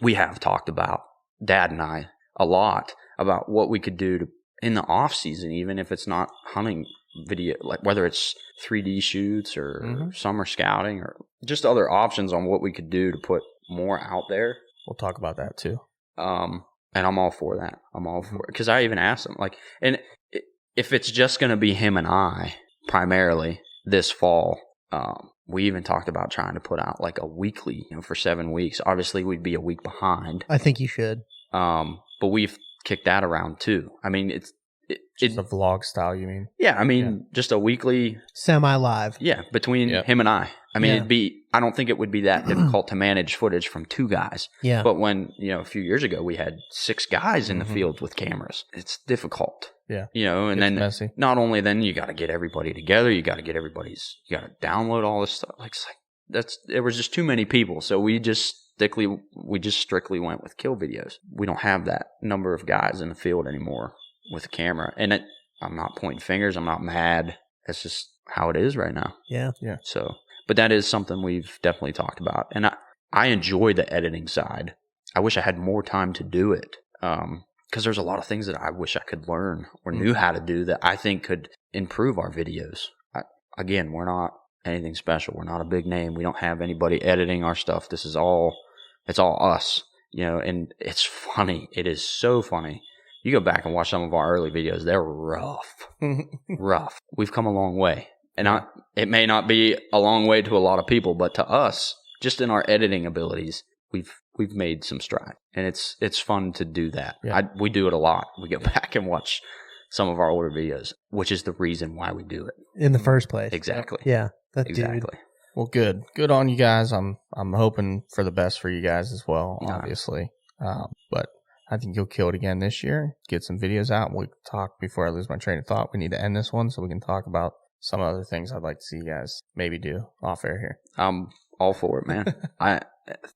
We have talked about, Dad and I, a lot about what we could do in the off season, even if it's not hunting video, like whether it's 3D shoots or summer scouting or just other options on what we could do to put more out there. We'll talk about that too. And I'm all for that. I'm all for it. Because I even asked him, like, and if it's just going to be him and I primarily this fall, we even talked about trying to put out like a weekly, for 7 weeks. Obviously, we'd be a week behind. I think you should. But we've kicked that around too. I mean, it's a vlog style, you mean? Yeah, I mean, just a weekly semi-live. Yeah, between him and I. I mean, I don't think it would be that difficult to manage footage from 2 guys. Yeah. But when, a few years ago we had 6 guys in the field with cameras, it's difficult. Yeah. And it's then messy. Not only then you got to get everybody together, you got to download all this stuff. There was just too many people. So we just strictly went with kill videos. We don't have that number of guys in the field anymore with a camera. And I'm not pointing fingers. I'm not mad. That's just how it is right now. Yeah. Yeah. So, but that is something we've definitely talked about. And I enjoy the editing side. I wish I had more time to do it. Because there's a lot of things that I wish I could learn or knew how to do that I think could improve our videos. Again, we're not anything special. We're not a big name. We don't have anybody editing our stuff. It's all us, and it's funny. It is so funny. You go back and watch some of our early videos. They're rough. Rough. We've come a long way. And it may not be a long way to a lot of people, but to us, just in our editing abilities, we've made some stride. And it's fun to do that. Yeah. We do it a lot. We go back and watch some of our older videos, which is the reason why we do it. In the first place. Exactly. Yeah. Exactly. Dude. Well, good. Good on you guys. I'm hoping for the best for you guys as well, obviously. But I think you'll kill it again this year. Get some videos out. We'll talk before I lose my train of thought. We need to end this one so we can talk about some other things I'd like to see you guys maybe do off air here. I'm all for it, man. I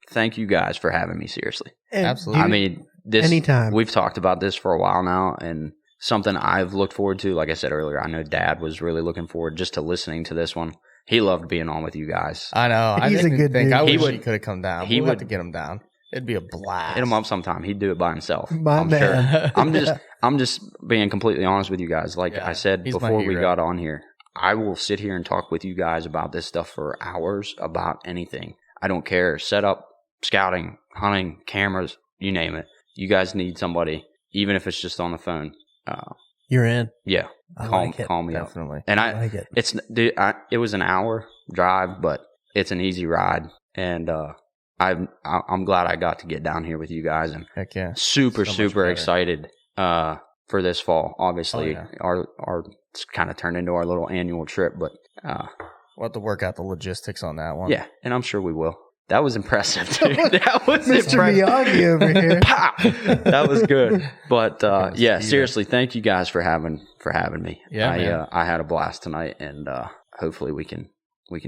thank you guys for having me, seriously. And absolutely. I mean, anytime. We've talked about this for a while now, and something I've looked forward to. Like I said earlier, I know Dad was really looking forward just to listening to this one. He loved being on with you guys. I know. He's a good dude. I wish he could have come down. He would have to get him down. It'd be a blast. Hit him up sometime. He'd do it by himself. My I'm man. sure. I'm just being completely honest with you guys. Like I said before we got on here, I will sit here and talk with you guys about this stuff for hours, about anything. I don't care. Setup, scouting, hunting, cameras, you name it. You guys need somebody, even if it's just on the phone. You're in. Yeah. Call me definitely. up. And I like it. It was an hour drive, but it's an easy ride. And I'm glad I got to get down here with you guys, and heck yeah, super excited for this fall. Obviously, our it's kind of turned into our little annual trip, but we'll have to work out the logistics on that one. Yeah, and I'm sure we will. That was impressive, dude. That was Mr. impressive. Miyagi over here. That was good. But seriously, thank you guys for having me. Yeah, I had a blast tonight, and hopefully we can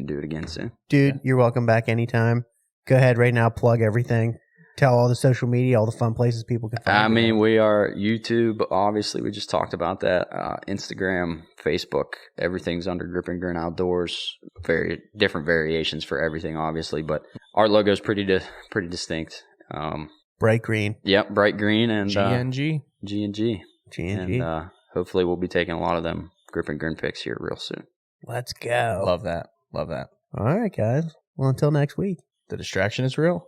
do it again soon. Dude, you're welcome back anytime. Go ahead right now, plug everything. Tell all the social media, all the fun places people can find you. I mean, we are YouTube, obviously. We just talked about that. Instagram, Facebook, everything's under Grip N Grin Outdoors. Very different variations for everything, obviously, but our logo's pretty distinct. Bright green. Yep, bright green and GNG. G&G. And hopefully we'll be taking a lot of them Grip N Grin pics here real soon. Let's go. Love that. All right, guys. Well, until next week. The distraction is real.